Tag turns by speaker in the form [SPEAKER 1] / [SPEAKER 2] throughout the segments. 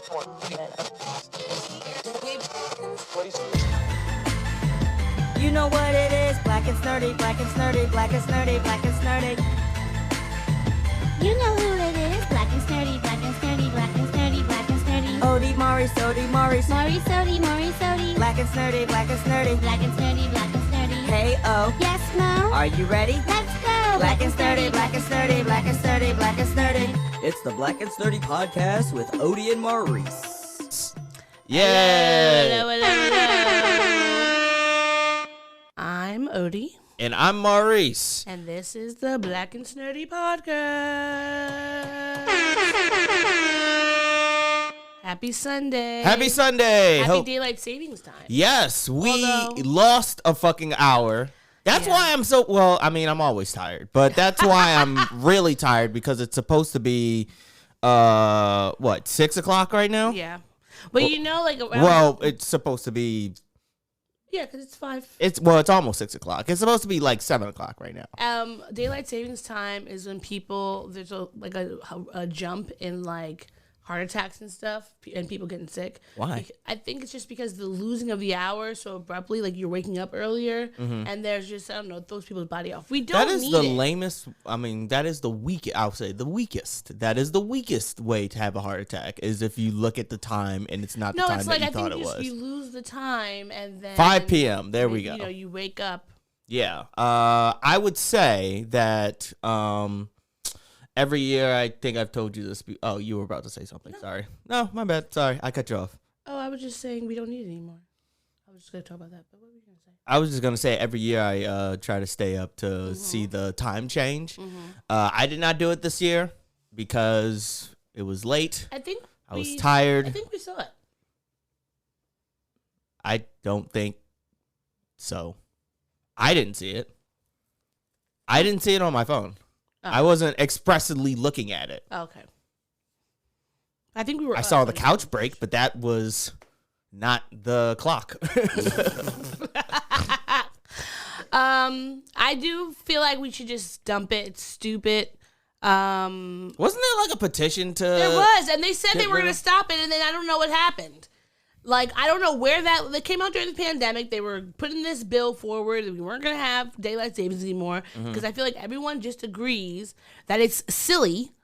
[SPEAKER 1] You know what it is, black and snurdy, black and snurdy, black and snurdy, black and snurdy.
[SPEAKER 2] You know who it is, black and snurdy, black and snurdy, black and snurdy, black and snurdy.
[SPEAKER 1] Odie, Maurice, Odie, Maurice.
[SPEAKER 2] Maurice, Odie, Maurice, Odie.
[SPEAKER 1] Black and snurdy, black and snurdy.
[SPEAKER 2] Black and snurdy, black and snurdy.
[SPEAKER 1] Hey, oh.
[SPEAKER 2] Yes, Mo?
[SPEAKER 1] Are you ready?
[SPEAKER 2] Let's go!
[SPEAKER 1] Black and snurdy, black and snurdy, black and snurdy, black and snurdy. It's the Black and Snurdy podcast with Odie and Maurice.
[SPEAKER 3] Yeah.
[SPEAKER 4] Hello, hello, hello. I'm Odie.
[SPEAKER 3] And I'm Maurice.
[SPEAKER 4] And this is the Black and Snurdy podcast. Happy Sunday.
[SPEAKER 3] Happy Sunday.
[SPEAKER 4] Happy Daylight Savings Time.
[SPEAKER 3] Yes, we lost a fucking hour. That's why I'm so, well, I mean, I'm always tired, but that's why I'm really tired because it's supposed to be, 6 o'clock right now?
[SPEAKER 4] Yeah. But you know, like, around,
[SPEAKER 3] well, it's supposed to be.
[SPEAKER 4] Yeah, because it's 5.
[SPEAKER 3] It's almost 6 o'clock. It's supposed to be like 7 o'clock right now.
[SPEAKER 4] Daylight Savings Time is when there's a jump in like heart attacks and stuff, and people getting sick.
[SPEAKER 3] Why?
[SPEAKER 4] I think it's just because the losing of the hour so abruptly, like you're waking up earlier, and there's just, I don't know, it throws people's body off. We don't need it.
[SPEAKER 3] That is the lamest, I mean, that is the weakest, I'll say the weakest. That is the weakest way to have a heart attack, is if you look at the time and it's not the time that you thought it was.
[SPEAKER 4] You lose the time and then
[SPEAKER 3] 5 p.m., there we go.
[SPEAKER 4] You know, you wake up.
[SPEAKER 3] Yeah. I would say that every year, I think I've told you this. Oh, you were about to say something. No. Sorry. No, my bad. Sorry. I cut you off.
[SPEAKER 4] Oh, I was just saying we don't need it anymore. I was just going to talk about that. But what were you going to say?
[SPEAKER 3] I was just going to say every year I try to stay up to see the time change. I did not do it this year because it was late. I was tired.
[SPEAKER 4] I think we saw it.
[SPEAKER 3] I don't think so. I didn't see it. I didn't see it on my phone. Oh. I wasn't expressly looking at it.
[SPEAKER 4] Oh, okay. I think we were.
[SPEAKER 3] I saw the couch break, but that was not the clock.
[SPEAKER 4] I do feel like we should just dump it. It's stupid.
[SPEAKER 3] Wasn't there like a petition to?
[SPEAKER 4] There was, and they said they were going to stop it, and then I don't know what happened. Like, I don't know where that came out during the pandemic. They were putting this bill forward that we weren't going to have daylight savings anymore because I feel like everyone just agrees that it's silly.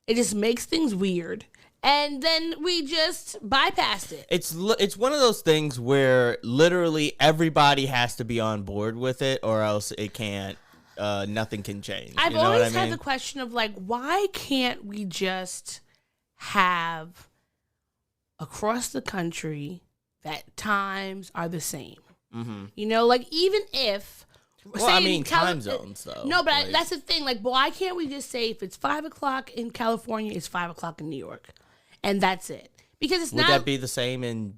[SPEAKER 4] It just makes things weird. And then we just bypassed it.
[SPEAKER 3] It's one of those things where literally everybody has to be on board with it or else it can't, nothing can change.
[SPEAKER 4] I've always had the question of like, why can't we just have across the country that times are the same? You know, like even if
[SPEAKER 3] time zones though.
[SPEAKER 4] No, but that's the thing. Like, why can't we just say if it's 5 o'clock in California, it's 5 o'clock in New York, and that's it? Because it's
[SPEAKER 3] would that be the same in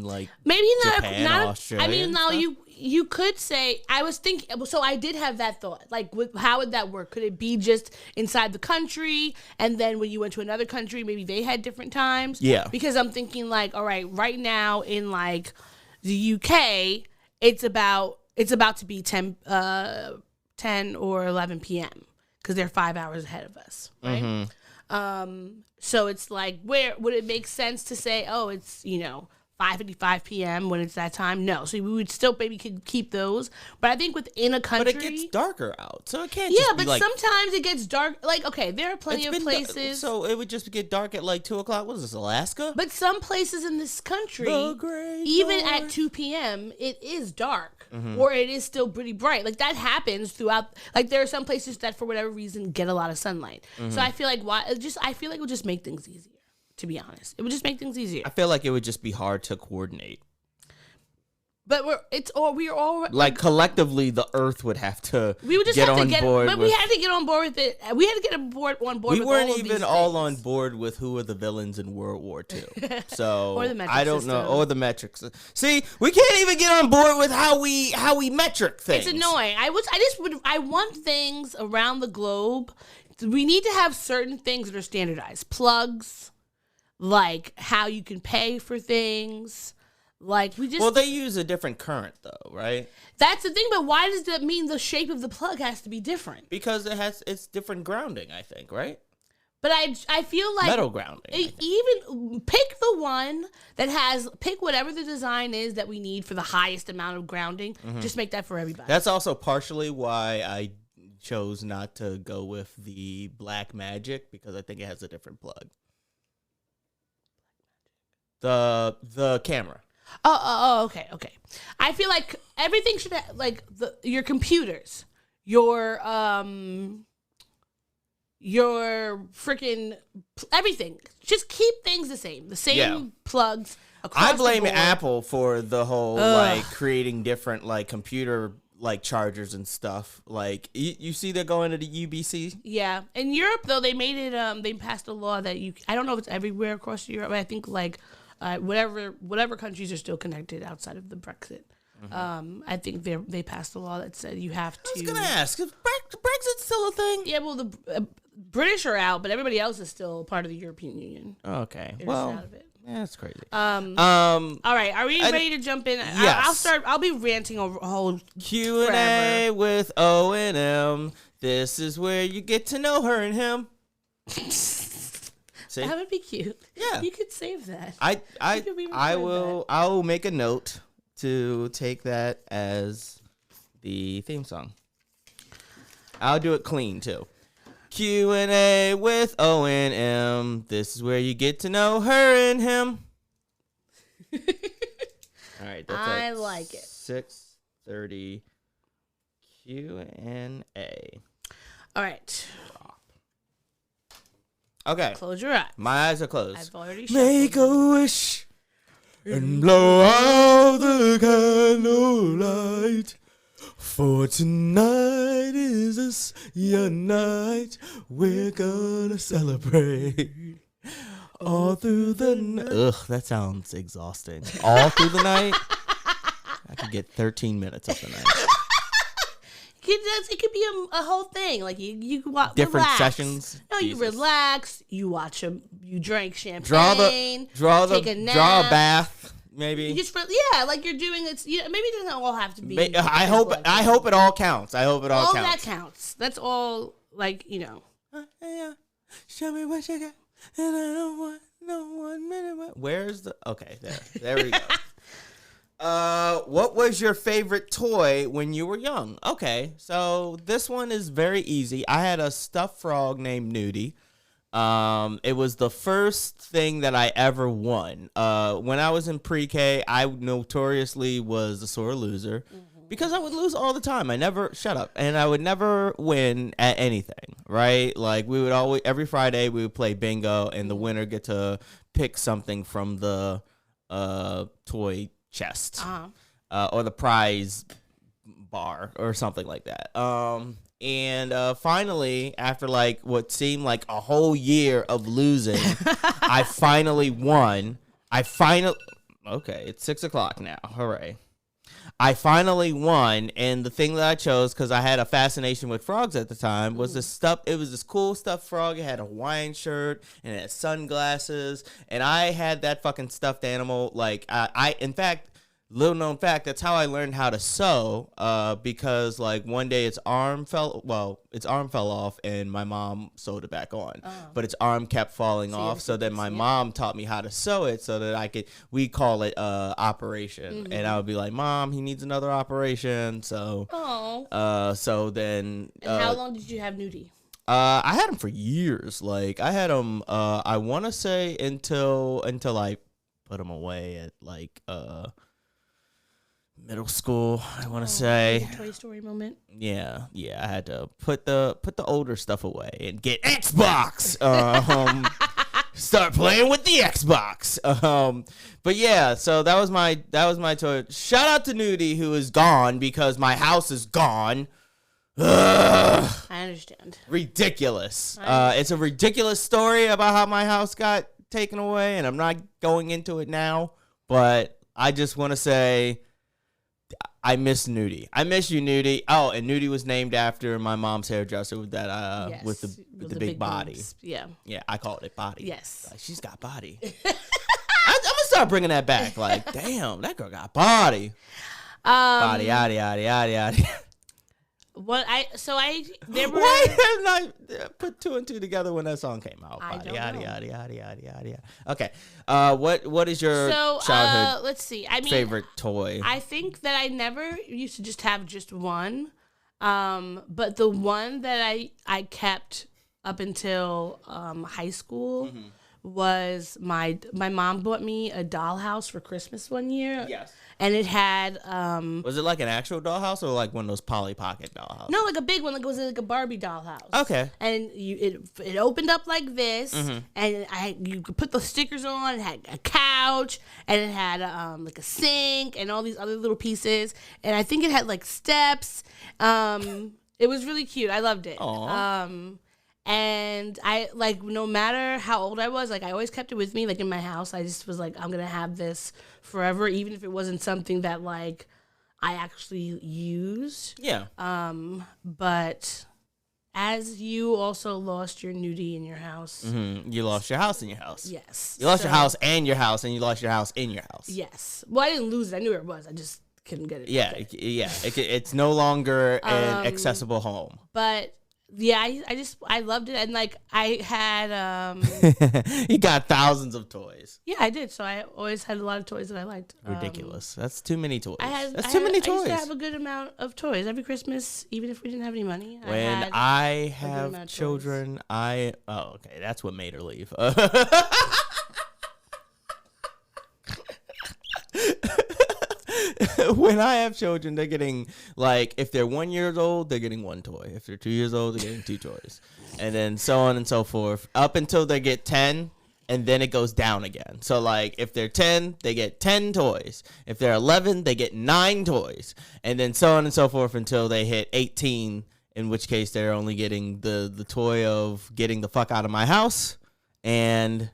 [SPEAKER 3] like
[SPEAKER 4] maybe
[SPEAKER 3] Japan,
[SPEAKER 4] not
[SPEAKER 3] Australia?
[SPEAKER 4] I mean, no, you could say. I was thinking. So I did have that thought. Like, how would that work? Could it be just inside the country, and then when you went to another country, maybe they had different times?
[SPEAKER 3] Yeah.
[SPEAKER 4] Because I'm thinking like, all right, right now in like the UK, it's about to be 10 or 11 p.m. because they're 5 hours ahead of us, right? So it's like, where would it make sense to say, oh, it's 5:55 p.m. when it's that time? No. So we would still maybe could keep those. But I think within a country.
[SPEAKER 3] But it gets darker out. So it can't
[SPEAKER 4] just
[SPEAKER 3] be
[SPEAKER 4] but
[SPEAKER 3] like,
[SPEAKER 4] sometimes it gets dark. Like, okay, there are plenty of places.
[SPEAKER 3] So it would just get dark at like 2 o'clock. What is this, Alaska?
[SPEAKER 4] But some places in this country, even at 2 p.m., it is dark. Or it is still pretty bright. Like, that happens throughout. Like, there are some places that, for whatever reason, get a lot of sunlight. So I feel like it would just make things easier. To be honest, it would just make things easier.
[SPEAKER 3] I feel like it would just be hard to coordinate.
[SPEAKER 4] But we are all
[SPEAKER 3] like collectively, the Earth would have to.
[SPEAKER 4] We would just
[SPEAKER 3] get
[SPEAKER 4] have to
[SPEAKER 3] on board.
[SPEAKER 4] But we had to get on board with it. We had to get on board.
[SPEAKER 3] We weren't even all on board with who were the villains in World War II. So
[SPEAKER 4] or the metric
[SPEAKER 3] I don't
[SPEAKER 4] system.
[SPEAKER 3] know. Or the metrics. See, we can't even get on board with how we metric things.
[SPEAKER 4] It's annoying. I want things around the globe. We need to have certain things that are standardized. Plugs, like how you can pay for things. Like
[SPEAKER 3] they use a different current though, right?
[SPEAKER 4] That's the thing, but why does that mean the shape of the plug has to be different?
[SPEAKER 3] Because it's different grounding, I think, right?
[SPEAKER 4] But I feel like
[SPEAKER 3] metal grounding.
[SPEAKER 4] Even pick the one that pick whatever the design is that we need for the highest amount of grounding. Just make that for everybody.
[SPEAKER 3] That's also partially why I chose not to go with the Black Magic, because I think it has a different plug. The camera.
[SPEAKER 4] Oh, okay. I feel like everything should have, like, your computers, your freaking everything. Just keep things the same. The same plugs across
[SPEAKER 3] I blame
[SPEAKER 4] the board.
[SPEAKER 3] Apple for the whole like creating different like computer like chargers and stuff. Like you see they're going to the UBC.
[SPEAKER 4] Yeah, in Europe though they made it. They passed a law that I don't know if it's everywhere across Europe, but I think like whatever countries are still connected outside of the Brexit. I think they passed a law that said you have to.
[SPEAKER 3] I was gonna ask, is Brexit's still a thing?
[SPEAKER 4] Yeah, well the British are out, but everybody else is still part of the European Union.
[SPEAKER 3] Okay,
[SPEAKER 4] They're
[SPEAKER 3] well,
[SPEAKER 4] just out of it.
[SPEAKER 3] yeah, that's crazy.
[SPEAKER 4] All right, are we ready to jump in?
[SPEAKER 3] Yes.
[SPEAKER 4] I'll be ranting over a whole
[SPEAKER 3] Q&A with O&M. This is where you get to know her and him. See?
[SPEAKER 4] That would be cute.
[SPEAKER 3] Yeah.
[SPEAKER 4] You could save that.
[SPEAKER 3] I will make a note to take that as the theme song. I'll do it clean too. Q&A with O&M. This is where you get to know her and him. All right, that's
[SPEAKER 4] I like it.
[SPEAKER 3] 6:30 Q&A.
[SPEAKER 4] All right.
[SPEAKER 3] Okay.
[SPEAKER 4] Close your eyes.
[SPEAKER 3] My eyes are closed.
[SPEAKER 4] I've already
[SPEAKER 3] Make
[SPEAKER 4] shuffled.
[SPEAKER 3] a wish and blow out the candlelight. For tonight is your night. We're gonna celebrate all through the night. Ugh, that sounds exhausting. All through the night? I could get 13 minutes of the night.
[SPEAKER 4] It could be a whole thing. Like you
[SPEAKER 3] Different
[SPEAKER 4] relax.
[SPEAKER 3] sessions.
[SPEAKER 4] No,
[SPEAKER 3] Jesus.
[SPEAKER 4] you relax. You watch you drink champagne.
[SPEAKER 3] Draw
[SPEAKER 4] take a nap.
[SPEAKER 3] a bath. Maybe.
[SPEAKER 4] You just like you're doing it. Maybe it doesn't all have to be.
[SPEAKER 3] I hope it all counts. I hope it all counts.
[SPEAKER 4] All that counts. That's all. Like
[SPEAKER 3] Show me what you got, and I don't want no 1 minute. Where's the? Okay, there we go. What was your favorite toy when you were young? Okay, so this one is very easy. I had a stuffed frog named Nudie. It was the first thing that I ever won. When I was in pre-K, I notoriously was a sore loser because I would lose all the time. And I would never win at anything, right? Like we would always, every Friday we would play bingo and the winner get to pick something from the, toy chest, or the prize bar or something like that. And finally, after like what seemed like a whole year of losing, I finally won. Okay, it's 6:00 now. Hooray. I finally won, and the thing that I chose, because I had a fascination with frogs at the time, was it was this cool stuffed frog. It had a Hawaiian shirt, and it had sunglasses, and I had that fucking stuffed animal. Like, in fact, little known fact, that's how I learned how to sew, because like one day its arm fell off and my mom sewed it back on, but its arm kept falling off. So then my mom taught me how to sew it so that we call it operation, and I would be like, Mom, he needs another operation. So, so then.
[SPEAKER 4] And how long did you have Nudie?
[SPEAKER 3] I had him for years. Like I had him, I want to say until I put him away at like, middle school, I want to say.
[SPEAKER 4] Toy Story moment.
[SPEAKER 3] Yeah. I had to put the older stuff away and get Xbox. Start playing with the Xbox. But yeah, so that was my toy. Shout out to Nudie, who is gone because my house is gone. Ugh.
[SPEAKER 4] I understand.
[SPEAKER 3] Ridiculous. It's a ridiculous story about how my house got taken away, and I'm not going into it now. But I just want to say, I miss Nudie. I miss you, Nudie. Oh, and Nudie was named after my mom's hairdresser with that
[SPEAKER 4] Yes,
[SPEAKER 3] with the big body.
[SPEAKER 4] boobs. Yeah.
[SPEAKER 3] Yeah, I call it body.
[SPEAKER 4] Yes.
[SPEAKER 3] Like, she's got body. I'm gonna start bringing that back. Like, damn, that girl got body. Body, yaddy, yaddy, yaddy, yaddy.
[SPEAKER 4] there were.
[SPEAKER 3] Why didn't I put two and two together when that song came out?
[SPEAKER 4] I don't
[SPEAKER 3] Yada,
[SPEAKER 4] know.
[SPEAKER 3] yada, yada, yada, yada, yada. Okay. What is your childhood
[SPEAKER 4] let's see. I mean,
[SPEAKER 3] favorite toy?
[SPEAKER 4] I think that I never used to just have just one. But the one that I kept up until high school was my mom bought me a dollhouse for Christmas one year.
[SPEAKER 3] Yes.
[SPEAKER 4] And it had
[SPEAKER 3] Was it like an actual dollhouse or like one of those Polly Pocket dollhouses?
[SPEAKER 4] no, like a big one, like it was like a Barbie dollhouse.
[SPEAKER 3] Okay.
[SPEAKER 4] And it opened up like this, and you could put the stickers on. It had a couch, and it had like a sink, and all these other little pieces. And I think it had like steps. It was really cute. I loved it.
[SPEAKER 3] Aww.
[SPEAKER 4] And I like no matter how old I was, like I always kept it with me, like in my house. I just was like, I'm gonna have this forever, even if it wasn't something that like I actually used.
[SPEAKER 3] Yeah.
[SPEAKER 4] But as you also lost your nudie in your house.
[SPEAKER 3] You lost your house in your house.
[SPEAKER 4] Yes.
[SPEAKER 3] You lost your house and your house, and you lost your house in your house.
[SPEAKER 4] Yes. Well, I didn't lose it. I knew where it was. I just couldn't get it.
[SPEAKER 3] Yeah. It's no longer an accessible home.
[SPEAKER 4] But yeah, I loved it, and like I had
[SPEAKER 3] You got thousands of toys.
[SPEAKER 4] yeah, I did. So I always had a lot of toys that I liked.
[SPEAKER 3] Ridiculous. That's too many toys. That's
[SPEAKER 4] I
[SPEAKER 3] too many
[SPEAKER 4] I used
[SPEAKER 3] toys.
[SPEAKER 4] to have a good amount of toys every Christmas, even if we didn't have any money.
[SPEAKER 3] When I have
[SPEAKER 4] amount of toys.
[SPEAKER 3] children, okay, that's what made her leave. When I have children, they're getting, like, if they're 1 year old, they're getting one toy. If they're 2 years old, they're getting two toys. And then so on and so forth, up until they get 10, and then it goes down again. So, like, if they're 10, they get 10 toys. If they're 11, they get 9 toys. And then so on and so forth until they hit 18, in which case they're only getting the toy of getting the fuck out of my house and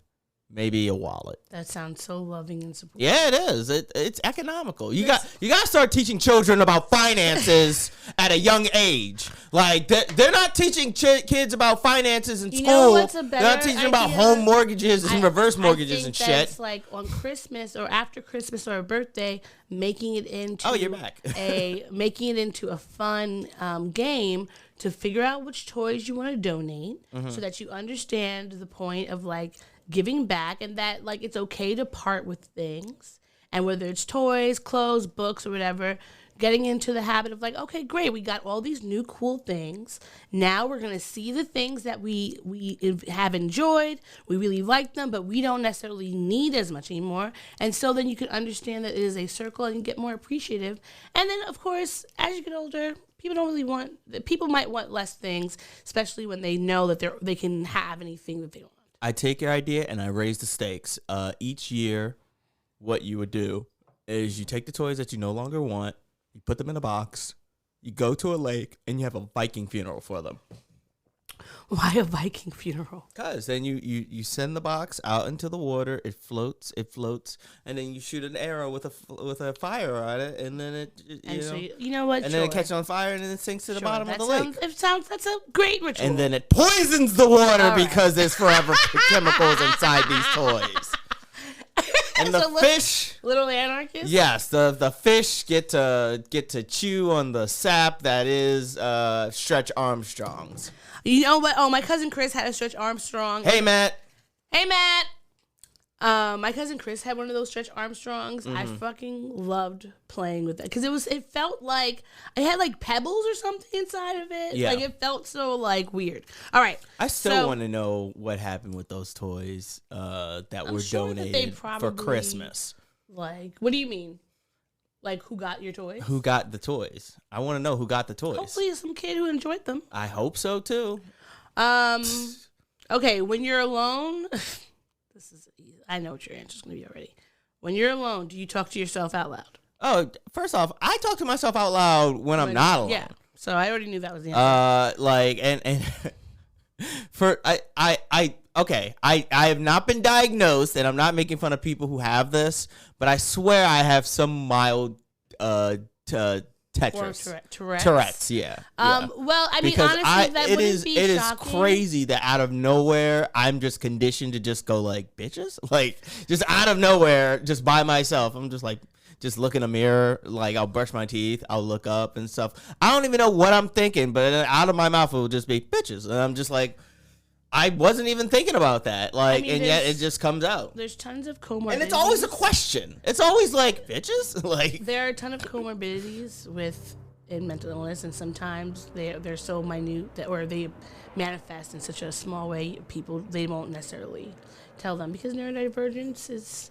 [SPEAKER 3] maybe a wallet.
[SPEAKER 4] That sounds so loving and supportive.
[SPEAKER 3] Yeah, it is. It's economical. You got to start teaching children about finances at a young age. Like they're not teaching kids about finances in
[SPEAKER 4] You
[SPEAKER 3] school.
[SPEAKER 4] know what's a
[SPEAKER 3] They're not
[SPEAKER 4] better
[SPEAKER 3] teaching about
[SPEAKER 4] idea?
[SPEAKER 3] home mortgages and reverse mortgages
[SPEAKER 4] I
[SPEAKER 3] and
[SPEAKER 4] think
[SPEAKER 3] shit.
[SPEAKER 4] that's like on Christmas or after Christmas or a birthday, making it into
[SPEAKER 3] Oh, you're back.
[SPEAKER 4] making it into a fun game to figure out which toys you want to donate, so that you understand the point of like giving back, and that like it's okay to part with things, and whether it's toys, clothes, books, or whatever, getting into the habit of like, okay, great, we got all these new cool things. Now we're gonna see the things that we have enjoyed, we really like them, but we don't necessarily need as much anymore. And so then you can understand that it is a circle and you get more appreciative. And then of course, as you get older, people might want less things, especially when they know that they can have anything that they want.
[SPEAKER 3] I take your idea and I raise the stakes. Each year, what you would do is you take the toys that you no longer want, you put them in a box, you go to a lake, and you have a Viking funeral for them.
[SPEAKER 4] Why a Viking funeral?
[SPEAKER 3] Because then you send the box out into the water, it floats, and then you shoot an arrow with a fire on it, and then
[SPEAKER 4] you know what?
[SPEAKER 3] and then it catches on fire, and then it sinks to the bottom of the lake.
[SPEAKER 4] That's a great ritual.
[SPEAKER 3] And then it poisons the water
[SPEAKER 4] All right.
[SPEAKER 3] because there's forever chemicals inside these toys. And the fish,
[SPEAKER 4] little anarchist.
[SPEAKER 3] yes, the fish get to chew on the sap that is Stretch Armstrong's.
[SPEAKER 4] You know what? Oh, my cousin Chris had a Stretch Armstrong.
[SPEAKER 3] Hey, Matt.
[SPEAKER 4] Hey, Matt. My cousin Chris had one of those Stretch Armstrongs. I fucking loved playing with it because it felt like it had like pebbles or something inside of it.
[SPEAKER 3] Yeah.
[SPEAKER 4] Like it felt so like weird. All right.
[SPEAKER 3] I still want to know what happened with those toys that were
[SPEAKER 4] sure that they
[SPEAKER 3] donated for
[SPEAKER 4] probably-
[SPEAKER 3] Christmas.
[SPEAKER 4] Like, what do you mean? Like, who got your toys?
[SPEAKER 3] Who got the toys? I want to know who got the toys.
[SPEAKER 4] Hopefully, it's some kid who enjoyed them.
[SPEAKER 3] I hope so too.
[SPEAKER 4] Okay, when you're alone, I know what your answer's gonna be already. When you're alone, do you talk to yourself out loud?
[SPEAKER 3] Oh, first off, I talk to myself out loud when I'm not alone.
[SPEAKER 4] Yeah. So I already knew that was the answer.
[SPEAKER 3] I have not been diagnosed, and I'm not making fun of people who have this, but I swear I have some mild Tetris. Tourette's, yeah.
[SPEAKER 4] Well, I mean,
[SPEAKER 3] Because
[SPEAKER 4] honestly, that wouldn't be
[SPEAKER 3] it is
[SPEAKER 4] shocking.
[SPEAKER 3] crazy that out of nowhere I'm just conditioned to just go like bitches, like just out of nowhere, just by myself. I'm just like, just look in a mirror. Like, I'll brush my teeth, I'll look up and stuff. I don't even know what I'm thinking, but out of my mouth it will just be bitches, and I'm just like, I wasn't even thinking about that. Like, and yet it just comes out.
[SPEAKER 4] There's tons of comorbidities,
[SPEAKER 3] and it's always a question. It's always like, bitches. Like,
[SPEAKER 4] there are a ton of comorbidities in mental illness, and sometimes they're so minute or they manifest in such a small way. They won't necessarily tell them because neurodivergence is.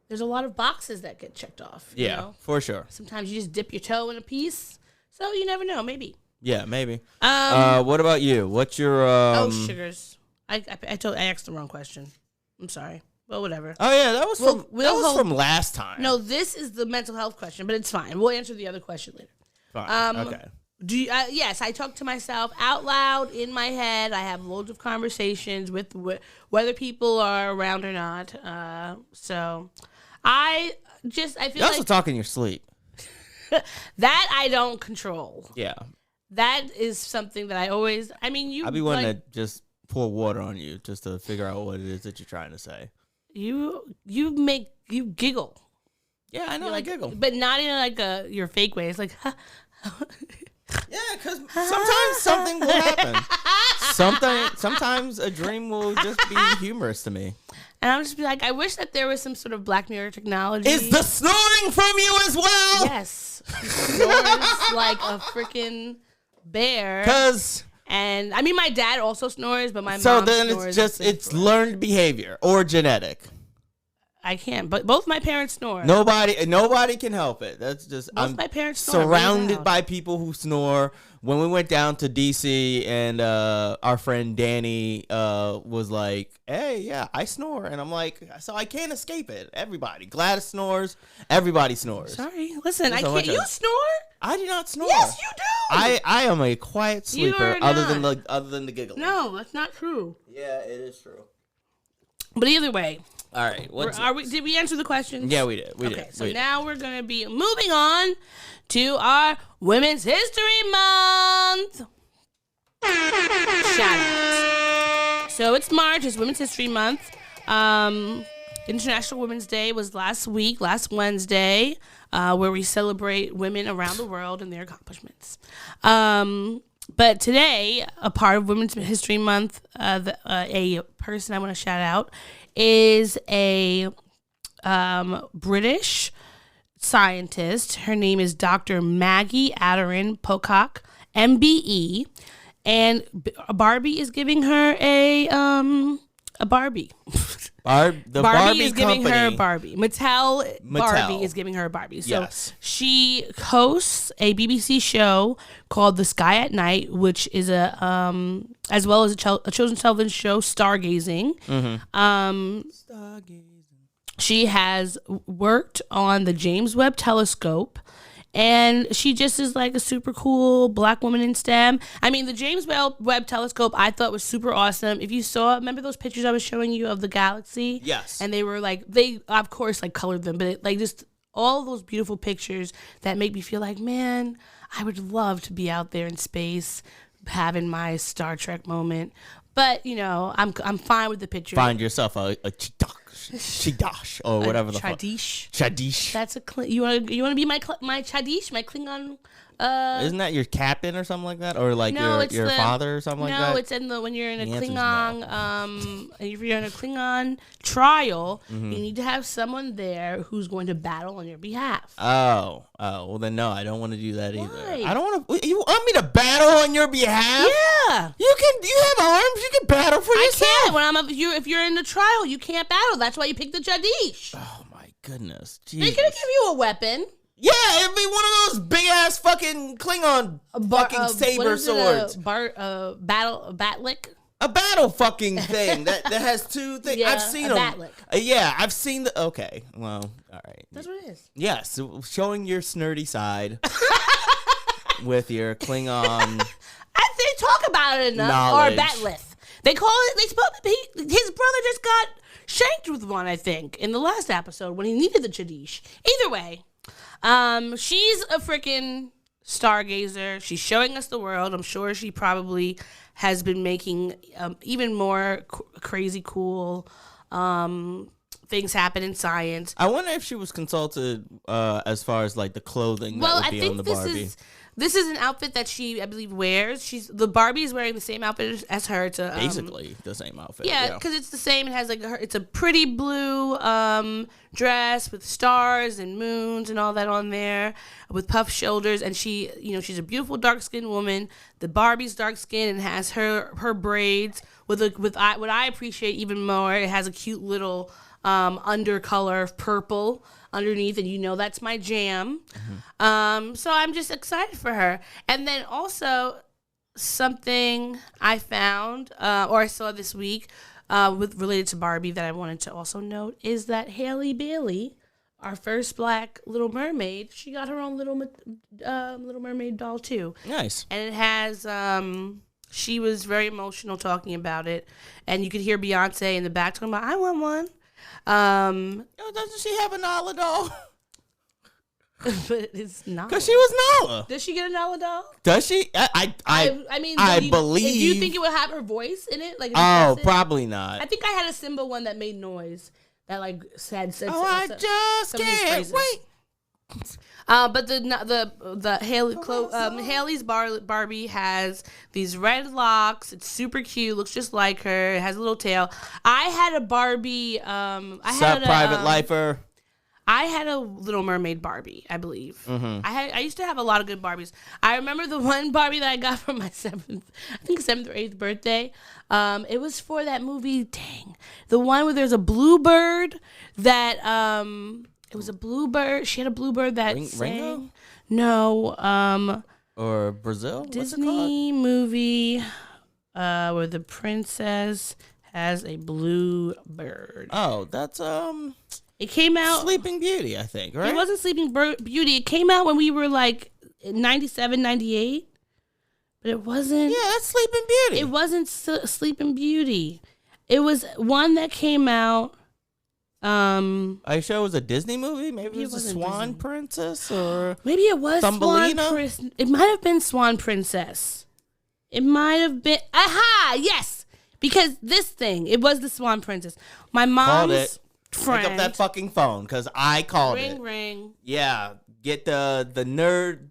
[SPEAKER 4] There's a lot of boxes that get checked off. You know?
[SPEAKER 3] For sure.
[SPEAKER 4] Sometimes you just dip your toe in a piece, so you never know. Maybe.
[SPEAKER 3] Yeah, maybe. What about you? What's your
[SPEAKER 4] sugars? I asked the wrong question. I'm sorry. Well, whatever.
[SPEAKER 3] Oh yeah, that was from last time.
[SPEAKER 4] No, this is the mental health question, but it's fine. We'll answer the other question later.
[SPEAKER 3] Fine. Okay.
[SPEAKER 4] Do you, yes, I talk to myself out loud in my head. I have loads of conversations with whether people are around or not. So I feel
[SPEAKER 3] you also
[SPEAKER 4] like
[SPEAKER 3] talk in your sleep.
[SPEAKER 4] that I don't control.
[SPEAKER 3] Yeah.
[SPEAKER 4] That is something that I always. I mean,
[SPEAKER 3] I'd be wanting to just pour water on you just to figure out what it is that you're trying to say.
[SPEAKER 4] You giggle.
[SPEAKER 3] Yeah, I know. I giggle,
[SPEAKER 4] but not in like your fake way. It's like.
[SPEAKER 3] Yeah, because sometimes something will happen. Sometimes a dream will just be humorous to me.
[SPEAKER 4] And I'm just be like, I wish that there was some sort of Black Mirror technology.
[SPEAKER 3] Is the snoring from you as well?
[SPEAKER 4] Yes. He snores like a freaking bear. And I mean, my dad also snores, but my mom snores. So then
[SPEAKER 3] it's learned behavior or genetic.
[SPEAKER 4] I can't, but both my parents snore.
[SPEAKER 3] Nobody can help it. That's just
[SPEAKER 4] my parents snore.
[SPEAKER 3] Surrounded by people who snore. When we went down to DC and our friend Danny was like, "Hey, yeah, I snore," and I'm like, "So I can't escape it." Everybody, Gladys snores. Everybody snores.
[SPEAKER 4] Sorry, listen, I can't. You snore?
[SPEAKER 3] I do not snore.
[SPEAKER 4] Yes, you do.
[SPEAKER 3] I am a quiet sleeper, other than the giggling.
[SPEAKER 4] No, that's not true.
[SPEAKER 3] Yeah, it is true.
[SPEAKER 4] But either way.
[SPEAKER 3] All right.
[SPEAKER 4] Did we answer the question?
[SPEAKER 3] Yeah, we did. Okay,
[SPEAKER 4] so now we're going to be moving on to our Women's History Month. Shout out. So it's March. It's Women's History Month. International Women's Day was last Wednesday, where we celebrate women around the world and their accomplishments. But today, a part of Women's History Month, a person I want to shout out is a British scientist. Her name is Dr. Maggie Aderin Pocock, MBE, and Barbie is giving her a Barbie. Barbie is giving her a Barbie. Mattel Barbie is giving her a Barbie. So yes. She hosts a BBC show called The Sky at Night, which is as well as a children's television show, Stargazing. Mm-hmm. Stargazing. She has worked on the James Webb Telescope. And she just is like a super cool Black woman in STEM. I mean, the James Webb Telescope I thought was super awesome. If you remember those pictures I was showing you of the galaxy? Yes. And they were like, they of course like colored them, but just all those beautiful pictures that make me feel like, man, I would love to be out there in space having my Star Trek moment. But, I'm fine with the picture. Find yourself a Chidash or whatever the fuck. Chadish. That's you want to be my Chadish, my Klingon. Isn't that your captain or something like that, or like your father or something like that? No, it's when you're in a Klingon. If you're in a Klingon trial, you need to have someone there who's going to battle on your behalf. Oh, well then no, I don't want to do that either. I don't want to. You want me to battle on your behalf? Yeah. You have arms. You can battle for yourself. I can't. If you're in the trial, you can't battle. That's why you pick the Chadish. Oh my goodness. Jeez. They could give you a weapon. Yeah, it'd be one of those big ass fucking Klingon fucking saber swords. Batlick. A battle fucking thing that has two things. Yeah, I've seen them. Batlick. I've seen the. Okay, well, all right. That's what it is. Yes, so showing your snurdy side with your Klingon. They talk about it enough. Knowledge. Or Batlith. They call it. His brother just got shanked with one, I think, in the last episode when he needed the Chadish. Either way. She's a freaking stargazer. She's showing us the world. I'm sure she probably has been making even more crazy cool things happen in science.
[SPEAKER 3] I wonder if she was consulted as far as like the clothing that would be on the Barbie.
[SPEAKER 4] This is an outfit that she, I believe, wears. The Barbie is wearing the same outfit as her.
[SPEAKER 3] Basically the same outfit.
[SPEAKER 4] Yeah, because it's the same. It has like it's a pretty blue dress with stars and moons and all that on there, with puffed shoulders. And she, she's a beautiful dark skinned woman. The Barbie's dark skin and has her braids with what I appreciate even more. It has a cute little undercolor of purple underneath, and that's my jam. So I'm just excited for her. And then also something I found or I saw this week related to Barbie that I wanted to also note is that Halle Bailey, our first Black Little Mermaid, she got her own Little Mermaid doll too.
[SPEAKER 3] Nice.
[SPEAKER 4] And it has she was very emotional talking about it, and you could hear Beyonce in the back talking about, I want one.
[SPEAKER 3] Doesn't she have a Nala doll?
[SPEAKER 4] But it's not.
[SPEAKER 3] Because she was Nala.
[SPEAKER 4] Does she get a Nala doll?
[SPEAKER 3] Does she? I believe.
[SPEAKER 4] Do you think it would have her voice in it? Like,
[SPEAKER 3] probably not.
[SPEAKER 4] I think I had a Simba one that made noise that like said.
[SPEAKER 3] I just can't wait.
[SPEAKER 4] But the Haley's Barbie has these red locks. It's super cute. Looks just like her. It has a little tail. I had a Barbie.
[SPEAKER 3] Private Lifer.
[SPEAKER 4] I had a Little Mermaid Barbie, I believe.
[SPEAKER 3] Mm-hmm.
[SPEAKER 4] I used to have a lot of good Barbies. I remember the one Barbie that I got for my seventh or eighth birthday. It was for that movie. Dang, the one where there's a bluebird that It was a bluebird. She had a bluebird that sang.
[SPEAKER 3] Ringo?
[SPEAKER 4] No.
[SPEAKER 3] Or Brazil?
[SPEAKER 4] Disney movie where the princess has a bluebird.
[SPEAKER 3] Oh, that's
[SPEAKER 4] It came out.
[SPEAKER 3] Sleeping Beauty, I think, right?
[SPEAKER 4] It wasn't Sleeping Beauty. It came out when we were like 97, 98. But it wasn't.
[SPEAKER 3] Yeah, that's Sleeping Beauty.
[SPEAKER 4] It wasn't Sleeping Beauty. It was one that came out.
[SPEAKER 3] Are you sure it was a Disney movie? Maybe it was a Swan
[SPEAKER 4] Disney.
[SPEAKER 3] Princess, or
[SPEAKER 4] maybe it was
[SPEAKER 3] Thumbelina?
[SPEAKER 4] Swan Princess. It might have been Swan Princess. It might have been. Aha! Yes, because this thing. It was the Swan Princess. My mom's friend.
[SPEAKER 3] Pick up that fucking phone, because I called it.
[SPEAKER 4] Ring ring.
[SPEAKER 3] Yeah, get the nerd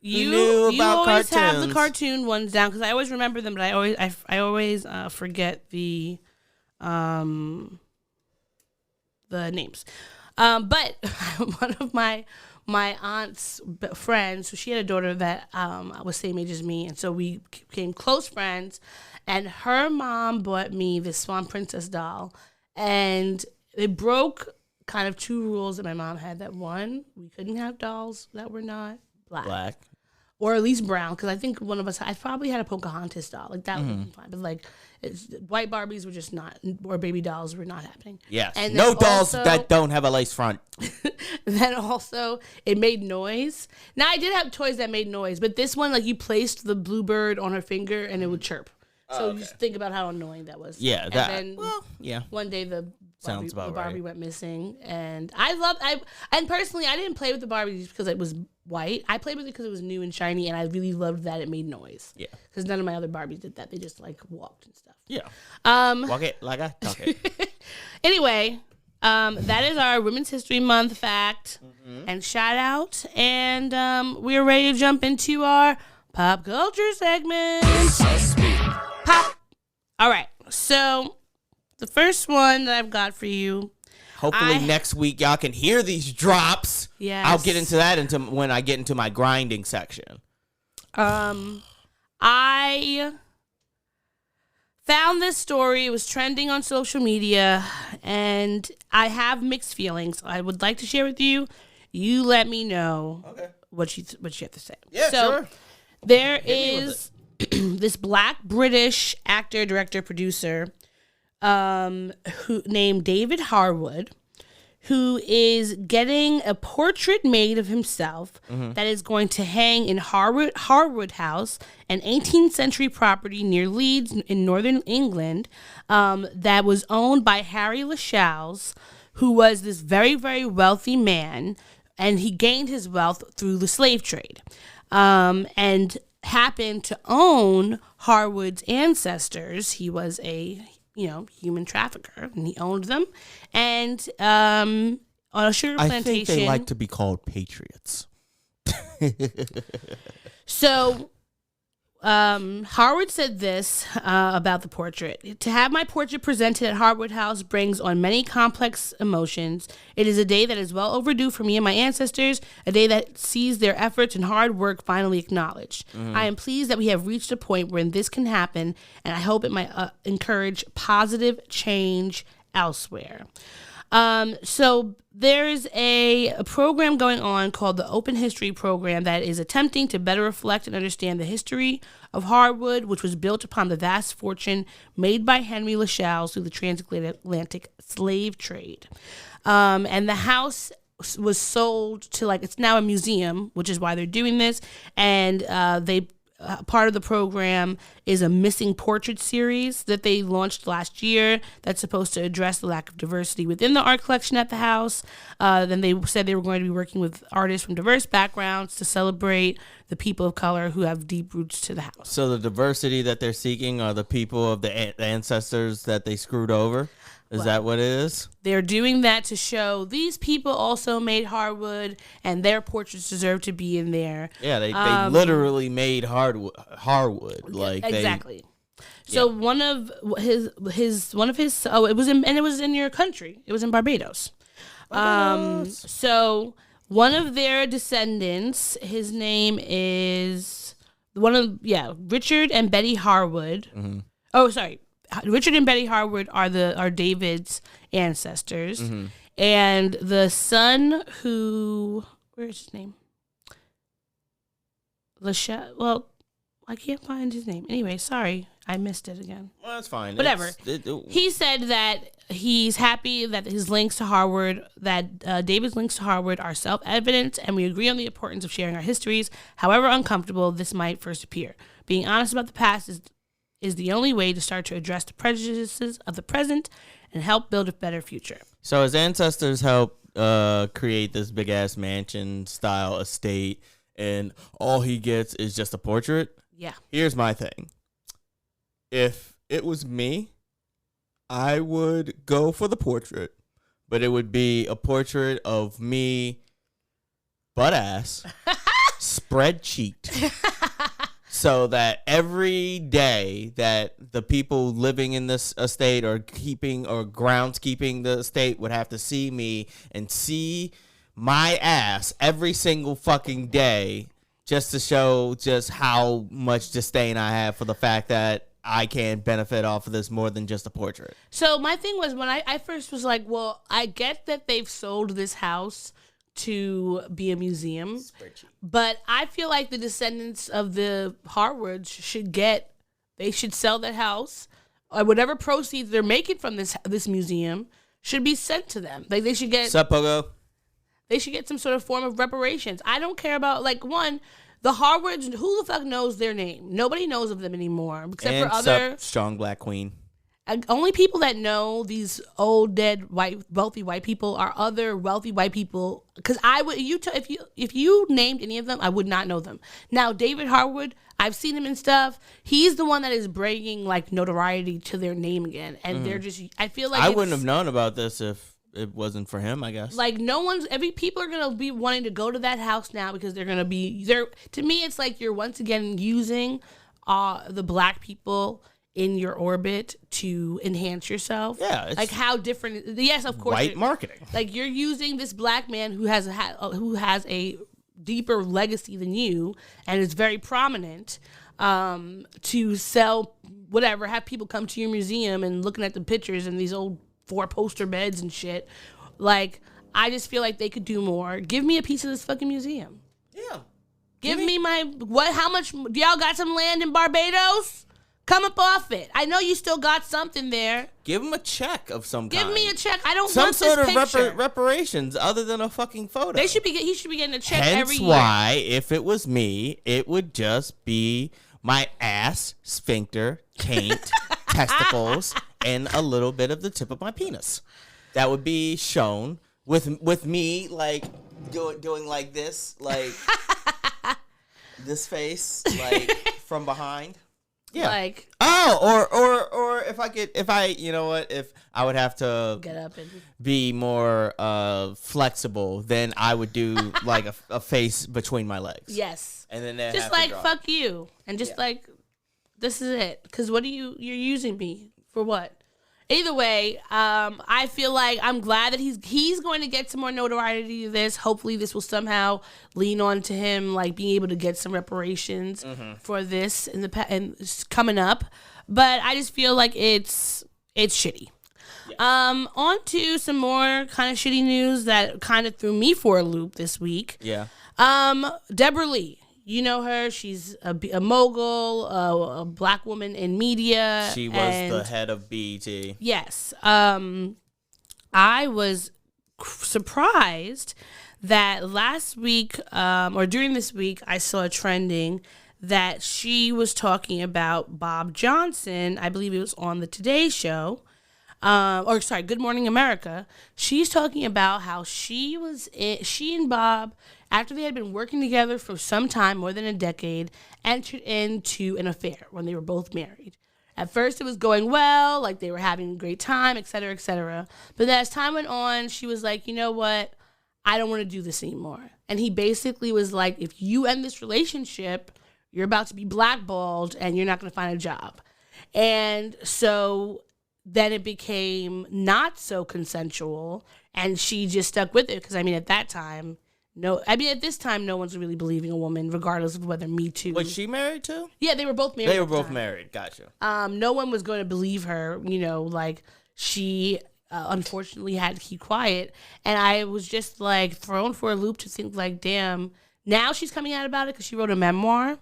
[SPEAKER 3] who knew about
[SPEAKER 4] always
[SPEAKER 3] cartoons.
[SPEAKER 4] have the cartoon ones down because I always remember them, but I always forget the names. But one of my aunt's friends, so she had a daughter that was same age as me, and so we became close friends. And her mom bought me this Swan Princess doll, and it broke kind of two rules that my mom had. That one, we couldn't have dolls that were not black. Or at least brown, because I think one of us, I probably had a Pocahontas doll. Like, that would be fine. But, like, white Barbies were just not, or baby dolls were not happening.
[SPEAKER 3] Yes.
[SPEAKER 4] And
[SPEAKER 3] no dolls that don't have a lace front.
[SPEAKER 4] Then also, it made noise. Now, I did have toys that made noise, but this one, like, you placed the bluebird on her finger, and it would chirp. So you just think about how annoying that was.
[SPEAKER 3] Yeah.
[SPEAKER 4] And
[SPEAKER 3] That,
[SPEAKER 4] then one day the Barbie went missing, and and personally, I didn't play with the Barbie just because it was white. I played with it because it was new and shiny, and I really loved that it made noise. Yeah. Because none of my other Barbies did that. They just like walked and stuff.
[SPEAKER 3] Yeah. Walk it like I talk it.
[SPEAKER 4] Anyway, that is our Women's History Month fact and shout out, and we're ready to jump into our pop culture segment. Pop. All right. So the first one that I've got for you.
[SPEAKER 3] Hopefully next week y'all can hear these drops.
[SPEAKER 4] Yes.
[SPEAKER 3] I'll get into that when I get into my grinding section.
[SPEAKER 4] I found this story. It was trending on social media, and I have mixed feelings. I would like to share with you. You let me know what you have to say.
[SPEAKER 3] Yeah, sure.
[SPEAKER 4] There is this Black British actor, director, producer, who named David Harwood, who is getting a portrait made of himself that is going to hang in Harwood House, an 18th century property near Leeds in northern England, that was owned by Harry Lascelles, who was this very, very wealthy man, and he gained his wealth through the slave trade, and happened to own Harwood's ancestors. He was a human trafficker, and he owned them. And on a sugar plantation.
[SPEAKER 3] I think they like to be called patriots.
[SPEAKER 4] So Harwood said this about the portrait. To have my portrait presented at Harwood House brings on many complex emotions. It is a day that is well overdue for me and my ancestors, a day that sees their efforts and hard work finally acknowledged. I am pleased that we have reached a point where this can happen, and I hope it might encourage positive change elsewhere. So there's a program going on called the Open History Program that is attempting to better reflect and understand the history of Harwood, which was built upon the vast fortune made by Henry Lascelles through the transatlantic slave trade. And the house was sold to, it's now a museum, which is why they're doing this. And part of the program is a missing portrait series that they launched last year that's supposed to address the lack of diversity within the art collection at the house. Then they said they were going to be working with artists from diverse backgrounds to celebrate the people of color who have deep roots to the house.
[SPEAKER 3] So the diversity that they're seeking are the people of the ancestors that they screwed over? Is that what it is?
[SPEAKER 4] They're doing that to show these people also made Harwood, and their portraits deserve to be in there.
[SPEAKER 3] Yeah, they literally made Harwood.
[SPEAKER 4] Exactly. So one of his it was in your country. It was in Barbados. So one of their descendants, his name is Richard and Betty Harwood. Mm-hmm. Oh, sorry. Richard and Betty Harwood are David's ancestors, and the son where's his name? Well, I can't find his name. Anyway, sorry, I missed it again.
[SPEAKER 3] Well, that's fine.
[SPEAKER 4] Whatever. He said that he's happy that his links to Harwood, David's links to Harwood are self-evident, and we agree on the importance of sharing our histories, however uncomfortable this might first appear. Being honest about the past is the only way to start to address the prejudices of the present and help build a better future.
[SPEAKER 3] So his ancestors helped create this big-ass mansion-style estate, and all he gets is just a portrait?
[SPEAKER 4] Yeah.
[SPEAKER 3] Here's my thing. If it was me, I would go for the portrait, but it would be a portrait of me, butt-ass, spread-cheeked. So that every day that the people living in this estate or groundskeeping the estate would have to see me and see my ass every single fucking day just to show just how much disdain I have for the fact that I can benefit off of this more than just a portrait.
[SPEAKER 4] So my thing was when I first was like, well, I get that they've sold this house to be a museum, but I feel like the descendants of the Harwoods should sell that house, or whatever proceeds they're making from this museum should be sent to them. Like they should get They should get some sort of form of reparations. I don't care about the Harwoods. Who the fuck knows their name? Nobody knows of them anymore except for other
[SPEAKER 3] strong black queen.
[SPEAKER 4] Only people that know these old dead wealthy white people are other wealthy white people. Because if you named any of them, I would not know them. Now David Harwood, I've seen him and stuff. He's the one that is bringing notoriety to their name again, and they're just. I feel like
[SPEAKER 3] I wouldn't have known about this if it wasn't for him. I guess people are gonna be wanting to go to that house now because they're gonna be there. To me, it's like you're once again using the black people in your orbit to enhance yourself. Yeah.
[SPEAKER 4] Like how different. Yes, of course.
[SPEAKER 3] White marketing.
[SPEAKER 4] Like you're using this black man who has a deeper legacy than you and is very prominent to sell whatever, have people come to your museum and looking at the pictures and these old 4-poster beds and shit. Like, I just feel like they could do more. Give me a piece of this fucking museum.
[SPEAKER 3] Yeah.
[SPEAKER 4] Give me how much, do y'all got some land in Barbados? Come up off it. I know you still got something there.
[SPEAKER 3] Give him a check of some kind.
[SPEAKER 4] Give me a check. I don't
[SPEAKER 3] some
[SPEAKER 4] want
[SPEAKER 3] sort
[SPEAKER 4] this
[SPEAKER 3] of
[SPEAKER 4] picture.
[SPEAKER 3] reparations other than a fucking photo.
[SPEAKER 4] He should be getting a check
[SPEAKER 3] Hence
[SPEAKER 4] every year.
[SPEAKER 3] why, if it was me, it would just be my ass, sphincter, taint, testicles, and a little bit of the tip of my penis. That would be shown with me doing like this, like this face, like from behind. Yeah.
[SPEAKER 4] Like,
[SPEAKER 3] or if I would have to
[SPEAKER 4] get up and
[SPEAKER 3] be more flexible, then I would do like a face between my legs.
[SPEAKER 4] yes,
[SPEAKER 3] And then they
[SPEAKER 4] just
[SPEAKER 3] have to
[SPEAKER 4] like
[SPEAKER 3] drop.
[SPEAKER 4] fuck you, and just like this is it. Because you're using me for what? Either way, I feel like I'm glad that he's going to get some more notoriety to this. Hopefully, this will somehow lean on to him, like being able to get some reparations for this and coming up. But I just feel like it's shitty. Yeah. On to some more kind of shitty news that kind of threw me for a loop this week.
[SPEAKER 3] Yeah.
[SPEAKER 4] Debra Lee. You know her. She's a mogul, a black woman in media.
[SPEAKER 3] She was the head of BET.
[SPEAKER 4] Yes. I was surprised that last week or during this week, I saw trending that she was talking about Bob Johnson. I believe it was on the Today Show. Good Morning America. She's talking about how she and Bob, after they had been working together for some time, more than a decade, entered into an affair when they were both married. At first, it was going well, like they were having a great time, et cetera, et cetera. But as time went on, she was like, you know what? I don't want to do this anymore. And he basically was like, if you end this relationship, you're about to be blackballed and you're not going to find a job. And so then it became not so consensual, and she just stuck with it because, I mean, at this time, no one's really believing a woman, regardless of whether Me Too.
[SPEAKER 3] Was she married too?
[SPEAKER 4] Yeah, they were both married.
[SPEAKER 3] They were both married. Gotcha.
[SPEAKER 4] No one was going to believe her. Like she unfortunately had to keep quiet, and I was just like thrown for a loop to think like, damn. Now she's coming out about it because she wrote a memoir.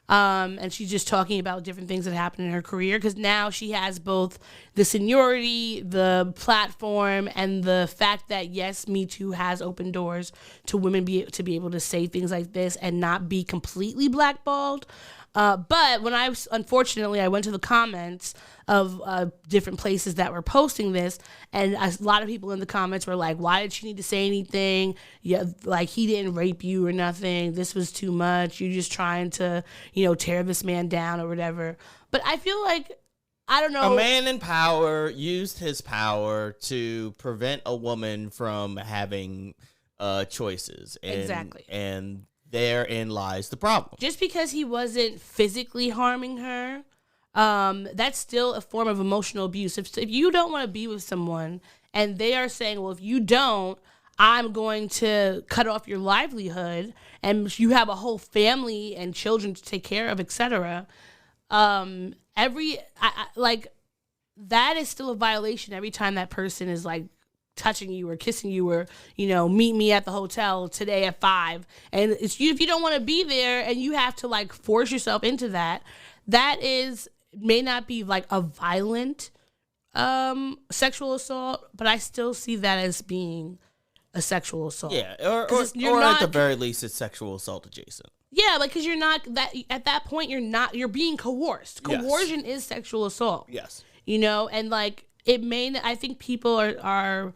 [SPEAKER 4] And she's just talking about different things that happened in her career because now she has both the seniority, the platform, and the fact that, yes, Me Too has opened doors to women to be able to say things like this and not be completely blackballed. But when I went to the comments of different places that were posting this, and a lot of people in the comments were like, why did she need to say anything? Yeah, like, he didn't rape you or nothing. This was too much. You're just trying to, tear this man down or whatever. But I feel like, I don't know.
[SPEAKER 3] A man in power used his power to prevent a woman from having choices.
[SPEAKER 4] Exactly.
[SPEAKER 3] And therein lies the problem.
[SPEAKER 4] Just because he wasn't physically harming her, that's still a form of emotional abuse. If you don't want to be with someone and they are saying, well, if you don't, I'm going to cut off your livelihood, and you have a whole family and children to take care of, etc. That is still a violation every time that person is like touching you or kissing you or, meet me at the hotel today at 5. And it's you, if you don't want to be there and you have to like force yourself into that may not be like a violent sexual assault, but I still see that as being a sexual assault.
[SPEAKER 3] Yeah, or at the very least, it's sexual assault adjacent.
[SPEAKER 4] Yeah, like, because you're not that at that point. You're being coerced. Coercion is sexual assault.
[SPEAKER 3] Yes,
[SPEAKER 4] and like it may. I think people are.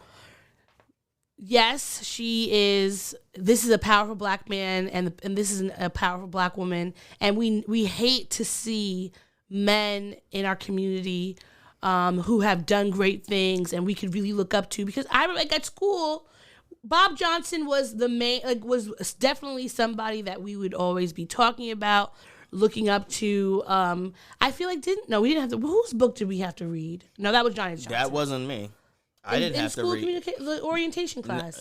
[SPEAKER 4] Yes, she is. This is a powerful black man, and this is a powerful black woman, and we hate to see men in our community who have done great things, and we could really look up to. Because I remember, like, at school, Bob Johnson was was definitely somebody that we would always be talking about, looking up to. I feel like we didn't have to. Whose book did we have to read? No, that was Johnny Johnson.
[SPEAKER 3] That wasn't me. I didn't have to read.
[SPEAKER 4] In school the orientation class.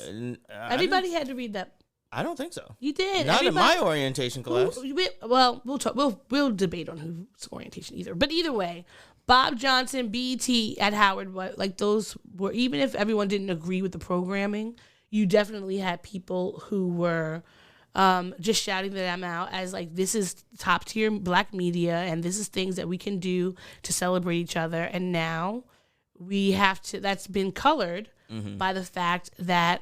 [SPEAKER 4] Everybody had to read that.
[SPEAKER 3] I don't think so.
[SPEAKER 4] You did.
[SPEAKER 3] Not in my orientation class.
[SPEAKER 4] We'll talk. We'll debate on whose orientation either. But either way, Bob Johnson, BET at Howard, like those were, even if everyone didn't agree with the programming, you definitely had people who were just shouting them out as like, this is top tier black media and this is things that we can do to celebrate each other. And now we have to, that's been colored by the fact that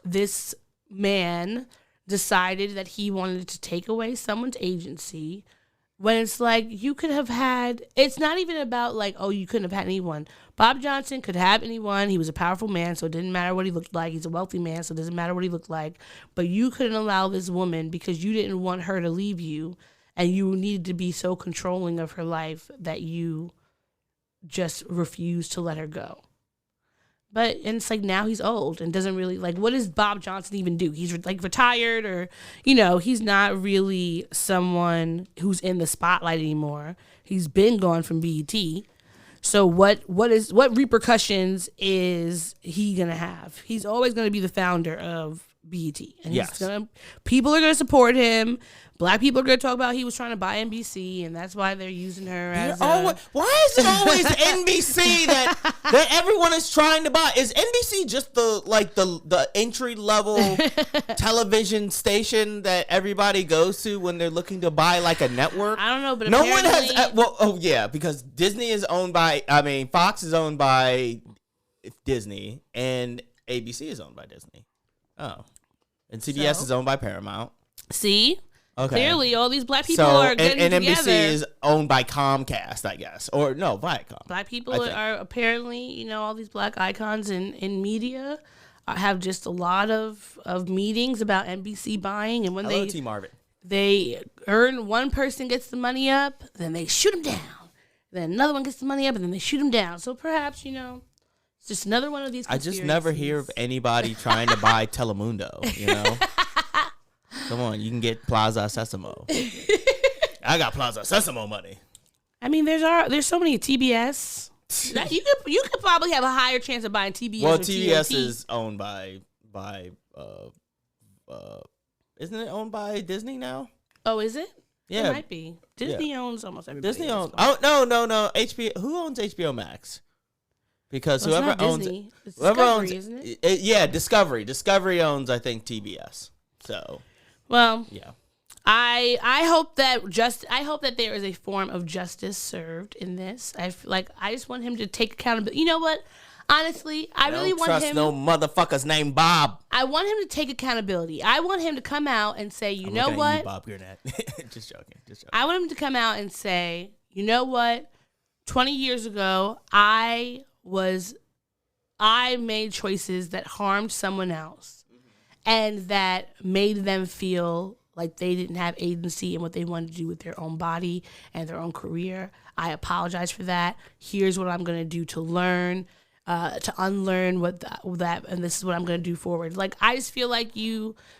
[SPEAKER 4] this man decided that he wanted to take away someone's agency, when it's like, you could have had, it's not even about like, oh, you couldn't have had anyone. Bob Johnson could have anyone. He was a powerful man, so it didn't matter what he looked like. He's a wealthy man, so it doesn't matter what he looked like. But you couldn't allow this woman, because you didn't want her to leave you, and you needed to be so controlling of her life that you just refused to let her go. But and it's like now he's old and doesn't really like. What does Bob Johnson even do? He's like retired, or he's not really someone who's in the spotlight anymore. He's been gone from BET. So what repercussions is he gonna have? He's always gonna be the founder of BET, and people are gonna support him. Black people are going to talk about he was trying to buy NBC, and that's why they're using her as
[SPEAKER 3] why is it always NBC that everyone is trying to buy? Is NBC just the entry level television station that everybody goes to when they're looking to buy like a network?
[SPEAKER 4] I don't know, but
[SPEAKER 3] no one has. Because Disney is owned by. Fox is owned by Disney, and ABC is owned by Disney. Oh, and CBS is owned by Paramount.
[SPEAKER 4] See.
[SPEAKER 3] Okay.
[SPEAKER 4] Clearly, all these black people are getting
[SPEAKER 3] and
[SPEAKER 4] together.
[SPEAKER 3] NBC is owned by Comcast, I guess, or no, Viacom.
[SPEAKER 4] Black people are apparently, all these black icons in media have just a lot of meetings about NBC buying, and when
[SPEAKER 3] T. Marvin.
[SPEAKER 4] They earn, one person gets the money up, then they shoot him down. Then another one gets the money up, and then they shoot him down. So perhaps, it's just another one of these.
[SPEAKER 3] I just never hear of anybody trying to buy Telemundo. Come on, you can get Plaza Sesamo. I got Plaza Sesamo money.
[SPEAKER 4] I mean, there's so many TBS. You could probably have a higher chance of buying TBS.
[SPEAKER 3] Well,
[SPEAKER 4] or
[SPEAKER 3] TBS
[SPEAKER 4] TNT.
[SPEAKER 3] is owned by isn't it owned by Disney now?
[SPEAKER 4] Oh, is it?
[SPEAKER 3] Yeah,
[SPEAKER 4] it might be. Disney owns almost everybody.
[SPEAKER 3] Disney owns. Oh no. HBO. Who owns HBO Max? Because whoever owns
[SPEAKER 4] Disney.
[SPEAKER 3] it,
[SPEAKER 4] Whoever owns, isn't it?
[SPEAKER 3] Yeah, Discovery. Discovery owns, I think, TBS. So.
[SPEAKER 4] Well,
[SPEAKER 3] yeah.
[SPEAKER 4] I hope that there is a form of justice served in this. I just want him to take accountability. You know what? Honestly, I really want him.
[SPEAKER 3] Trust no motherfuckers named Bob.
[SPEAKER 4] I want him to take accountability. I want him to come out and say, you know what?
[SPEAKER 3] You, Bob Gurnett. Just joking.
[SPEAKER 4] I want him to come out and say, you know what? 20 years ago, I made choices that harmed someone else. And that made them feel like they didn't have agency in what they wanted to do with their own body and their own career. I apologize for that. Here's what I'm going to do to learn, to unlearn that, and this is what I'm going to do forward. Like, I just feel like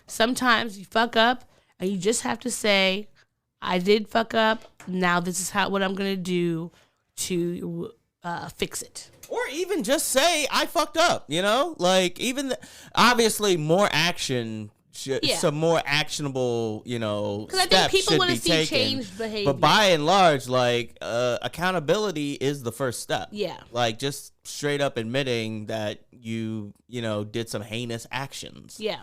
[SPEAKER 4] sometimes you fuck up, and you just have to say, I did fuck up. Now this is what I'm going to do to fix it.
[SPEAKER 3] Or even just say, I fucked up, Like, obviously, more action, some more actionable,
[SPEAKER 4] because I think people want to see changed behavior.
[SPEAKER 3] But by and large, like, accountability is the first step.
[SPEAKER 4] Yeah.
[SPEAKER 3] Like, just straight up admitting that you did some heinous actions.
[SPEAKER 4] Yeah.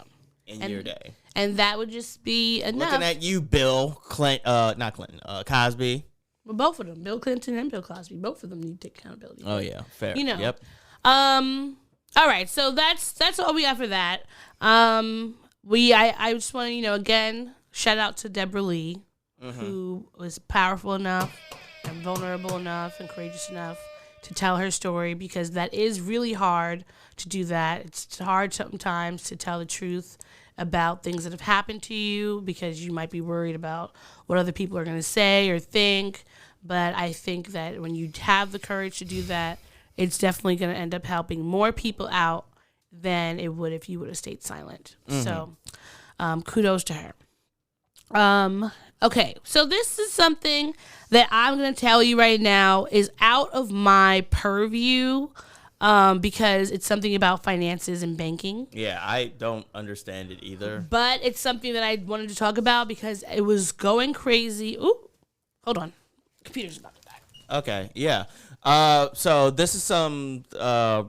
[SPEAKER 3] In your day.
[SPEAKER 4] And that would just be enough.
[SPEAKER 3] Looking at you, Bill not Clinton, Cosby.
[SPEAKER 4] Well, both of them, Bill Clinton and Bill Cosby, both of them need to take accountability.
[SPEAKER 3] Oh yeah, fair.
[SPEAKER 4] Yep. All right, so that's all we got for that. I just want to again shout out to Debra Lee, who was powerful enough and vulnerable enough and courageous enough to tell her story, because that is really hard to do that. It's hard sometimes to tell the truth about things that have happened to you because you might be worried about what other people are going to say or think. But I think that when you have the courage to do that, it's definitely going to end up helping more people out than it would if you would have stayed silent. So kudos to her. Okay, so this is something that I'm going to tell you right now is out of my purview because it's something about finances and banking.
[SPEAKER 3] Yeah, I don't understand it either.
[SPEAKER 4] But it's something that I wanted to talk about because it was going crazy. Ooh, hold on. Computer's about to die.
[SPEAKER 3] Okay, yeah. So this is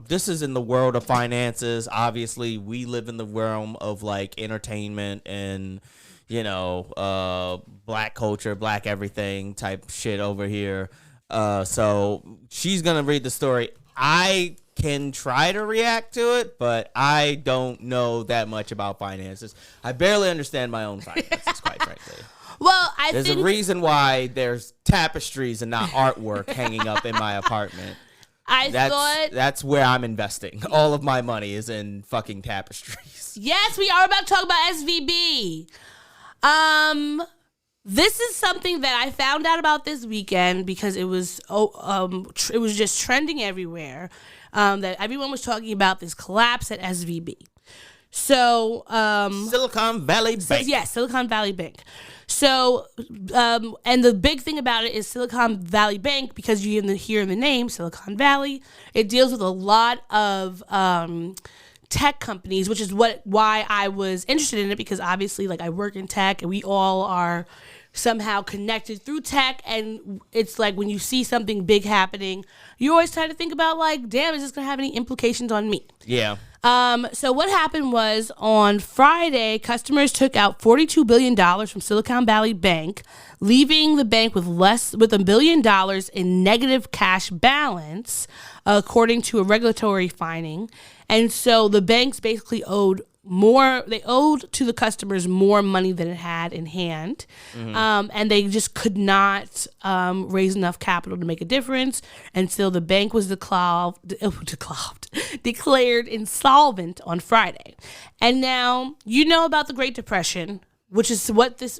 [SPEAKER 3] this is in the world of finances. Obviously, we live in the realm of like entertainment and, black culture, black everything type shit over here. So she's going to read the story. I can try to react to it, but I don't know that much about finances. I barely understand my own finances, quite frankly.
[SPEAKER 4] Well,
[SPEAKER 3] there's a reason why there's tapestries and not artwork hanging up in my apartment. That's where I'm investing. All of my money is in fucking tapestries.
[SPEAKER 4] Yes, we are about to talk about SVB. This is something that I found out about this weekend because it was just trending everywhere. That everyone was talking about this collapse at SVB. So
[SPEAKER 3] Silicon Valley Bank.
[SPEAKER 4] Silicon Valley Bank. So and the big thing about it is Silicon Valley Bank, because you hear in the name Silicon Valley, it deals with a lot of tech companies, which is why I was interested in it, because obviously, like, I work in tech and we all are somehow connected through tech, and it's like when you see something big happening, you always try to think about, like, damn, is this gonna have any implications on me?
[SPEAKER 3] Yeah.
[SPEAKER 4] So what happened was, on Friday, customers took out $42 billion from Silicon Valley Bank, leaving the bank with $1 billion in negative cash balance, according to a regulatory finding. And so the banks basically owed to the customers more money than it had in hand. And they just could not raise enough capital to make a difference. And so the bank was declared insolvent on Friday. And now, you know about the Great Depression, which is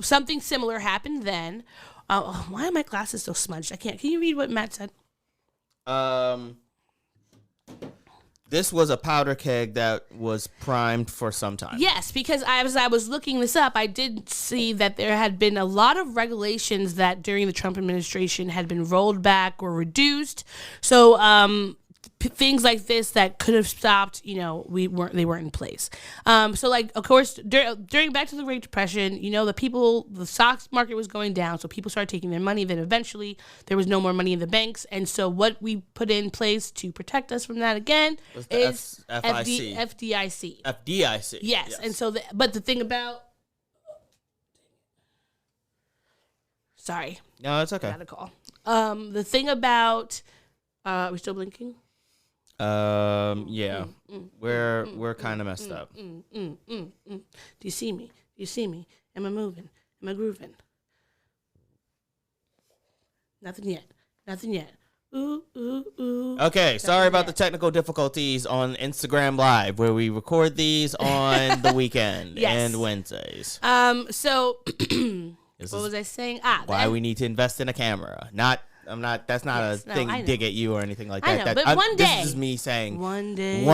[SPEAKER 4] something similar happened then. Why are my glasses so smudged? I can't. Can you read what Matt said?
[SPEAKER 3] This was a powder keg that was primed for some time.
[SPEAKER 4] Yes, because as I was looking this up, I did see that there had been a lot of regulations that during the Trump administration had been rolled back or reduced. So things like this that could have stopped, they weren't in place. So, like, of course, during back to the Great Depression, the stock market was going down, so people started taking their money. Then eventually there was no more money in the banks, and so what we put in place to protect us from that again is FDIC.
[SPEAKER 3] FDIC.
[SPEAKER 4] Yes, and so but the thing about, sorry,
[SPEAKER 3] no, it's okay.
[SPEAKER 4] I got a call. The thing about, are we still blinking?
[SPEAKER 3] Yeah, we're kind of messed up.
[SPEAKER 4] Do you see me? Am I moving? Am I grooving? Nothing yet. Ooh, ooh, ooh.
[SPEAKER 3] Okay, sorry about the technical difficulties on Instagram Live, where we record these on the weekend and Wednesdays.
[SPEAKER 4] So what was I saying?
[SPEAKER 3] Why we need to invest in a camera. That's not a thing to dig at you or anything like that.
[SPEAKER 4] I know, but one day.
[SPEAKER 3] This is me saying.
[SPEAKER 4] One day.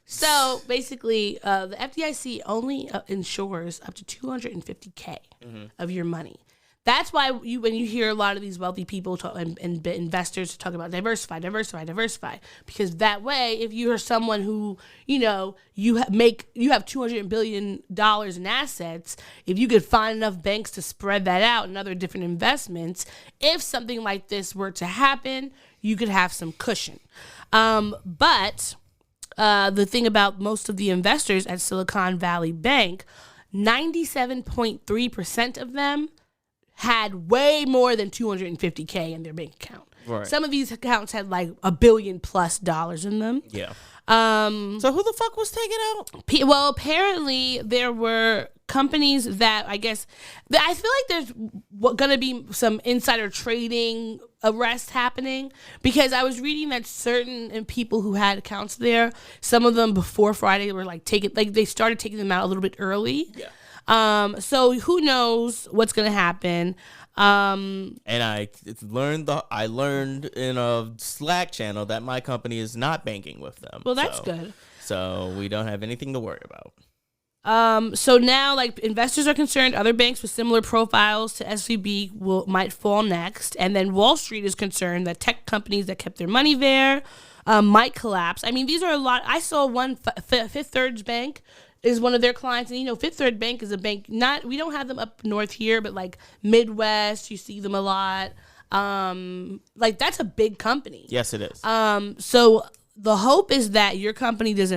[SPEAKER 4] So basically, the FDIC only insures up to $250K of your money. That's why when you hear a lot of these wealthy people and investors talk about diversify, because that way, if you are someone who, you have $200 billion in assets, if you could find enough banks to spread that out and other different investments, if something like this were to happen, you could have some cushion. But the thing about most of the investors at Silicon Valley Bank, 97.3% of them had way more than $250K in their bank account.
[SPEAKER 3] Right.
[SPEAKER 4] Some of these accounts had like $1 billion+ in them.
[SPEAKER 3] Yeah. So who the fuck was taken out?
[SPEAKER 4] Well, apparently there were companies that I feel like there's going to be some insider trading arrests happening, because I was reading that certain people who had accounts there, some of them before Friday were they started taking them out a little bit early.
[SPEAKER 3] Yeah.
[SPEAKER 4] So who knows what's gonna happen?
[SPEAKER 3] And I learned in a Slack channel that my company is not banking with them.
[SPEAKER 4] Well, that's good.
[SPEAKER 3] So we don't have anything to worry about.
[SPEAKER 4] So now, like, investors are concerned other banks with similar profiles to SVB might fall next, and then Wall Street is concerned that tech companies that kept their money there might collapse. I mean, these are a lot. I saw one Fifth Third Bank is one of their clients, and Fifth Third Bank is a bank. We don't have them up north here, but like Midwest, you see them a lot. That's a big company.
[SPEAKER 3] Yes, it is.
[SPEAKER 4] So the hope is that your company does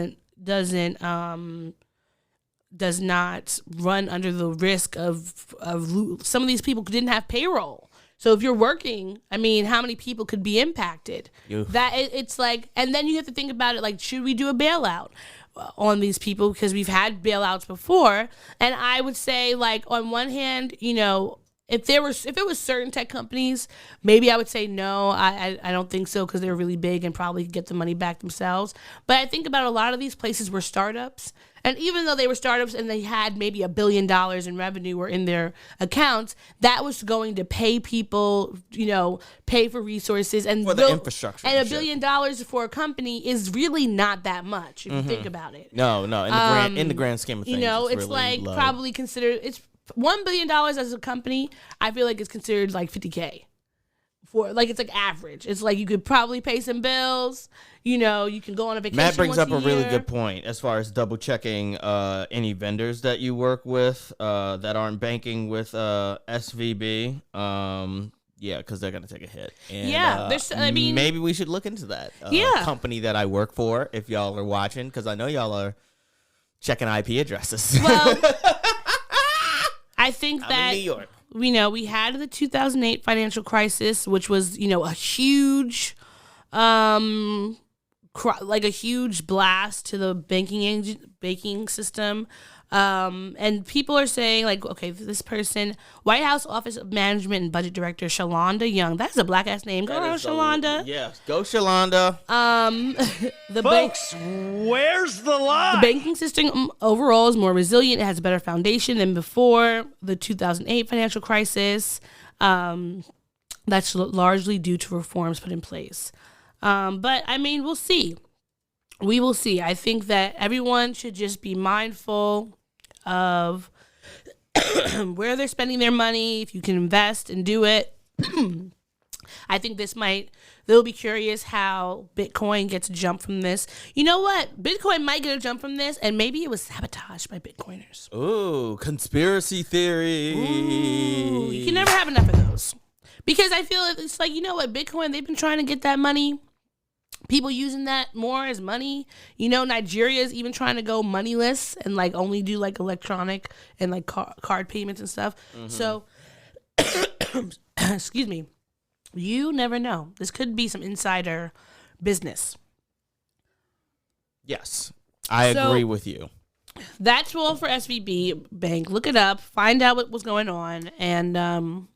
[SPEAKER 4] not run under the risk of some of these people didn't have payroll. So if you're working, I mean, how many people could be impacted? It's like, and then you have to think about it, like, should we do a bailout on these people, because we've had bailouts before? And I would say, like, on one hand, if it was certain tech companies, maybe I would say no. I don't think so because they're really big and probably get the money back themselves. But I think about a lot of these places were startups. And even though they were startups and they had maybe $1 billion in revenue or in their accounts, that was going to pay people, pay for resources and
[SPEAKER 3] for the infrastructure.
[SPEAKER 4] And $1 billion for a company is really not that much if you think about it.
[SPEAKER 3] No, in the grand scheme of things,
[SPEAKER 4] it's
[SPEAKER 3] really
[SPEAKER 4] like
[SPEAKER 3] low.
[SPEAKER 4] probably considered $1 billion as a company. I feel like it's considered like $50K. For like it's like average. It's like you could probably pay some bills. You can go on a vacation.
[SPEAKER 3] Matt brings up a really
[SPEAKER 4] year.
[SPEAKER 3] good point as far as double checking any vendors that you work with that aren't banking with SVB. Yeah, because they're gonna take a hit. And, maybe we should look into that. Company that I work for. If y'all are watching, because I know y'all are checking IP addresses.
[SPEAKER 4] Well, I think
[SPEAKER 3] I'm in New York.
[SPEAKER 4] We had the 2008 financial crisis, which was, a huge, a huge blast to the banking system. And people are saying like, okay, this person, White House Office of Management and Budget Director Shalonda Young. That's a black ass name. Go Shalonda.
[SPEAKER 3] Yes, go Shalonda.
[SPEAKER 5] Where's the lie?
[SPEAKER 4] The banking system overall is more resilient. It has a better foundation than before the 2008 financial crisis. That's largely due to reforms put in place. But we'll see. We will see. I think that everyone should just be mindful of where they're spending their money. If you can invest and do it. I think they'll be curious how Bitcoin gets a jump from this. You know what? Bitcoin might get a jump from this, and maybe it was sabotaged by Bitcoiners.
[SPEAKER 3] Ooh, conspiracy theory.
[SPEAKER 4] Ooh, you can never have enough of those. Because I feel it's like, Bitcoin, they've been trying to get that money. People using that more as money. Nigeria is even trying to go moneyless and like only do like electronic and like card payments and stuff. Mm-hmm. So, excuse me. You never know. This could be some insider business.
[SPEAKER 3] Yes, I agree with you.
[SPEAKER 4] That's all for SVB Bank. Look it up. Find out what was going on. And,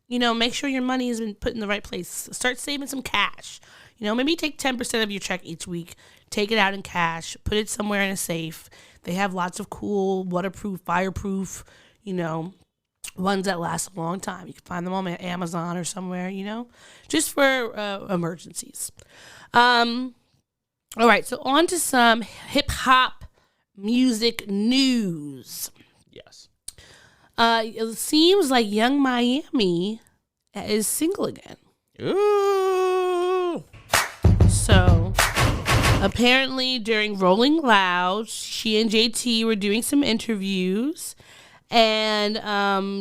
[SPEAKER 4] make sure your money has been put in the right place. Start saving some cash. Maybe take 10% of your check each week. Take it out in cash. Put it somewhere in a safe. They have lots of cool, waterproof, fireproof, ones that last a long time. You can find them on Amazon or somewhere, just for emergencies. All right, so on to some hip-hop music news.
[SPEAKER 3] Yes.
[SPEAKER 4] It seems like Young Miami is single again.
[SPEAKER 3] Ooh.
[SPEAKER 4] So, apparently during Rolling Loud, she and JT were doing some interviews, and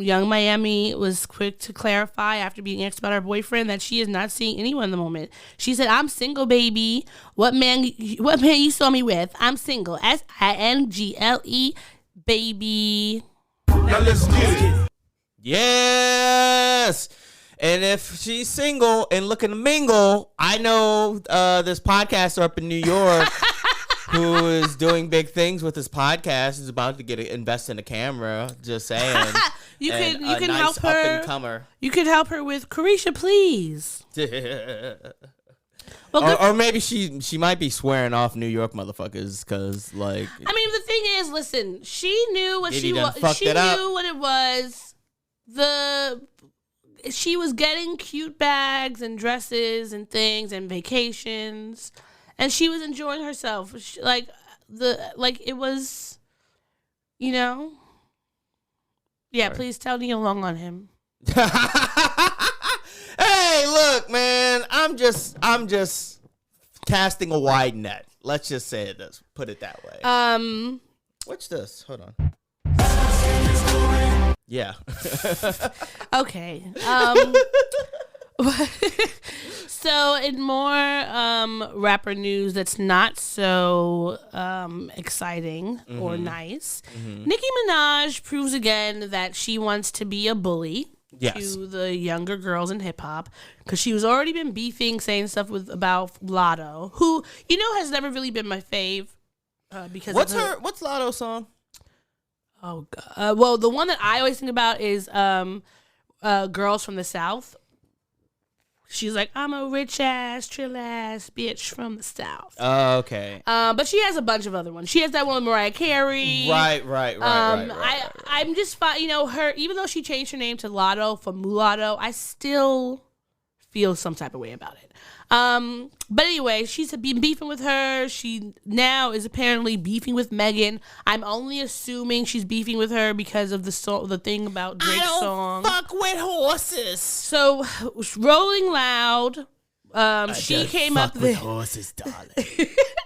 [SPEAKER 4] Young Miami was quick to clarify after being asked about her boyfriend that she is not seeing anyone at the moment. She said, "I'm single, baby. What man you saw me with? I'm single. SINGLE, baby."
[SPEAKER 5] Now let's get it.
[SPEAKER 3] Yes. And if she's single and looking to mingle, I know this podcaster up in New York who is doing big things with his podcast is about to invest in a camera. Just saying.
[SPEAKER 4] You can
[SPEAKER 3] nice
[SPEAKER 4] help her.
[SPEAKER 3] Up-and-comer.
[SPEAKER 4] You could help her with Carisha, please.
[SPEAKER 3] Or maybe she might be swearing off New York motherfuckers because like.
[SPEAKER 4] The thing is, listen, she knew what she was. She
[SPEAKER 3] knew
[SPEAKER 4] what it was. She was getting cute bags and dresses and things and vacations, and she was enjoying herself. It was, Yeah, sorry. Please tell Neil Long on him.
[SPEAKER 3] Hey, look, man, I'm just casting a wide net. Let's just say it. Put it that way. What's this? Hold on. Yeah.
[SPEAKER 4] Okay. So in more rapper news that's not so exciting or nice, Nicki Minaj proves again that she wants to be a bully to the younger girls in hip hop, because she was already been beefing, saying stuff about Lotto, who has never really been my fave. Because
[SPEAKER 3] what's Lotto's song?
[SPEAKER 4] Oh God! Well, the one that I always think about is girls from the South. She's like, I'm a rich ass, chill ass bitch from the South.
[SPEAKER 3] Okay.
[SPEAKER 4] But she has a bunch of other ones. She has that one with Mariah Carey.
[SPEAKER 3] Right.
[SPEAKER 4] I'm just fine. Her, even though she changed her name to Lotto from Mulatto, I still feel some type of way about it. But anyway, she's been beefing with her. She now is apparently beefing with Megan. I'm only assuming she's beefing with her because of the thing about Drake's song.
[SPEAKER 3] Fuck with horses.
[SPEAKER 4] So, Rolling Loud, she came up
[SPEAKER 3] with
[SPEAKER 4] with
[SPEAKER 3] horses, darling.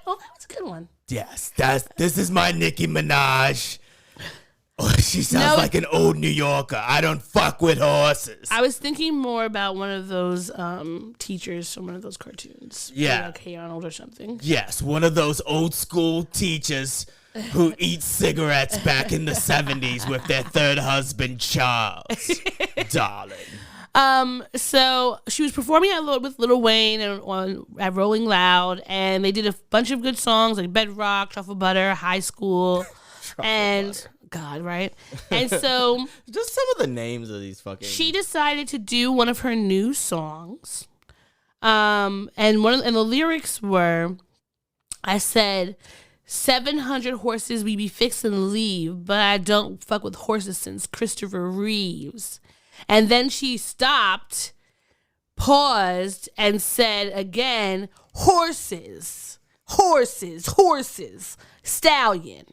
[SPEAKER 4] Oh, that was a good one.
[SPEAKER 3] Yes, this is my Nicki Minaj. Oh, she sounds like an old New Yorker. I don't fuck with horses.
[SPEAKER 4] I was thinking more about one of those teachers from one of those cartoons.
[SPEAKER 3] Yeah.
[SPEAKER 4] Like Hey Arnold or something.
[SPEAKER 3] Yes, one of those old school teachers who eat cigarettes back in the 70s with their third husband, Charles. Darling.
[SPEAKER 4] So she was performing with Lil Wayne at Rolling Loud, and they did a bunch of good songs like Bedrock, Truffle Butter, High School, and... God, right? And so
[SPEAKER 3] just some of the names of these fucking.
[SPEAKER 4] She decided to do one of her new songs, and the lyrics were, I said, 700 horses we be fixing to leave, but I don't fuck with horses since Christopher Reeves. And then she stopped, paused, and said again, horses, stallion.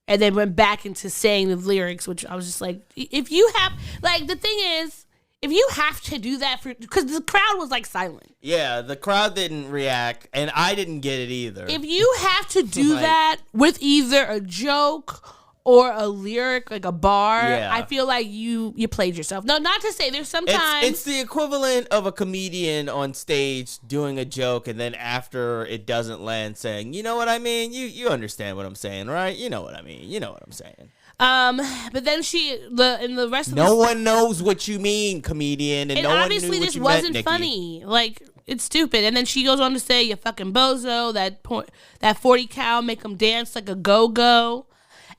[SPEAKER 4] And then went back into saying the lyrics, which I was just like, if you have, like, the thing is, if you have to do that because the crowd was like silent.
[SPEAKER 3] Yeah, the crowd didn't react, and I didn't get it either.
[SPEAKER 4] If you have to do that with either a joke or a lyric, like a bar, I feel like you played yourself. No, not to say there's sometimes...
[SPEAKER 3] It's the equivalent of a comedian on stage doing a joke and then after it doesn't land saying, you know what I mean? You understand what I'm saying, right? You know what I mean. You know what I'm saying.
[SPEAKER 4] But then the rest of
[SPEAKER 3] no one knows what you mean, comedian, and no one knew what you meant,
[SPEAKER 4] obviously this wasn't
[SPEAKER 3] Nicki.
[SPEAKER 4] funny. Like, it's stupid. And then she goes on to say, you fucking bozo, that 40 cal make them dance like a go-go.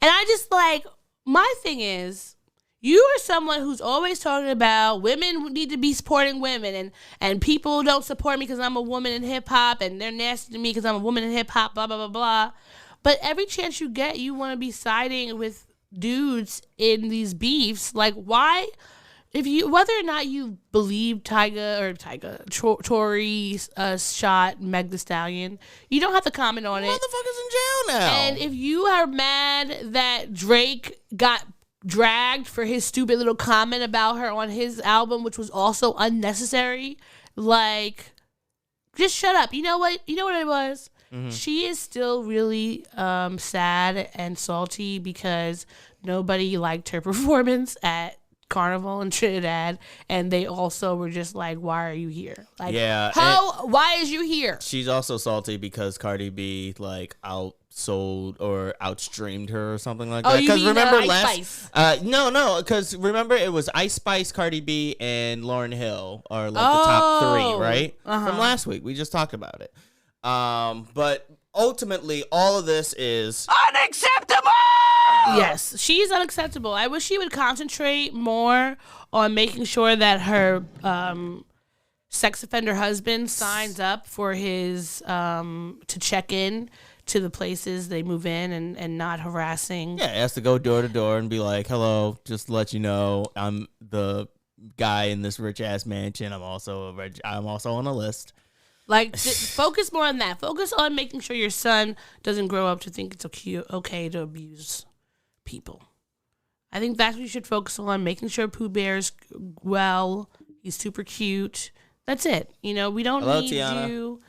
[SPEAKER 4] And I just like, my thing is, you are someone who's always talking about women need to be supporting women and people don't support me because I'm a woman in hip hop and they're nasty to me because I'm a woman in hip hop, blah, blah, blah, blah. But every chance you get, you want to be siding with dudes in these beefs. Like, why? Whether or not you believe Tory shot Meg Thee Stallion, you don't have to comment on it.
[SPEAKER 3] Motherfucker's in jail now.
[SPEAKER 4] And if you are mad that Drake got dragged for his stupid little comment about her on his album, which was also unnecessary, like, just shut up. You know what it was? Mm-hmm. She is still really sad and salty because nobody liked her performance at Carnival in Trinidad, and they also were just like, why are you here? Like, why is you here?
[SPEAKER 3] She's also salty because Cardi B like outsold or outstreamed her or something like that.
[SPEAKER 4] Because
[SPEAKER 3] remember
[SPEAKER 4] Ice Spice?
[SPEAKER 3] No, because remember it was Ice Spice, Cardi B, and Lauryn Hill are like the top three, right? From last week. We just talked about it. But ultimately, all of this is unacceptable.
[SPEAKER 4] Yes, she's unacceptable. I wish she would concentrate more on making sure that her sex offender husband signs up for his to check in to the places they move in and not harassing.
[SPEAKER 3] Yeah, he has to go door to door and be like, hello, just to let you know, I'm the guy in this rich ass mansion. I'm also on a list.
[SPEAKER 4] Like, focus more on that. Focus on making sure your son doesn't grow up to think it's okay to abuse people. I think that's what you should focus on, making sure Pooh Bear's well. He's super cute. That's it. We don't need you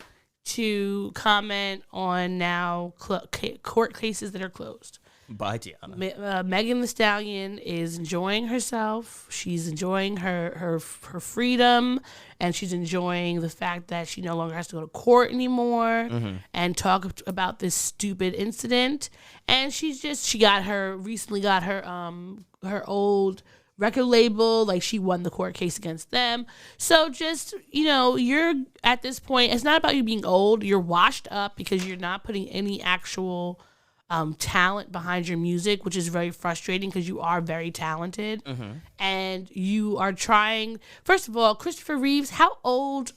[SPEAKER 4] to comment on now court cases that are closed.
[SPEAKER 3] Bye, Tiana.
[SPEAKER 4] Megan Thee Stallion is enjoying herself. She's enjoying her freedom, and she's enjoying the fact that she no longer has to go to court anymore and talk about this stupid incident. And she recently got her old record label, like she won the court case against them. So just, you're at this point, it's not about you being old. You're washed up because you're not putting any actual talent behind your music, which is very frustrating because you are very talented and you are trying. First of all, Christopher Reeves, how old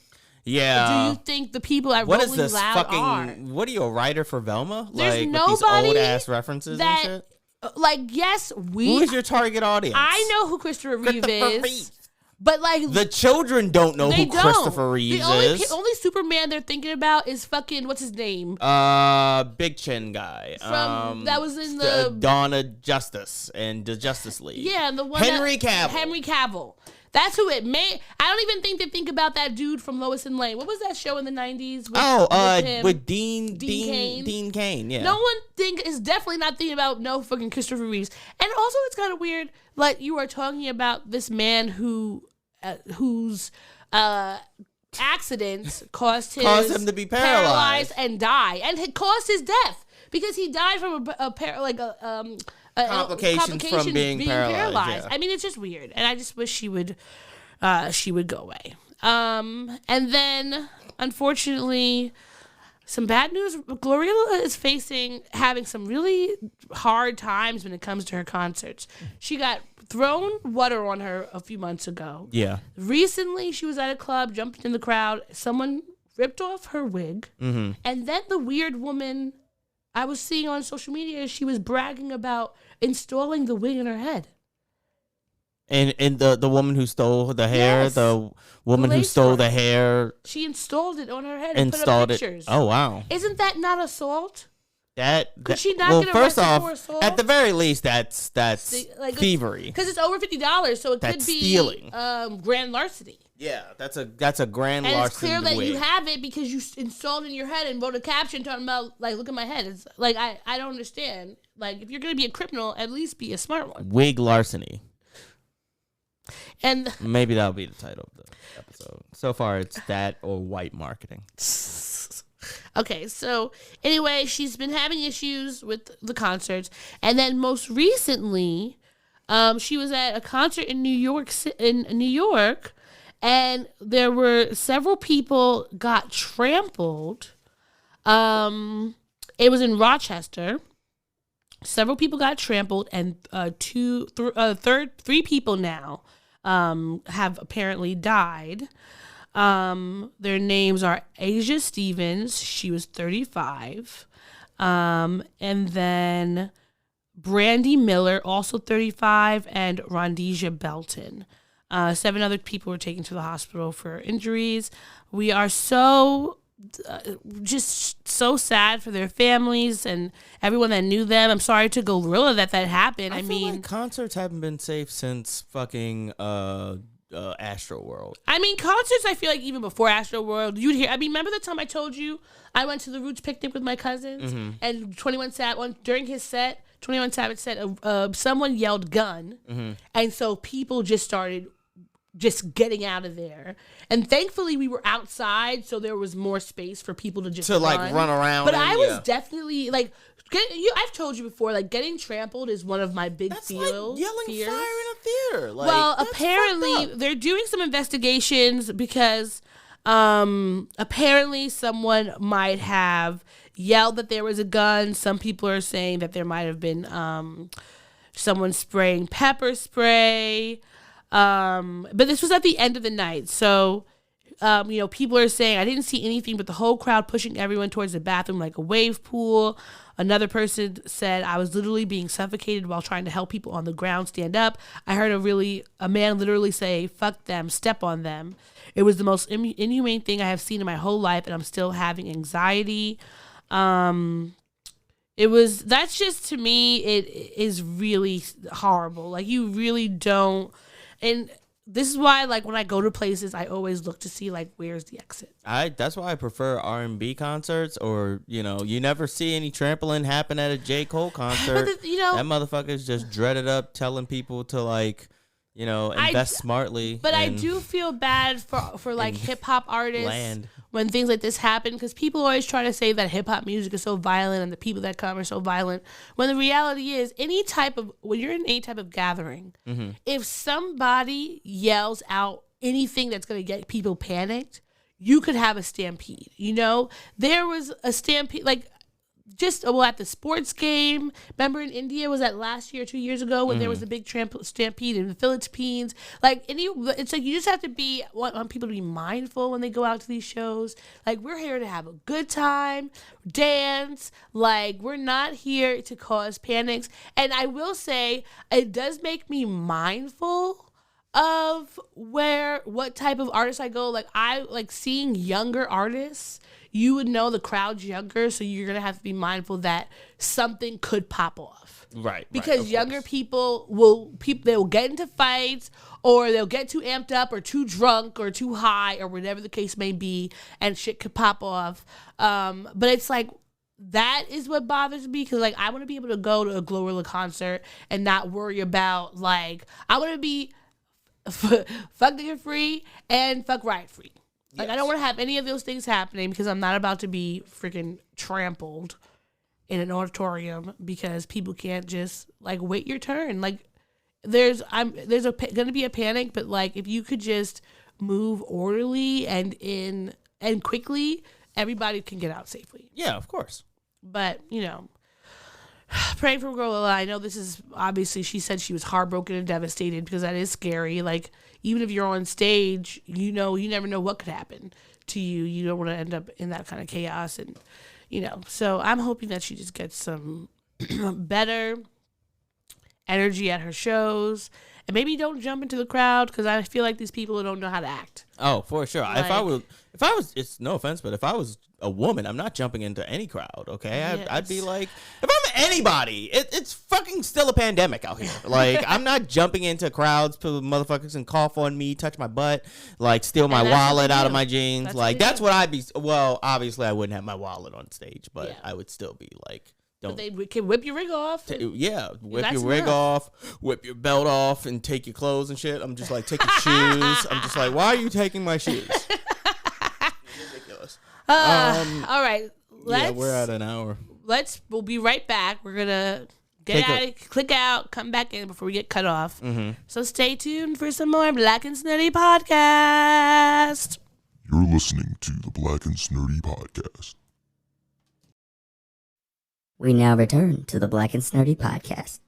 [SPEAKER 4] do you think the people at
[SPEAKER 3] what
[SPEAKER 4] Rolling
[SPEAKER 3] is this
[SPEAKER 4] Loud
[SPEAKER 3] fucking?
[SPEAKER 4] are?
[SPEAKER 3] What are you, a writer for Velma?
[SPEAKER 4] There's
[SPEAKER 3] like
[SPEAKER 4] nobody
[SPEAKER 3] with these old ass references and shit.
[SPEAKER 4] Yes,
[SPEAKER 3] Who is your target audience?
[SPEAKER 4] I know who Christopher Reeve is.
[SPEAKER 3] Reeve.
[SPEAKER 4] But like
[SPEAKER 3] The children don't know who Christopher Reeves is.
[SPEAKER 4] The only Superman they're thinking about is fucking what's his name?
[SPEAKER 3] Big Chin guy.
[SPEAKER 4] From that was in the
[SPEAKER 3] Dawn of Justice and the Justice League.
[SPEAKER 4] Yeah, the one
[SPEAKER 3] Henry Cavill.
[SPEAKER 4] Henry Cavill. That's who it may. I don't even think they think about that dude from Lois and Lane. What was that show in the 90s?
[SPEAKER 3] With Dean Cain. Yeah.
[SPEAKER 4] No one is definitely not thinking about no fucking Christopher Reeves. And also, it's kind of weird. Like you are talking about this man whose accidents caused
[SPEAKER 3] him to be paralyzed
[SPEAKER 4] and die, and it caused his death because he died from
[SPEAKER 3] complications from being paralyzed. Yeah.
[SPEAKER 4] I mean, it's just weird, and I just wish she would go away. And then, unfortunately, some bad news. Glorilla is having some really hard times when it comes to her concerts. She got thrown water on her a few months ago.
[SPEAKER 3] Yeah.
[SPEAKER 4] Recently, she was at a club, jumped in the crowd. Someone ripped off her wig, and then the weird woman I was seeing on social media, she was bragging about installing the wig in her head.
[SPEAKER 3] And the woman who stole the hair,
[SPEAKER 4] Yes.
[SPEAKER 3] the woman who stole the hair,
[SPEAKER 4] she installed it on her head and put up
[SPEAKER 3] installed
[SPEAKER 4] pictures.
[SPEAKER 3] it. Oh wow!
[SPEAKER 4] Isn't that not assault?
[SPEAKER 3] Could
[SPEAKER 4] she not get
[SPEAKER 3] first
[SPEAKER 4] arrested
[SPEAKER 3] off,
[SPEAKER 4] for assault?
[SPEAKER 3] at the very least, that's thievery.
[SPEAKER 4] Because it's over $50, so it
[SPEAKER 3] That's
[SPEAKER 4] could be
[SPEAKER 3] stealing.
[SPEAKER 4] grand larceny.
[SPEAKER 3] Yeah, that's a grand
[SPEAKER 4] And
[SPEAKER 3] larceny.
[SPEAKER 4] it's clear that
[SPEAKER 3] wig.
[SPEAKER 4] you have it because you installed it in your head and wrote a caption talking about, like, look at my head. It's like, I don't understand. Like, if you're going to be a criminal, at least be a smart one.
[SPEAKER 3] Wig larceny.
[SPEAKER 4] And
[SPEAKER 3] maybe that'll be the title of the episode. So far, it's that or white marketing.
[SPEAKER 4] okay, so anyway, she's been having issues with the concerts. And then most recently, she was at a concert in New York, and there were several people got trampled. It was in Rochester. Several people got trampled, and three people now have apparently died. Their names are Asia Stevens. She was 35. And then Brandy Miller, also 35, and Rondisha Belton. 7 other people were taken to the hospital for injuries. We are just so sad for their families and everyone that knew them. I'm sorry to Gorilla that happened. I mean,
[SPEAKER 3] like concerts haven't been safe since fucking Astro World.
[SPEAKER 4] I mean, concerts, I feel like even before Astro World, you'd hear. I mean, remember the time I told you I went to the Roots picnic with my cousins and 21 Savage, during his set, 21 Savage said someone yelled gun. And so people just started getting out of there. And thankfully we were outside, so there was more space for people to just
[SPEAKER 3] run around.
[SPEAKER 4] But I was definitely like, I've told you before, like getting trampled is one of my big fears.
[SPEAKER 3] Like yelling
[SPEAKER 4] fears.
[SPEAKER 3] fire in a theater. Like,
[SPEAKER 4] well, apparently they're doing some investigations because apparently someone might have yelled that there was a gun. Some people are saying that there might have been someone spraying pepper spray. But this was at the end of the night. So, people are saying, I didn't see anything but the whole crowd pushing everyone towards the bathroom like a wave pool. Another person said, I was literally being suffocated while trying to help people on the ground stand up. I heard a man literally say, fuck them, step on them. It was the most inhumane thing I have seen in my whole life, and I'm still having anxiety. That's just, to me, it is really horrible. Like, you really don't. And this is why, like, when I go to places, I always look to see, like, where's the exit.
[SPEAKER 3] That's why I prefer R&B concerts, or, you never see any trampling happen at a J. Cole concert. That motherfucker's just dreaded up telling people to, like, invest smartly.
[SPEAKER 4] But I do feel bad for like hip-hop artists when things like this happen, because people always try to say that hip-hop music is so violent and the people that come are so violent, when the reality is when you're in any type of gathering, if somebody yells out anything that's going to get people panicked, you could have a stampede. There was a stampede, like just at the sports game. Remember in India, was that last year or 2 years ago when there was the big stampede in the Philippines? Like it's like you just have to want people to be mindful when they go out to these shows. Like we're here to have a good time, dance. Like we're not here to cause panics. And I will say it does make me mindful of what type of artists I go. Like I like seeing younger artists. You would know the crowd's younger, so you're gonna have to be mindful that something could pop off.
[SPEAKER 3] Right.
[SPEAKER 4] Because younger people will get into fights, or they'll get too amped up, or too drunk, or too high, or whatever the case may be, and shit could pop off. But it's like that is what bothers me, because like I want to be able to go to a Glorilla concert and not worry about like I want to be fuck nigga free and fuck riot free. Like, yes. I don't want to have any of those things happening because I'm not about to be freaking trampled in an auditorium because people can't just, like, wait your turn. Like, there's going to be a panic, but, like, if you could just move orderly and quickly, everybody can get out safely.
[SPEAKER 3] Yeah, of course.
[SPEAKER 4] But, you know, praying for Glorilla. I know this is, obviously, she said she was heartbroken and devastated because that is scary. Like, even if you're on stage, you never know what could happen to you. You don't want to end up in that kind of chaos. And, so I'm hoping that she just gets some better energy at her shows. And maybe don't jump into the crowd because I feel like these people don't know how to act.
[SPEAKER 3] Oh, for sure. Like, if I was, it's no offense, but if I was a woman, I'm not jumping into any crowd, okay?
[SPEAKER 4] Yes.
[SPEAKER 3] I'd be like, if I'm anybody, it's fucking still a pandemic out here. Like, I'm not jumping into crowds, people motherfuckers can cough on me, touch my butt, like steal my wallet out of my jeans. That's what I'd be. Well, obviously I wouldn't have my wallet on stage, but I would still be like,
[SPEAKER 4] but they can whip your rig off.
[SPEAKER 3] Whip your rig off, whip your belt off, and take your clothes and shit. I'm just like, take your shoes. I'm just like, why are you taking my shoes? Ridiculous.
[SPEAKER 4] All right.
[SPEAKER 3] We're at an hour.
[SPEAKER 4] We'll be right back. We're going to click out, come back in before we get cut off. Mm-hmm. So stay tuned for some more Black and Snurdy podcast.
[SPEAKER 6] You're listening to the Black and Snurdy podcast.
[SPEAKER 1] We now return to the Black and Snurdy podcast.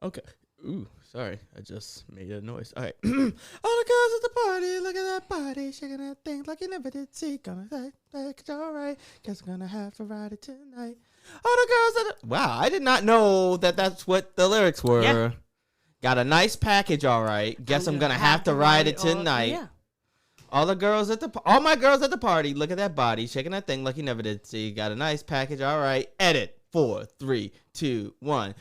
[SPEAKER 3] Okay. Ooh, sorry. I just made a noise. All right. All the girls at the party, look at that body, shaking that thing like you never did see. Gonna say it's all right. Guess I'm gonna have to ride it tonight. All the girls at the... Wow, I did not know that's what the lyrics were. Yeah. Got a nice package, all right. Guess I'm gonna have to ride it tonight. Yeah. All my girls at the party, look at that body, shaking that thing like you never did see. Got a nice package, all right. Edit. 4, 3, 2, 1.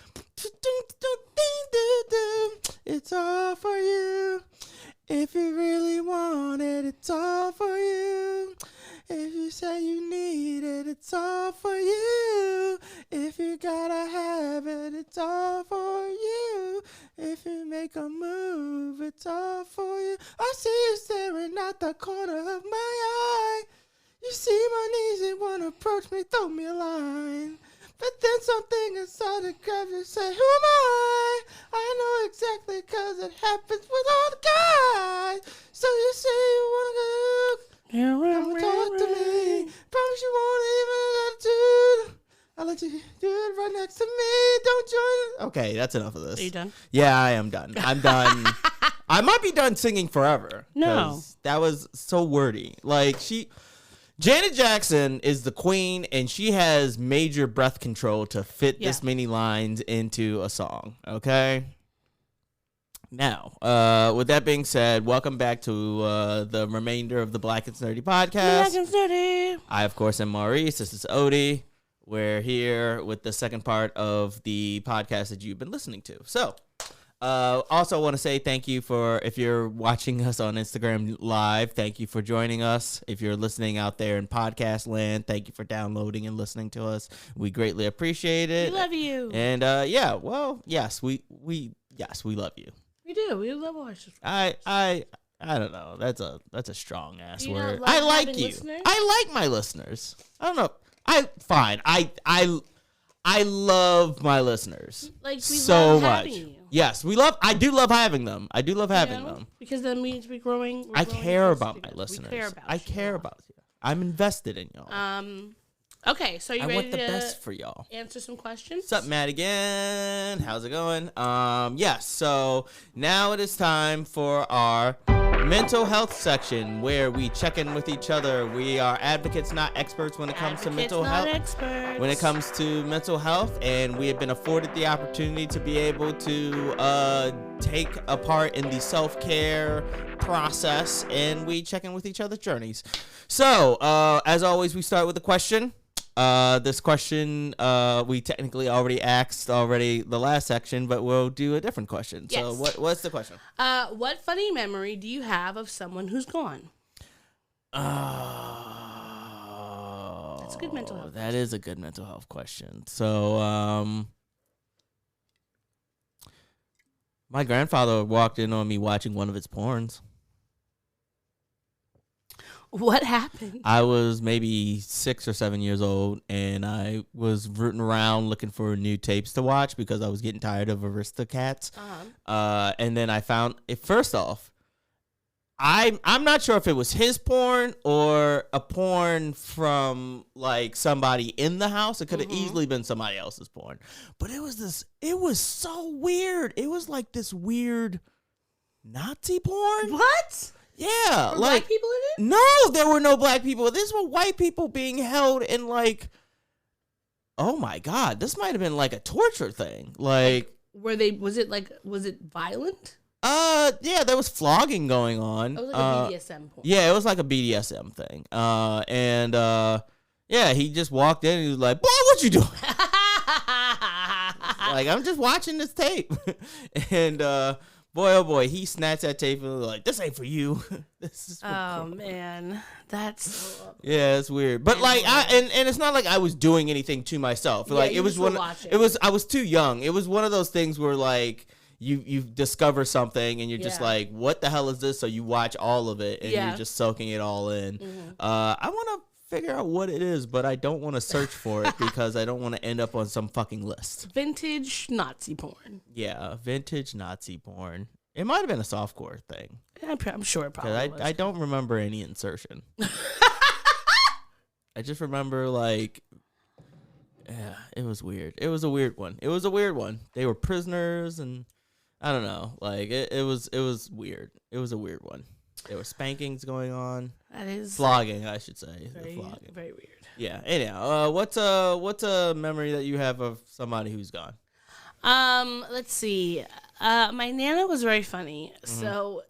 [SPEAKER 3] It's all for you. If you really want it, it's all for you. If you say you need it, it's all for you. If you gotta have it, it's all for you. If you make a move, it's all for you. I see you staring at the corner of my eye. You see my knees and wanna approach me, throw me a line. But then something inside the grabs you, say, who am I? I know exactly cause it happens with all the guys. So you say you wanna go, come talk to me. Promise you won't even attitude. I'll let you do it right next to me. Don't join it. Okay, that's enough of this.
[SPEAKER 4] Are you done?
[SPEAKER 3] Yeah, I am done. I'm done. I might be done singing forever.
[SPEAKER 4] No.
[SPEAKER 3] That was so wordy. Like, Janet Jackson is the queen, and she has major breath control to fit this many lines into a song, okay? Now, with that being said, welcome back to the remainder of the Black and Snurdy podcast.
[SPEAKER 4] Black and Snurdy.
[SPEAKER 3] I, of course, am Maurice. This is Odie. We're here with the second part of the podcast that you've been listening to. So, also want to say thank you if you're watching us on Instagram Live, thank you for joining us. If you're listening out there in podcast land, thank you for downloading and listening to us. We greatly appreciate it.
[SPEAKER 4] We love you.
[SPEAKER 3] And yes, we love you.
[SPEAKER 4] We do. We love our subscribers.
[SPEAKER 3] I don't know. That's a strong ass word. I like you.
[SPEAKER 4] Listeners?
[SPEAKER 3] I like my listeners. I don't know. I love my listeners.
[SPEAKER 4] Like, we
[SPEAKER 3] so
[SPEAKER 4] love
[SPEAKER 3] much.
[SPEAKER 4] having you.
[SPEAKER 3] Yes, I do love having them. I do love having them.
[SPEAKER 4] Because that means we're growing.
[SPEAKER 3] I care about my listeners. I care about you. I'm invested in y'all.
[SPEAKER 4] Okay, so you
[SPEAKER 3] I
[SPEAKER 4] ready
[SPEAKER 3] want the
[SPEAKER 4] to
[SPEAKER 3] best for y'all.
[SPEAKER 4] answer some questions?
[SPEAKER 3] What's up, Matt, again? How's it going? Yes, so now it is time for our mental health section where we check in with each other. We are advocates, not experts when it comes to mental health.
[SPEAKER 4] Experts.
[SPEAKER 3] When it comes to mental health, and we have been afforded the opportunity to be able to take a part in the self-care process, and we check in with each other's journeys. So, as always, we start with a question. This question we technically already asked the last section, but we'll do a different question.
[SPEAKER 4] Yes.
[SPEAKER 3] So what's the question?
[SPEAKER 4] What funny memory do you have of someone who's gone? That's a good mental health.
[SPEAKER 3] That is a good mental health question. So my grandfather walked in on me watching one of his porns.
[SPEAKER 4] What happened?
[SPEAKER 3] I was maybe 6 or 7 years old, and I was rooting around looking for new tapes to watch because I was getting tired of Aristocats. And then I found it. First off, I'm not sure if it was his porn or a porn from like somebody in the house. It could have easily been somebody else's porn, but it was so weird. It was like this weird Nazi porn.
[SPEAKER 4] What?
[SPEAKER 3] Yeah,
[SPEAKER 4] Were
[SPEAKER 3] like
[SPEAKER 4] black people in it?
[SPEAKER 3] No, there were no black people. These were white people being held in like, oh my God, this might have been like a torture thing. Like,
[SPEAKER 4] was it violent?
[SPEAKER 3] Yeah, there was flogging going on.
[SPEAKER 4] It was like a BDSM porn.
[SPEAKER 3] Yeah, it was like a BDSM thing. Yeah, he just walked in and he was like, "Boy, what you doing?" Like, I'm just watching this tape, and boy, oh boy, he snatched that tape and was like, "This ain't for you." This is for
[SPEAKER 4] Man, that's
[SPEAKER 3] yeah, it's weird. But like, and it's not like I was doing anything to myself.
[SPEAKER 4] Yeah,
[SPEAKER 3] like,
[SPEAKER 4] you
[SPEAKER 3] it was
[SPEAKER 4] just were
[SPEAKER 3] one.
[SPEAKER 4] watching.
[SPEAKER 3] I was too young. It was one of those things where like you discover something and you're just
[SPEAKER 4] Yeah.
[SPEAKER 3] like, "What the hell is this?" So you watch all of it and
[SPEAKER 4] Yeah.
[SPEAKER 3] you're just soaking it all in. I want to figure out what it is, but I don't want to search for it because I don't want to end up on some fucking list.
[SPEAKER 4] vintage Nazi porn.
[SPEAKER 3] Yeah, vintage Nazi porn. It might have been a softcore thing.
[SPEAKER 4] I'm sure it probably
[SPEAKER 3] 'Cause
[SPEAKER 4] was.
[SPEAKER 3] I don't remember any insertion. I just remember like, yeah, it was weird. It was a weird one. They were prisoners, and I don't know. Like it was weird. It was a weird one. There were spankings going on.
[SPEAKER 4] That is
[SPEAKER 3] Flogging, I should say.
[SPEAKER 4] very,
[SPEAKER 3] Flogging.
[SPEAKER 4] very weird.
[SPEAKER 3] Yeah. Anyhow, what's a memory that you have of somebody who's gone?
[SPEAKER 4] Let's see. My Nana was very funny. So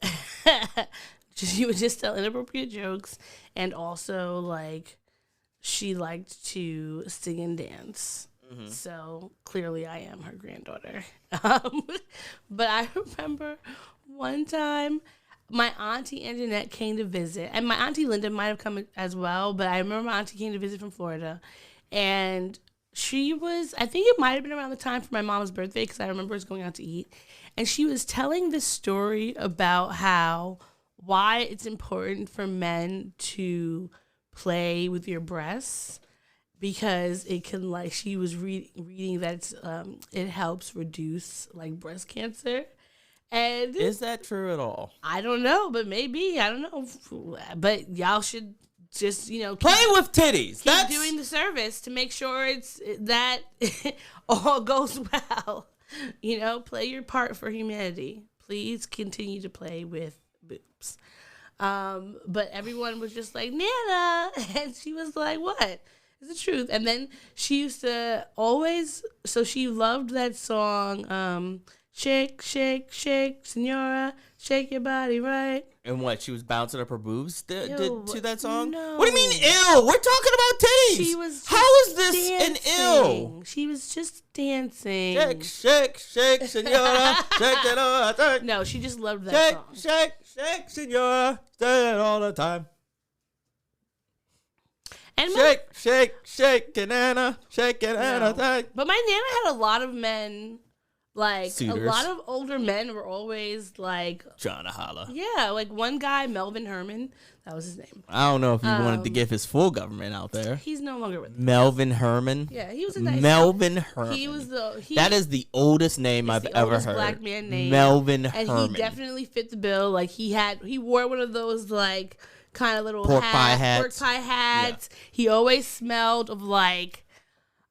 [SPEAKER 4] she would just tell inappropriate jokes, and also like she liked to sing and dance. So clearly I am her granddaughter. But I remember one time my auntie Anjanette came to visit, and my auntie Linda might have come as well, but I remember my auntie came to visit from Florida, and she was, I think it might have been around the time for my mom's birthday, because I remember us going out to eat, and she was telling this story about why it's important for men to play with your breasts, because it can, like, she was reading that it helps reduce like breast cancer. And
[SPEAKER 3] Is that true at all?
[SPEAKER 4] I don't know, but maybe, I don't know, but y'all should just,
[SPEAKER 3] Play with titties.
[SPEAKER 4] keep doing the service to make sure that all goes well. Play your part for humanity. Please continue to play with boobs. But everyone was just like, Nana, and she was like, what? It's the truth. And then she used to always, so she loved that song, shake, shake, shake, senora, shake your body right.
[SPEAKER 3] And what? She was bouncing up her boobs to that song?
[SPEAKER 4] no.
[SPEAKER 3] What do you mean ill? We're talking about titties.
[SPEAKER 4] She was
[SPEAKER 3] How is this
[SPEAKER 4] dancing.
[SPEAKER 3] an ill?
[SPEAKER 4] She was just dancing.
[SPEAKER 3] Shake, shake, shake, senora. Shake it all the time.
[SPEAKER 4] No, she just loved that
[SPEAKER 3] Shake,
[SPEAKER 4] song.
[SPEAKER 3] shake, shake, senora. Say it all the time.
[SPEAKER 4] And
[SPEAKER 3] Shake, shake, shake, banana. Shake it all the time.
[SPEAKER 4] but my Nana had a lot of men, like
[SPEAKER 3] Suitors.
[SPEAKER 4] a lot of older men were always like,
[SPEAKER 3] Trying to holla.
[SPEAKER 4] yeah, like one guy, Melvin Herman, that was his name.
[SPEAKER 3] I don't know if you wanted to give his full government out there.
[SPEAKER 4] He's no longer with us.
[SPEAKER 3] Melvin Herman.
[SPEAKER 4] Yeah, he was a nice
[SPEAKER 3] Melvin Herman.
[SPEAKER 4] He was
[SPEAKER 3] That is the oldest name
[SPEAKER 4] It's
[SPEAKER 3] I've
[SPEAKER 4] the
[SPEAKER 3] ever
[SPEAKER 4] oldest
[SPEAKER 3] heard.
[SPEAKER 4] black man name.
[SPEAKER 3] Melvin
[SPEAKER 4] and
[SPEAKER 3] Herman.
[SPEAKER 4] he definitely fit the bill. Like he wore one of those like kind of little
[SPEAKER 3] Pork pie hats.
[SPEAKER 4] Pork pie hats. Yeah. He always smelled of like,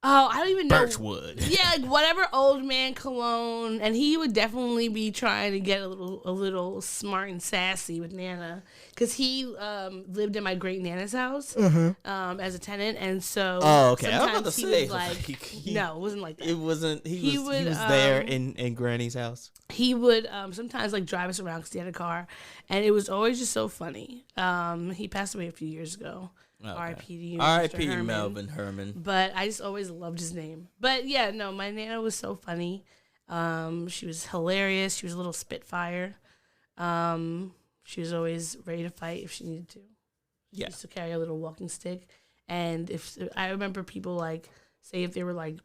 [SPEAKER 4] I don't even know.
[SPEAKER 3] Birchwood.
[SPEAKER 4] Yeah, like whatever old man cologne. And he would definitely be trying to get a little smart and sassy with Nana. Because he lived in my great Nana's house as a tenant. And so
[SPEAKER 3] I was about to
[SPEAKER 4] he
[SPEAKER 3] say.
[SPEAKER 4] was like, no, it wasn't like that.
[SPEAKER 3] It wasn't. He was there in Granny's house.
[SPEAKER 4] He would sometimes like drive us around because he had a car. And it was always just so funny. He passed away a few years ago. Okay. R.I.P. to you,
[SPEAKER 3] R.I.P. Melvin Herman.
[SPEAKER 4] But I just always loved his name. But yeah, no, my Nana was so funny. She was hilarious. She was a little spitfire. She was always ready to fight if she needed to. She used to carry a little walking stick. And if I remember people like say if there were like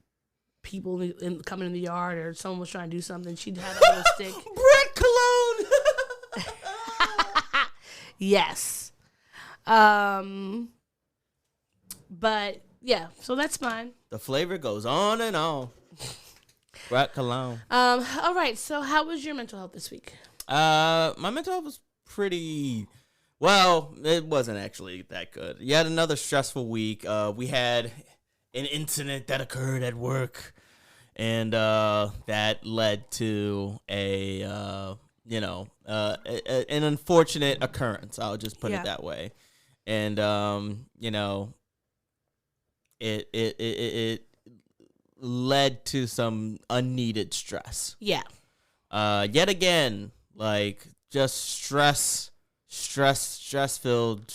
[SPEAKER 4] people coming in the yard or someone was trying to do something, she'd have a little stick.
[SPEAKER 3] Brett Cologne.
[SPEAKER 4] Yes. But yeah, so that's mine.
[SPEAKER 3] The flavor goes on and on. Brett Cologne.
[SPEAKER 4] All right. So how was your mental health this week?
[SPEAKER 3] My mental health was pretty. Well, it wasn't actually that good. Yet another stressful week. We had an incident that occurred at work, and that led to an unfortunate occurrence. I'll just put it that way. And it led to some unneeded stress.
[SPEAKER 4] Yeah.
[SPEAKER 3] Yet again, like just stress-filled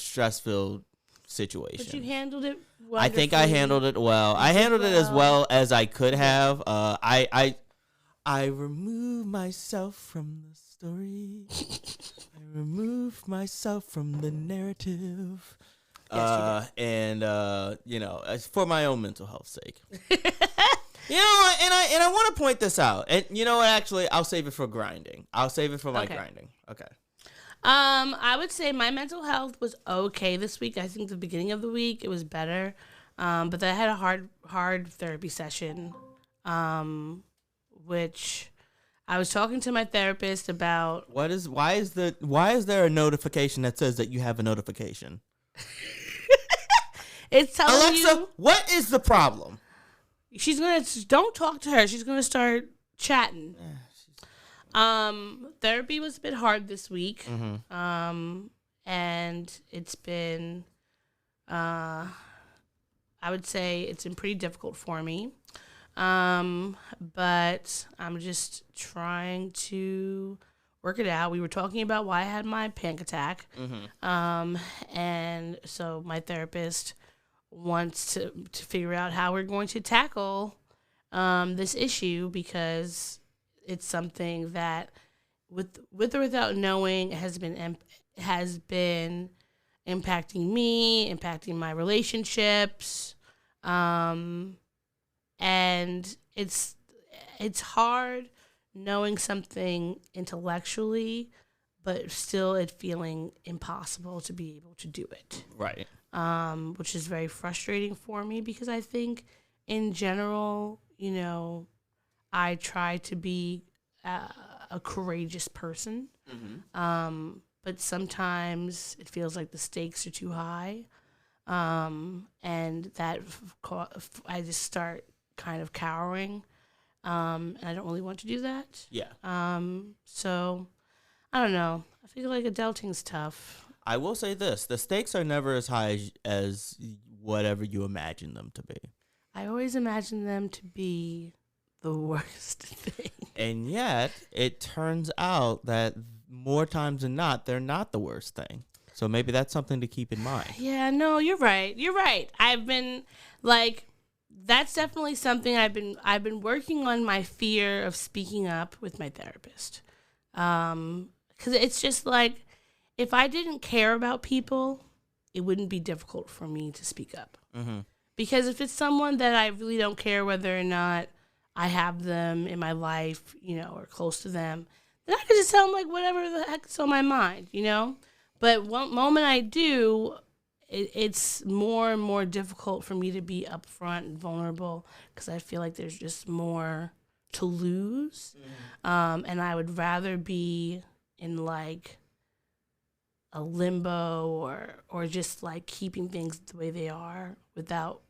[SPEAKER 3] situation.
[SPEAKER 4] But you handled it wonderfully.
[SPEAKER 3] I think I handled it well. I handled it as well as I could have. I removed myself from the story. I removed myself from the narrative. It's for my own mental health's sake. And I want to point this out. And you know what? Actually, I'll save it for grinding. I'll save it for my grinding. Okay.
[SPEAKER 4] I would say my mental health was okay this week. I think the beginning of the week it was better, but I had a hard therapy session, which I was talking to my therapist about.
[SPEAKER 3] Why is there a notification that says that you have a notification?
[SPEAKER 4] It's telling
[SPEAKER 3] Alexa, what is the problem?
[SPEAKER 4] Don't talk to her. She's gonna start chatting. Therapy was a bit hard this week. Mm-hmm. And it's been, I would say it's been pretty difficult for me. But I'm just trying to work it out. We were talking about why I had my panic attack. Mm-hmm. And so my therapist wants to figure out how we're going to tackle this issue, because it's something that with or without knowing has been impacting me, impacting my relationships. And it's hard knowing something intellectually, but still it feeling impossible to be able to do it.
[SPEAKER 3] Right.
[SPEAKER 4] Which is very frustrating for me, because I think in general, I try to be a courageous person. Mm-hmm. But sometimes it feels like the stakes are too high. And that I just start kind of cowering. And I don't really want to do that.
[SPEAKER 3] Yeah.
[SPEAKER 4] So I don't know. I feel like adulting's tough.
[SPEAKER 3] I will say this. The stakes are never as high as whatever you imagine them to be.
[SPEAKER 4] I always imagine them to be the worst thing.
[SPEAKER 3] And yet, it turns out that more times than not, they're not the worst thing. So maybe that's something to keep in mind.
[SPEAKER 4] Yeah, no, you're right. You're right. I've been that's definitely something I've been working on, my fear of speaking up with my therapist. 'Cause it's just like, if I didn't care about people, it wouldn't be difficult for me to speak up. Mm-hmm. Because if it's someone that I really don't care whether or not I have them in my life, or close to them, then I could just tell them like whatever the heck's on my mind, But one moment I do, it's more and more difficult for me to be upfront and vulnerable, because I feel like there's just more to lose. Mm-hmm. And I would rather be in a limbo or just like keeping things the way they are without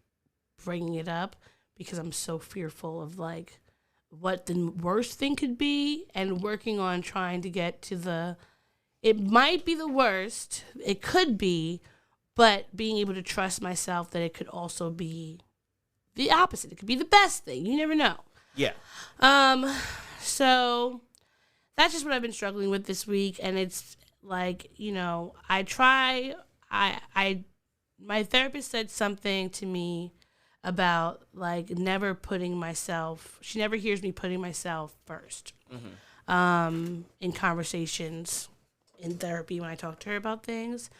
[SPEAKER 4] bringing it up because I'm so fearful of like what the worst thing could be and working on trying to get to it might be the worst, it could be, but being able to trust myself that it could also be the opposite. It could be the best thing. You never know.
[SPEAKER 3] Yeah.
[SPEAKER 4] So that's just what I've been struggling with this week, and it's like, my therapist said something to me about like never putting myself, she never hears me putting myself first in conversations in therapy when I talk to her about things.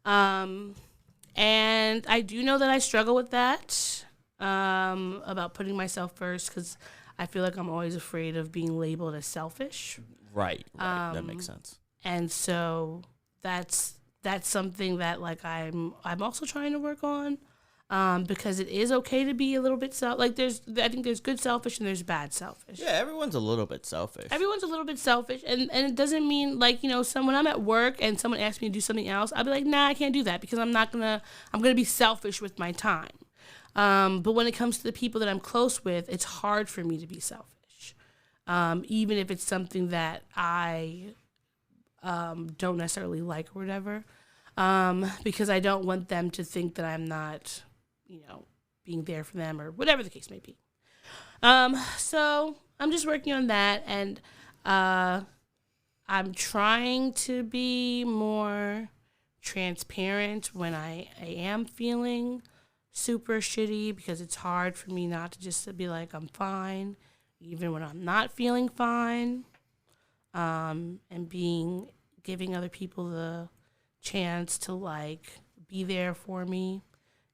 [SPEAKER 4] And I do know that I struggle with that, about putting myself first, because I feel like I'm always afraid of being labeled as selfish.
[SPEAKER 3] Right. That makes sense.
[SPEAKER 4] And so that's something that like I'm also trying to work on, because it is okay to be a little bit I think there's good selfish and there's bad selfish.
[SPEAKER 3] Yeah, everyone's a little bit selfish.
[SPEAKER 4] Everyone's a little bit selfish, and it doesn't mean like, when I'm at work and someone asks me to do something else, I'll be like, nah, I can't do that because I'm gonna be selfish with my time. But when it comes to the people that I'm close with, it's hard for me to be selfish, even if it's something that I don't necessarily like or whatever, because I don't want them to think that I'm not, being there for them or whatever the case may be. So I'm just working on that, and I'm trying to be more transparent when I am feeling super shitty, because it's hard for me not to just be like, I'm fine, even when I'm not feeling fine, and giving other people the chance to like be there for me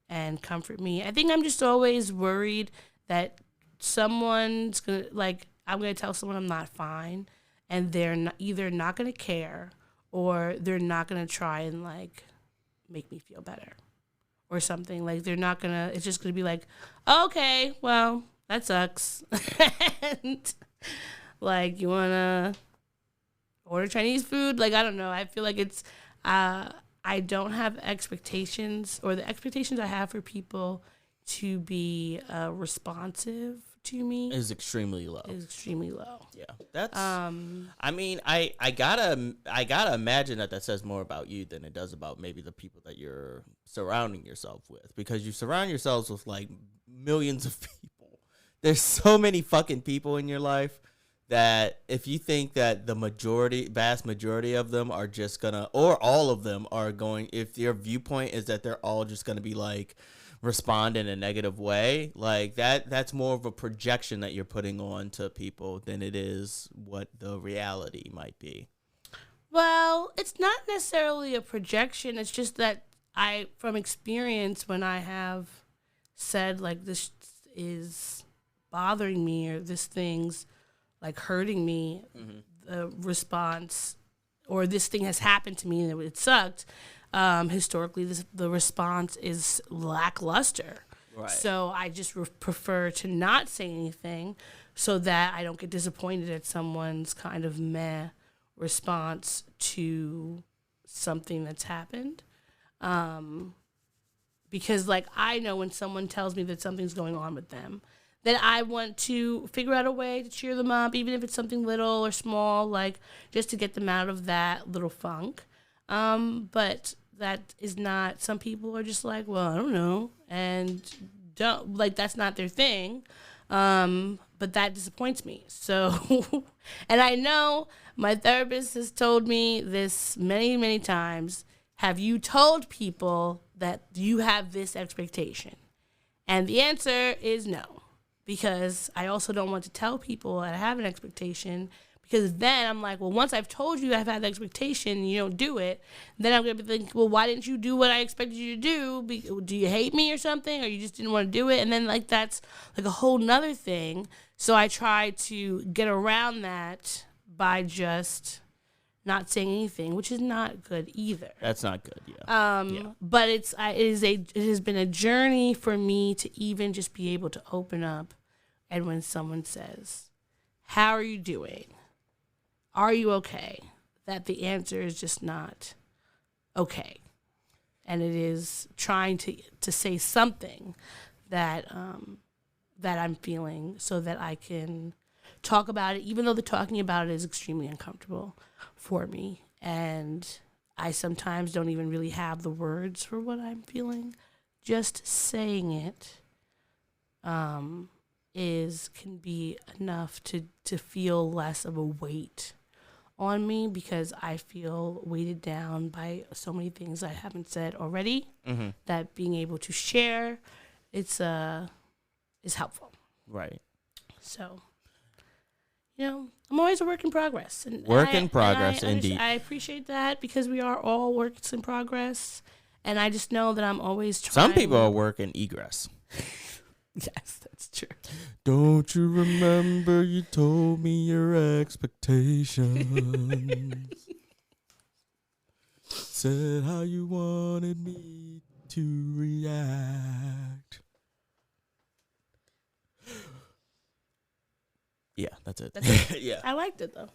[SPEAKER 4] and comfort me. I think I'm just always worried that someone's gonna I'm gonna tell someone I'm not fine, and they're either not gonna care or they're not gonna try and like make me feel better or something. Like it's just gonna be like, okay, well, that sucks. And like, you wanna order Chinese food? Like, I don't know. I feel like it's I don't have expectations, or the expectations I have for people to be responsive to me
[SPEAKER 3] is extremely low. Yeah, that's. I mean, I gotta imagine that says more about you than it does about maybe the people that you're surrounding yourself with, because you surround yourselves with like millions of people. There's so many fucking people in your life that if you think that the vast majority of them are just gonna, or all of them are going, if your viewpoint is that they're all just gonna be like respond in a negative way, like that's more of a projection that you're putting on to people than it is what the reality might be.
[SPEAKER 4] Well, it's not necessarily a projection. It's just that from experience, when I have said like this is bothering me or this thing's like hurting me, the response, or this thing has happened to me and it sucked, historically the response is lackluster. Right. So I just prefer to not say anything so that I don't get disappointed at someone's kind of meh response to something that's happened. Because like, I know when someone tells me that something's going on with them, then I want to figure out a way to cheer them up, even if it's something little or small, like just to get them out of that little funk. But that is not, some people are just like, well, I don't know, and don't, like, that's not their thing. But that disappoints me. So, and I know my therapist has told me this many, many times. Have you told people that you have this expectation? And the answer is no. Because I also don't want to tell people that I have an expectation, because then I'm like, well, once I've told you I've had the expectation and you don't do it, then I'm going to be thinking, well, why didn't you do what I expected you to do? Do you hate me or something? Or you just didn't want to do it? And then like, that's like a whole nother thing. So I try to get around that by just not saying anything, which is not good either.
[SPEAKER 3] That's not good, yeah.
[SPEAKER 4] But it has been a journey for me to even just be able to open up, and when someone says, how are you doing? Are you okay? That the answer is just not, okay. And it is trying to say something that that I'm feeling so that I can talk about it, even though the talking about it is extremely uncomfortable for me. And I sometimes don't even really have the words for what I'm feeling. Just saying it can be enough to feel less of a weight on me, because I feel weighted down by so many things I haven't said already.
[SPEAKER 3] Mm-hmm.
[SPEAKER 4] That being able to share, is helpful.
[SPEAKER 3] Right.
[SPEAKER 4] So, I'm always a work in progress.
[SPEAKER 3] Work in progress, indeed.
[SPEAKER 4] I appreciate that, because we are all works in progress, and I just know that I'm always trying.
[SPEAKER 3] Some people are work in egress.
[SPEAKER 4] Yes, that's true.
[SPEAKER 3] Don't you remember you told me your expectations? Said how you wanted me to react. Yeah, that's it. Yeah.
[SPEAKER 4] I liked it though.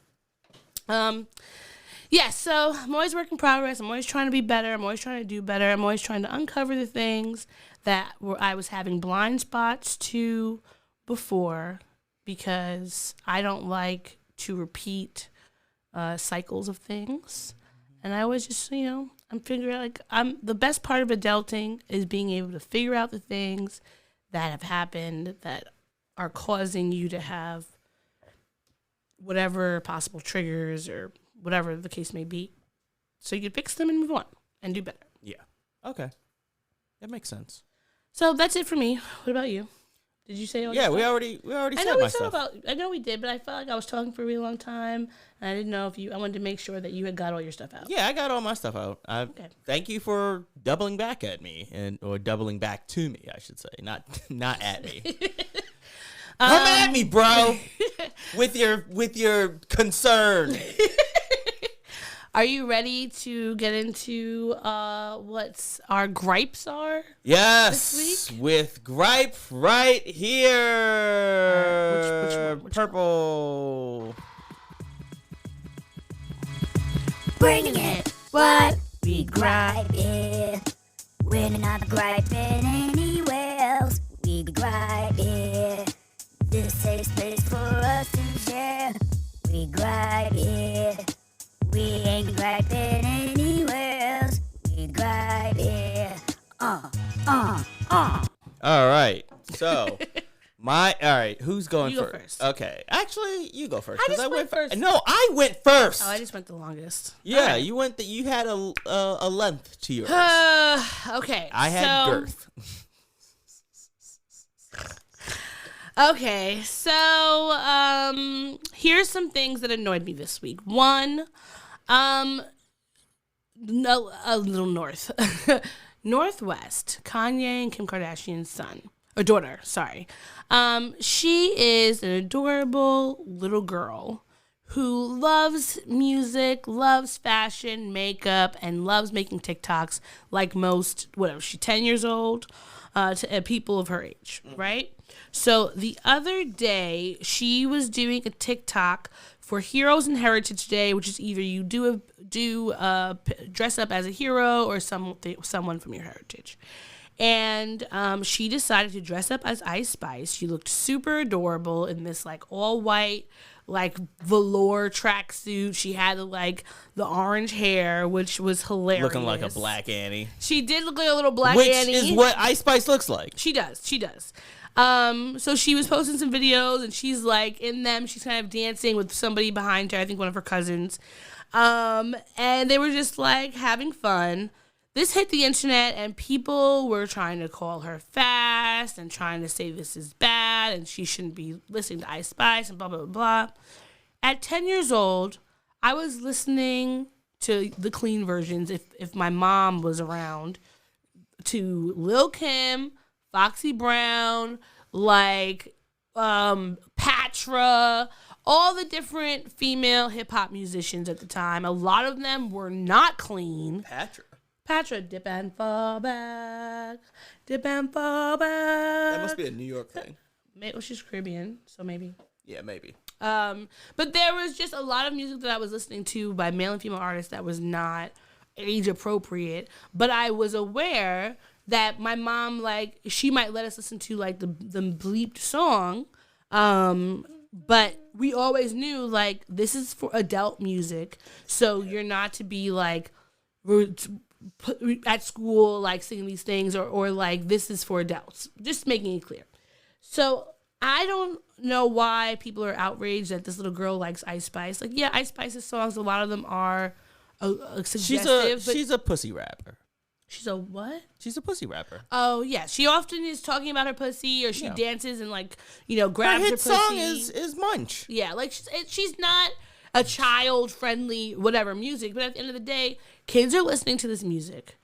[SPEAKER 4] Yeah, so I'm always work in progress. I'm always trying to be better. I'm always trying to do better. I'm always trying to uncover the things that I was having blind spots to before, because I don't like to repeat cycles of things. And I always just, I'm figuring out, the best part of adulting is being able to figure out the things that have happened that are causing you to have whatever possible triggers or whatever the case may be, so you can fix them and move on and do better.
[SPEAKER 3] Yeah. Okay. That makes sense.
[SPEAKER 4] So that's it for me. What about you? Did you say all your
[SPEAKER 3] Yeah,
[SPEAKER 4] stuff?
[SPEAKER 3] we already
[SPEAKER 4] I
[SPEAKER 3] said
[SPEAKER 4] know
[SPEAKER 3] my
[SPEAKER 4] we
[SPEAKER 3] stuff.
[SPEAKER 4] I know we did, but I felt like I was talking for a really long time, and I didn't know if I wanted to make sure that you had got all your stuff out.
[SPEAKER 3] Yeah, I got all my stuff out.
[SPEAKER 4] Okay.
[SPEAKER 3] Thank you for doubling back at me, or doubling back to me, I should say, not at me. Come at me, bro, with your concern.
[SPEAKER 4] Are you ready to get into what's our gripes are?
[SPEAKER 3] Yes,
[SPEAKER 4] this week?
[SPEAKER 3] with gripe right here.
[SPEAKER 4] Which one?
[SPEAKER 3] Purple.
[SPEAKER 2] Bringing it. What we gripe it. We're not griping anywhere else. We gripe it. This safe space for us to share. We gripe it. We ain't griping anywhere else. We gripe it.
[SPEAKER 3] All right. So, who's going
[SPEAKER 4] You go
[SPEAKER 3] first?
[SPEAKER 4] first.
[SPEAKER 3] Okay. Actually, you go first.
[SPEAKER 4] I
[SPEAKER 3] 'cause
[SPEAKER 4] just went first.
[SPEAKER 3] No, I went first.
[SPEAKER 4] Oh, I just went the longest.
[SPEAKER 3] Yeah, you went. You had a length to yours.
[SPEAKER 4] Okay.
[SPEAKER 3] I had girth.
[SPEAKER 4] Okay, so here's some things that annoyed me this week. One, a little north, Northwest, Kanye and Kim Kardashian's daughter. Sorry, she is an adorable little girl who loves music, loves fashion, makeup, and loves making TikToks like most. Whatever, she's 10 years old. To people of her age, right? So the other day, she was doing a TikTok for Heroes and Heritage Day, which is either you dress up as a hero or someone from your heritage. And she decided to dress up as Ice Spice. She looked super adorable in this all white, velour tracksuit. She had the orange hair, which was hilarious.
[SPEAKER 3] Looking like a Black Annie.
[SPEAKER 4] She did look like a little Black
[SPEAKER 3] Which
[SPEAKER 4] Annie.
[SPEAKER 3] is what Ice Spice looks like.
[SPEAKER 4] She does. So she was posting some videos, and she's in them. She's kind of dancing with somebody behind her, I think one of her cousins. And they were just having fun. This hit the internet, and people were trying to call her fast and trying to say this is bad and she shouldn't be listening to Ice Spice and blah, blah, blah, blah. At 10 years old, I was listening to the clean versions, if my mom was around, to Lil' Kim, Foxy Brown, Patra, all the different female hip-hop musicians at the time. A lot of them were not clean. Patra, dip and fall back, dip and fall back.
[SPEAKER 3] That must be a New York thing.
[SPEAKER 4] Well, she's Caribbean, so maybe.
[SPEAKER 3] Yeah, maybe.
[SPEAKER 4] But there was just a lot of music that I was listening to by male and female artists that was not age appropriate, but I was aware that my mom, like, she might let us listen to, like, the bleeped song, but we always knew, like, this is for adult music, so you're not to be, like, at school, like, singing these things, or like, this is for adults. Just making it clear. So I don't know why people are outraged that this little girl likes Ice Spice. Like, yeah, Ice Spice's songs, a lot of them are suggestive.
[SPEAKER 3] She's a pussy rapper.
[SPEAKER 4] She's a what?
[SPEAKER 3] She's a pussy rapper.
[SPEAKER 4] Oh, yeah. She often is talking about her pussy, or she dances and, like, you know, grabs her pussy.
[SPEAKER 3] Her hit song is Munch.
[SPEAKER 4] Yeah, like, she's not a child-friendly whatever music, but at the end of the day, kids are listening to this music.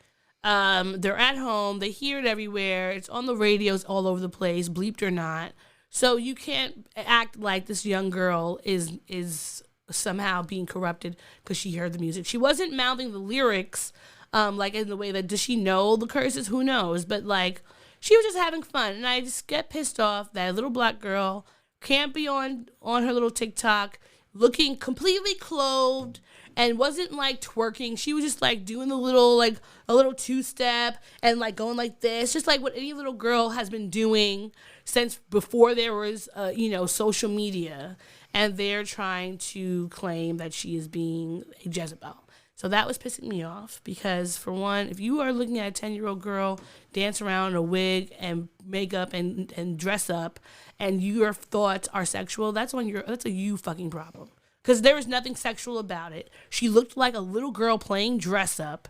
[SPEAKER 4] They're at home. They hear it everywhere. It's on the radios all over the place, bleeped or not. So you can't act like this young girl is somehow being corrupted because she heard the music. She wasn't mouthing the lyrics, like, in the way that, does she know the curses? Who knows? But, like, she was just having fun. And I just get pissed off that a little black girl can't be on her little TikTok looking completely clothed and wasn't, like, twerking. She was just, like, doing the little, like, a little two-step and, like, going like this. Just like what any little girl has been doing since before there was, you know, social media. And they're trying to claim that she is being a Jezebel. So that was pissing me off because, for one, if you are looking at a 10-year-old girl dance around in a wig and makeup and dress up, and your thoughts are sexual, that's a you fucking problem. Because there was nothing sexual about it. She looked like a little girl playing dress up.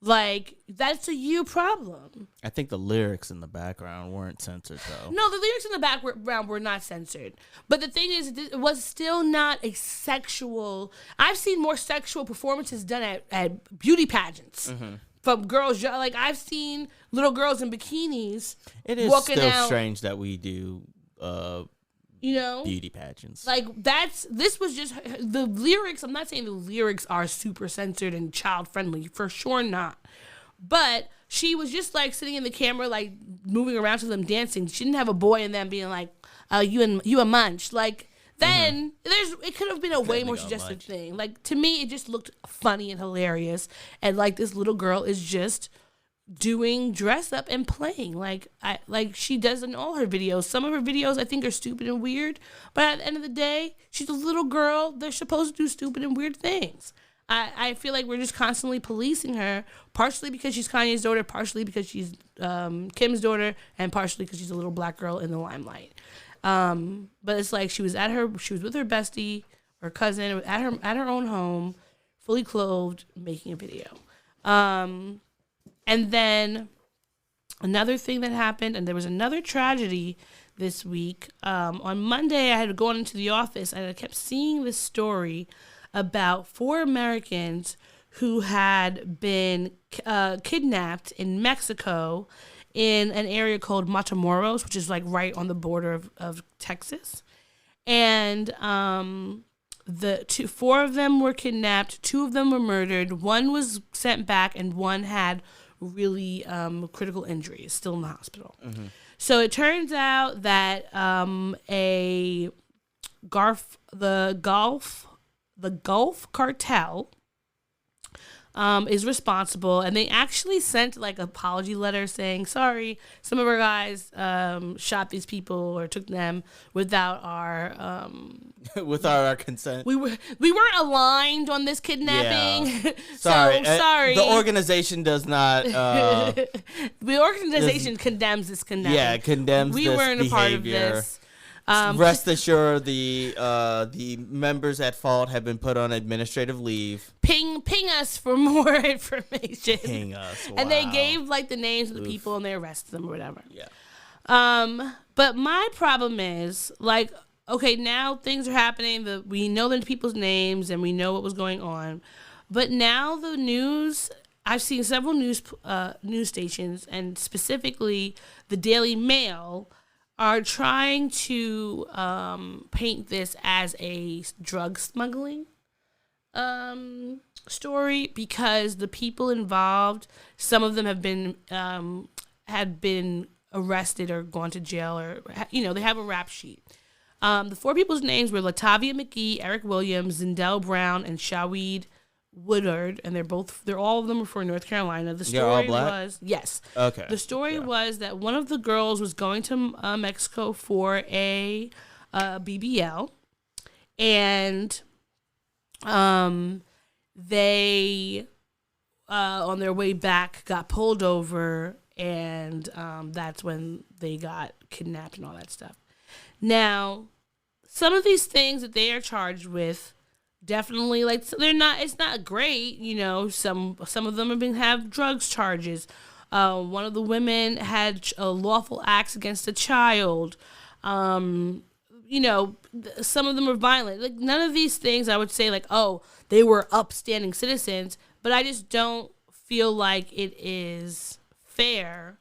[SPEAKER 4] Like, that's a you problem.
[SPEAKER 3] I think the lyrics in the background weren't censored, though.
[SPEAKER 4] No, the lyrics in the background were not censored. But the thing is, it was still not a sexual... I've seen more sexual performances done at beauty pageants. Mm-hmm. From girls, like, I've seen little girls in bikinis
[SPEAKER 3] it is
[SPEAKER 4] walking
[SPEAKER 3] still
[SPEAKER 4] out.
[SPEAKER 3] Strange that we do...
[SPEAKER 4] you know,
[SPEAKER 3] beauty pageants.
[SPEAKER 4] Like, this was just the lyrics. I'm not saying the lyrics are super censored and child friendly, for sure not. But she was just, like, sitting in the camera, like, moving around to them dancing. She didn't have a boy in them being like, you a munch. Like, then it could have been a way more suggestive thing. Like, to me, it just looked funny and hilarious. And, like, this little girl is just doing dress up and playing like she does in all her videos. Some of her videos I think are stupid and weird, but at the end of the day, she's a little girl. They're supposed to do stupid and weird things. I feel like we're just constantly policing her, partially because she's Kanye's daughter, partially because she's Kim's daughter, and partially because she's a little black girl in the limelight. But it's like she was with her bestie or cousin at her own home, fully clothed, making a video. And then another thing that happened, and there was another tragedy this week. On Monday, I had gone into the office, and I kept seeing this story about 4 Americans who had been kidnapped in Mexico in an area called Matamoros, which is, like, right on the border of Texas. And 4 of them were kidnapped. 2 of them were murdered. 1 was sent back, and 1 had really critical injuries, still in the hospital. Mm-hmm. So it turns out that the Gulf cartel is responsible, and they actually sent, like, an apology letter saying, sorry, some of our guys shot these people or took them without our
[SPEAKER 3] without our consent.
[SPEAKER 4] We weren't aligned on this kidnapping.
[SPEAKER 3] Yeah.
[SPEAKER 4] So sorry.
[SPEAKER 3] The organization does not.
[SPEAKER 4] The organization condemns this kidnapping.
[SPEAKER 3] Yeah, condemns.
[SPEAKER 4] We
[SPEAKER 3] this
[SPEAKER 4] weren't
[SPEAKER 3] behavior.
[SPEAKER 4] a part of this.
[SPEAKER 3] Rest assured, the members at fault have been put on administrative leave.
[SPEAKER 4] Ping us for more information.
[SPEAKER 3] Ping us. Wow.
[SPEAKER 4] And they gave, like, the names of the people, and they arrested them or whatever.
[SPEAKER 3] Yeah.
[SPEAKER 4] But my problem is, like, okay, now things are happening. We know the people's names and we know what was going on, but now the news. I've seen several news stations, and specifically the Daily Mail, are trying to paint this as a drug smuggling story, because the people involved, some of them had been arrested or gone to jail, or, you know, they have a rap sheet. The 4 people's names were Latavia McGee, Eric Williams, Zindell Brown, and Shawid Woodard, and they're all of them are from North Carolina. The story
[SPEAKER 3] all black?
[SPEAKER 4] was yes.
[SPEAKER 3] Okay.
[SPEAKER 4] The story was that one of the girls was going to Mexico for a BBL, and they on their way back got pulled over, and that's when they got kidnapped and all that stuff. Now, some of these things that they are charged with, definitely, like, they're not. It's not great, you know. Some of them have drugs charges. One of the women had lawful acts against a child. You know, some of them are violent. Like, none of these things I would say, like, oh, they were upstanding citizens. But I just don't feel like it is fair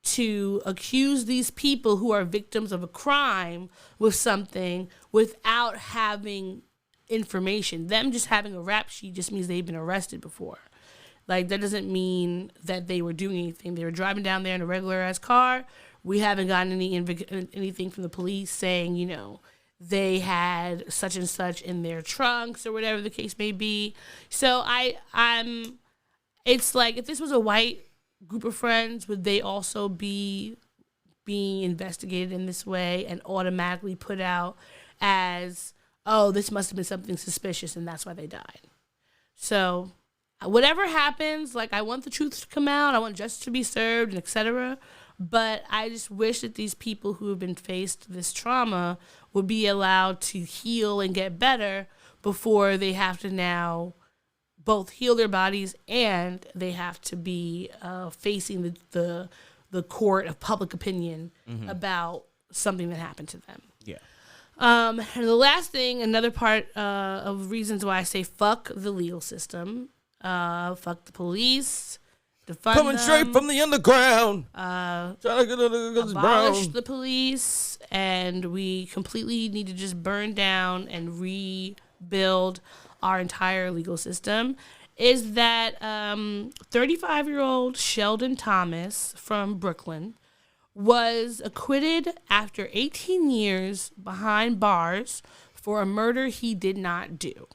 [SPEAKER 4] to accuse these people who are victims of a crime with something without having information. Them just having a rap sheet just means they've been arrested before. Like, that doesn't mean that they were doing anything. They were driving down there in a regular ass car. We haven't gotten anything from the police saying, you know, they had such and such in their trunks or whatever the case may be. So it's like, if this was a white group of friends, would they also be being investigated in this way and automatically put out as, oh, this must have been something suspicious and that's why they died? So whatever happens, like, I want the truth to come out, I want justice to be served, and etc. But I just wish that these people who have been faced this trauma would be allowed to heal and get better before they have to now both heal their bodies and they have to be facing the court of public opinion about something that happened to them.
[SPEAKER 3] Yeah.
[SPEAKER 4] And the last thing, another part of reasons why I say fuck the legal system, fuck the police, defund
[SPEAKER 3] Coming
[SPEAKER 4] them,
[SPEAKER 3] straight from the underground. Trying to get
[SPEAKER 4] abolish the police, and we completely need to just burn down and rebuild our entire legal system, is that 35-year-old Sheldon Thomas from Brooklyn was acquitted after 18 years behind bars for a murder he did not do.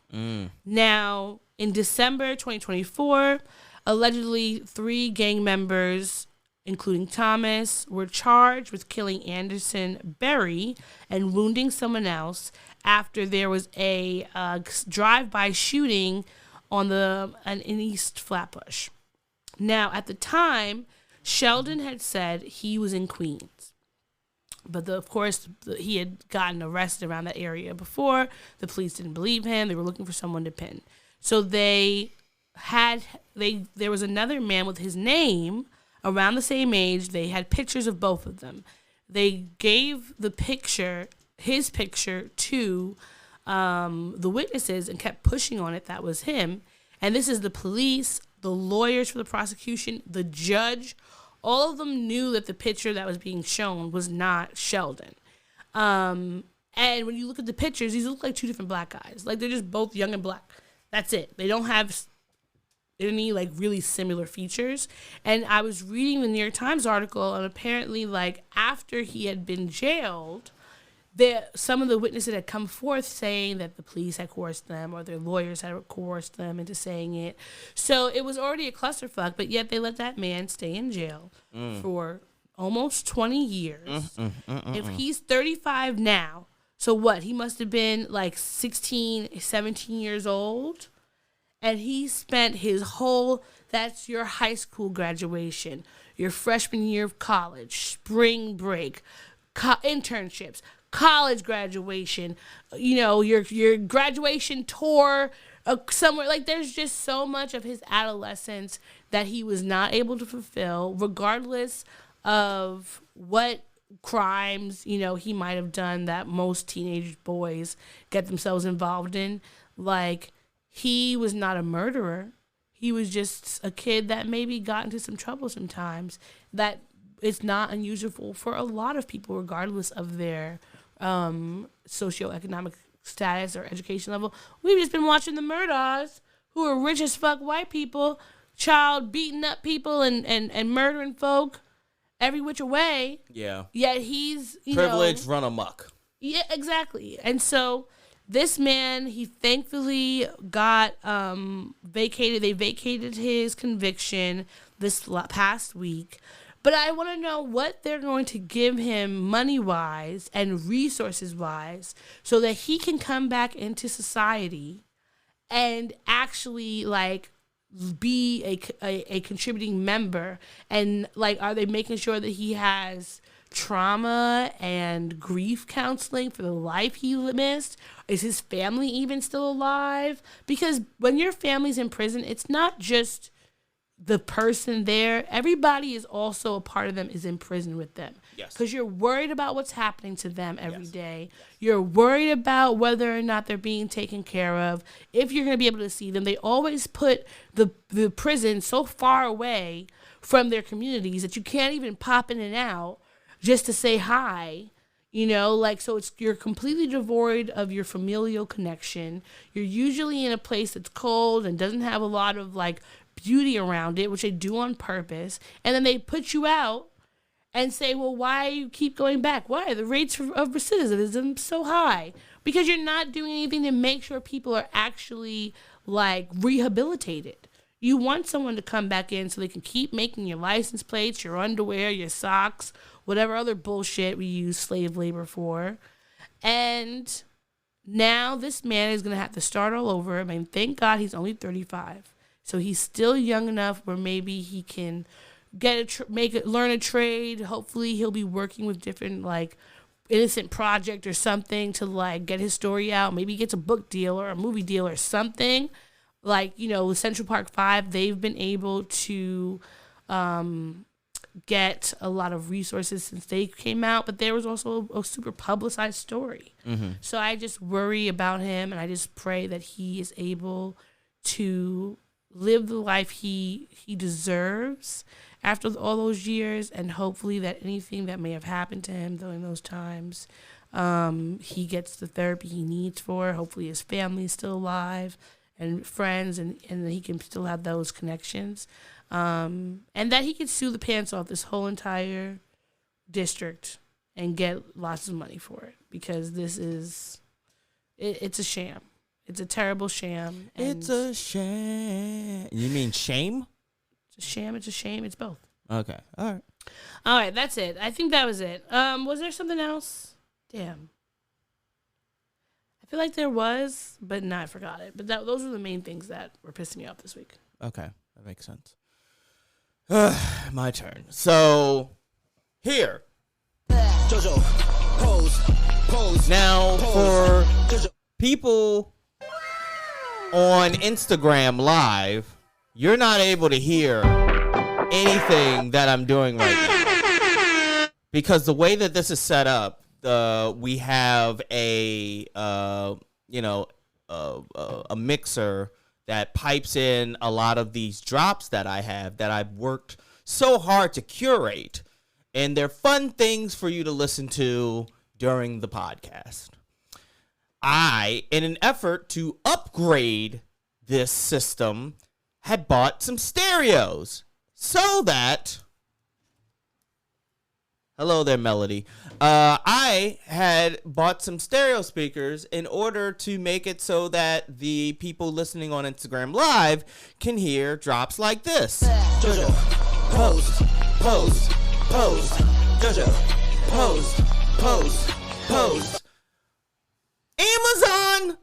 [SPEAKER 4] Now, in December 2024, allegedly 3 gang members, including Thomas, were charged with killing Anderson Berry and wounding someone else after there was a drive-by shooting in East Flatbush. Now, at the time, Sheldon had said he was in Queens. But, of course, he had gotten arrested around that area before. The police didn't believe him. They were looking for someone to pin. So there was another man with his name around the same age. They had pictures of both of them. They gave his picture to the witnesses and kept pushing on it. That was him. And this is the police, the lawyers for the prosecution, the judge. All of them knew that the picture that was being shown was not Sheldon. And when you look at the pictures, these look like 2 different black guys. Like, they're just both young and black. That's it. They don't have any, like, really similar features. And I was reading the New York Times article, and apparently, like, after he had been jailed, some of the witnesses had come forth saying that the police had coerced them or their lawyers had coerced them into saying it. So it was already a clusterfuck, but yet they let that man stay in jail for almost 20 years. If he's 35 now, so what? He must have been like 16, 17 years old. And he spent that's your high school graduation, your freshman year of college, spring break, internships, college graduation, you know, your graduation tour somewhere. Like, there's just so much of his adolescence that he was not able to fulfill, regardless of what crimes, you know, he might have done that most teenage boys get themselves involved in. Like, he was not a murderer. He was just a kid that maybe got into some trouble sometimes. That it's not unusual for a lot of people, regardless of their socioeconomic status or education level. We've just been watching the Murdaws, who are rich as fuck white people, child beating up people and murdering folk every which way.
[SPEAKER 3] Yeah.
[SPEAKER 4] Yet he's,
[SPEAKER 3] privilege run amok.
[SPEAKER 4] Yeah, exactly. And so This man, he thankfully got vacated. They vacated his conviction this past week. But I want to know what they're going to give him money-wise and resources-wise so that he can come back into society and actually, like, be a contributing member. And, like, are they making sure that he has trauma and grief counseling for the life he missed? Is his family even still alive? Because when your family's in prison, it's not just the person there. Everybody is also a part of them is in prison with them.
[SPEAKER 3] Yes.
[SPEAKER 4] Because you're worried about what's happening to them every
[SPEAKER 3] Yes.
[SPEAKER 4] day. You're worried about whether or not they're being taken care of. If you're going to be able to see them, they always put the prison so far away from their communities that you can't even pop in and out just to say hi. You know, like, so you're completely devoid of your familial connection. You're usually in a place that's cold and doesn't have a lot of, like, beauty around it, which they do on purpose. And then they put you out and say, well, why you keep going back? Why? The rates of recidivism so high. Because you're not doing anything to make sure people are actually, like, rehabilitated. You want someone to come back in so they can keep making your license plates, your underwear, your socks, whatever other bullshit we use slave labor for. And now this man is going to have to start all over. I mean, thank God he's only 35. So he's still young enough where maybe he can learn a trade. Hopefully he'll be working with different, like, innocent project or something to, like, get his story out. Maybe he gets a book deal or a movie deal or something. Like, you know, with Central Park 5, they've been able to get a lot of resources since they came out, but there was also a super publicized story. Mm-hmm. So I just worry about him, and I just pray that he is able to live the life he deserves after all those years, and hopefully that anything that may have happened to him during those times, he gets the therapy he needs for. Hopefully his family is still alive and friends, and he can still have those connections, and that he can sue the pants off this whole entire district and get lots of money for it, because this is it's a sham. It's a terrible sham.
[SPEAKER 3] It's a shame. You mean shame?
[SPEAKER 4] It's a sham. It's a shame. It's both.
[SPEAKER 3] Okay. All right.
[SPEAKER 4] All right. That's it. I think that was it. Was there something else? Damn. I feel like there was, but I forgot it. But those are the main things that were pissing me off this week.
[SPEAKER 3] Okay. That makes sense. My turn. So, here.
[SPEAKER 1] Jojo, pose.
[SPEAKER 3] Now, for people on Instagram Live, you're not able to hear anything that I'm doing right now, because the way that this is set up, we have a mixer that pipes in a lot of these drops that I have that I've worked so hard to curate, and they're fun things for you to listen to during the podcast. I, in an effort to upgrade this system, had bought some stereos so that... Hello there, Melody. I had bought some stereo speakers in order to make it so that the people listening on Instagram Live can hear drops like this.
[SPEAKER 1] Jojo, pose. Jojo, pose.
[SPEAKER 3] Amazon,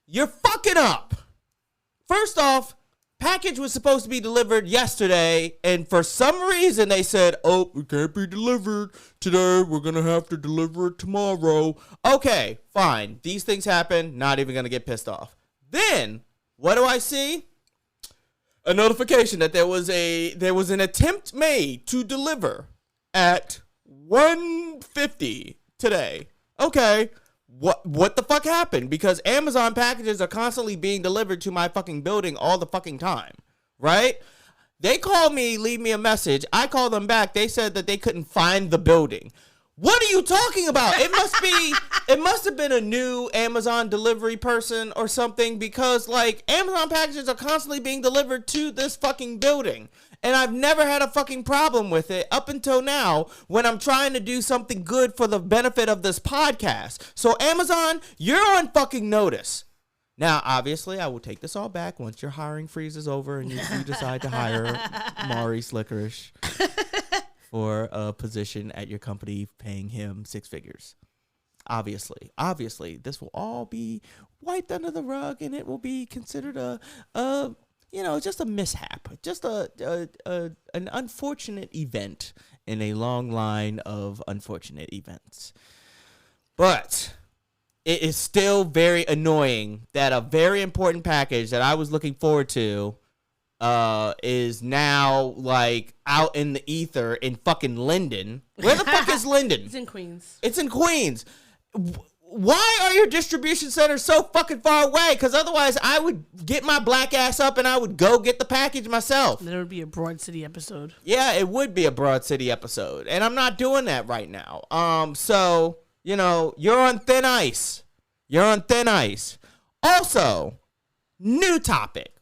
[SPEAKER 3] you're fucking up. First off, package was supposed to be delivered yesterday, and for some reason they said, oh, it can't be delivered today. We're going to have to deliver it tomorrow. Okay, fine. These things happen. Not even going to get pissed off. Then, what do I see? A notification that there was an attempt made to deliver at 1:50 today. Okay. What the fuck happened? Because Amazon packages are constantly being delivered to my fucking building all the fucking time, right? They call me, leave me a message. I call them back. They said that they couldn't find the building. What are you talking about? It must have been a new Amazon delivery person or something, because, like, Amazon packages are constantly being delivered to this fucking building. And I've never had a fucking problem with it up until now when I'm trying to do something good for the benefit of this podcast. So Amazon, you're on fucking notice. Now, obviously, I will take this all back once your hiring freeze is over and you decide to hire Maurice Licorish for a position at your company paying him 6 figures. Obviously, this will all be wiped under the rug and it will be considered just a mishap, just an unfortunate event in a long line of unfortunate events. But it is still very annoying that a very important package that I was looking forward to is now like out in the ether in fucking Linden. Where the fuck is Linden?
[SPEAKER 4] It's in Queens.
[SPEAKER 3] It's in Queens. Why are your distribution centers so fucking far away? Because otherwise I would get my black ass up and I would go get the package myself.
[SPEAKER 4] Then it would be a Broad City episode.
[SPEAKER 3] Yeah, it would be a Broad City episode. And I'm not doing that right now. So, you're on thin ice. You're on thin ice. Also, new topic.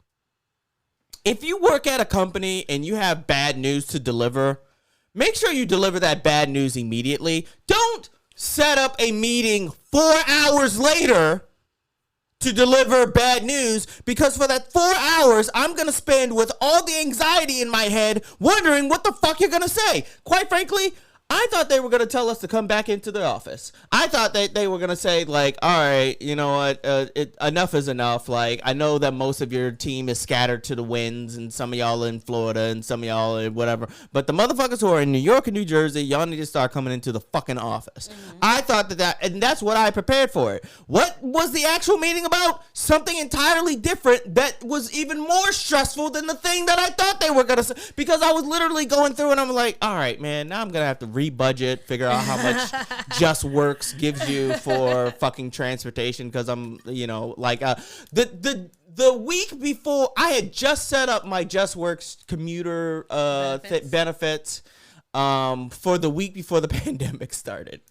[SPEAKER 3] If you work at a company and you have bad news to deliver, make sure you deliver that bad news immediately. Don't set up a meeting 4 hours later to deliver bad news, because for that 4 hours, I'm going to spend with all the anxiety in my head wondering what the fuck you're going to say. Quite frankly, I thought they were going to tell us to come back into the office. I thought that they were going to say, like, all right, you know what, enough is enough. Like, I know that most of your team is scattered to the winds, and some of y'all in Florida, and some of y'all in whatever. But the motherfuckers who are in New York and New Jersey, y'all need to start coming into the fucking office. Mm-hmm. I thought and that's what I prepared for it. What was the actual meeting about? Something entirely different that was even more stressful than the thing that I thought they were going to say. Because I was literally going through and I'm like, all right, man, now I'm going to have to budget, figure out how much Just Works gives you for fucking transportation, because I'm, the week before I had just set up my Just Works commuter benefits for the week before the pandemic started.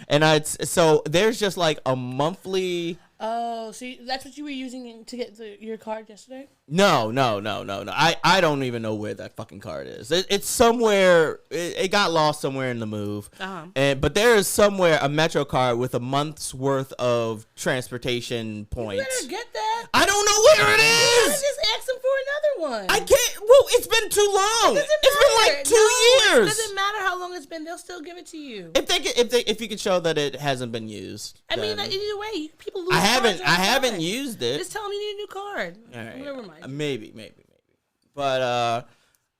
[SPEAKER 3] And so there's just like a monthly.
[SPEAKER 4] Oh, so that's what you were using to get your card yesterday?
[SPEAKER 3] No. I don't even know where that fucking card is. It's somewhere. It got lost somewhere in the move. Uh-huh. But there is somewhere a Metro card with a month's worth of transportation points.
[SPEAKER 4] You better get that.
[SPEAKER 3] I don't know where it is.
[SPEAKER 4] Just ask them for another one.
[SPEAKER 3] I can't. Well, it's been too long. It's been like 2 years.
[SPEAKER 4] It doesn't matter how long it's been. They'll still give it to you.
[SPEAKER 3] If you can show that it hasn't been used.
[SPEAKER 4] I mean, either way, people lose.
[SPEAKER 3] I haven't used it.
[SPEAKER 4] Just tell them you need a new card.
[SPEAKER 3] All right.
[SPEAKER 4] Never mind.
[SPEAKER 3] Maybe. But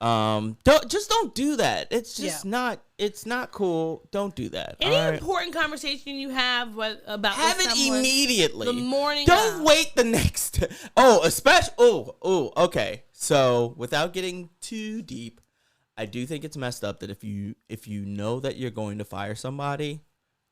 [SPEAKER 3] don't do that. It's just not. It's not cool. Don't do that.
[SPEAKER 4] Any important conversation you have about
[SPEAKER 3] have it immediately.
[SPEAKER 4] The morning.
[SPEAKER 3] Don't wait the next. Okay. So without getting too deep, I do think it's messed up that if you know that you're going to fire somebody,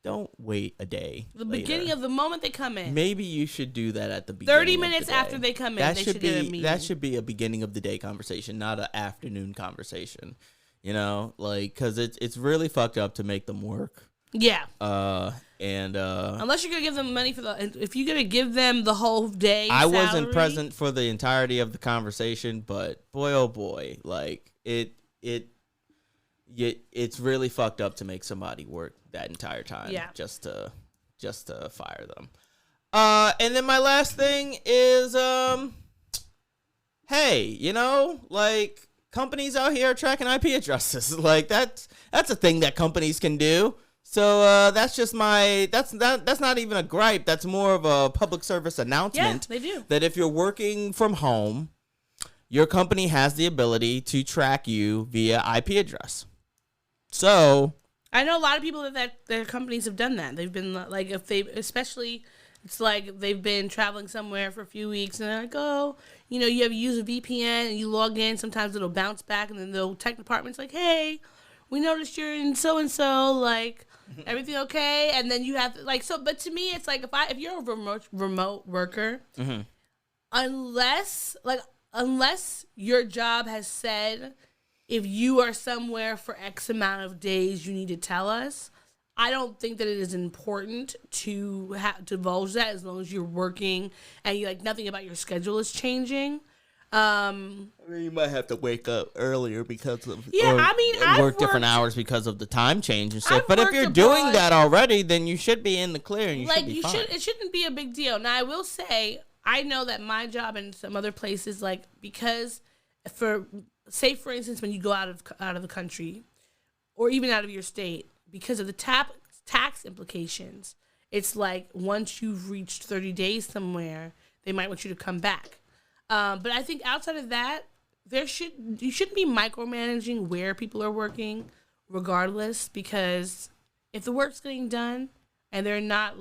[SPEAKER 3] don't wait a day.
[SPEAKER 4] The beginning of the moment they come in.
[SPEAKER 3] Maybe you should do that at the beginning.
[SPEAKER 4] 30 minutes after they come in, they should get a meeting. That
[SPEAKER 3] should be a beginning of the day conversation, not an afternoon conversation. Because it's really fucked up to make them work.
[SPEAKER 4] Yeah.
[SPEAKER 3] Unless
[SPEAKER 4] you're gonna give them money if you're gonna give them the whole day.
[SPEAKER 3] I wasn't present for the entirety of the conversation, but boy, oh boy, like it's really fucked up to make somebody work that entire time just to fire them. And then my last thing is hey, companies out here are tracking IP addresses. Like that's a thing that companies can do. So that's not even a gripe. That's more of a public service announcement.
[SPEAKER 4] Yeah, they do.
[SPEAKER 3] That if you're working from home, your company has the ability to track you via IP address. So
[SPEAKER 4] I know a lot of people that their companies have done that. They've been like, it's like they've been traveling somewhere for a few weeks and they're like, oh, you have to use a VPN and you log in. Sometimes it'll bounce back and then the tech department's like, hey, we noticed you're in so-and-so, like, everything okay? And then you have to, but to me, it's like, if you're a remote worker, mm-hmm. unless your job has said, if you are somewhere for X amount of days, you need to tell us, I don't think that it is important to divulge that as long as you're working and nothing about your schedule is changing.
[SPEAKER 3] You might have to wake up earlier because of
[SPEAKER 4] I've
[SPEAKER 3] work different hours because of the time change and stuff.
[SPEAKER 4] I've
[SPEAKER 3] But if
[SPEAKER 4] worked
[SPEAKER 3] you're
[SPEAKER 4] abroad.
[SPEAKER 3] doing that already, then you should be in the clear and you should be fine.
[SPEAKER 4] It shouldn't be a big deal. Now I will say I know that my job and some other places because for instance when you go out of the country or even out of your state because of the tax implications, it's like once you've reached 30 days somewhere, they might want you to come back. But I think outside of that, you shouldn't be micromanaging where people are working, regardless, because if the work's getting done and they're not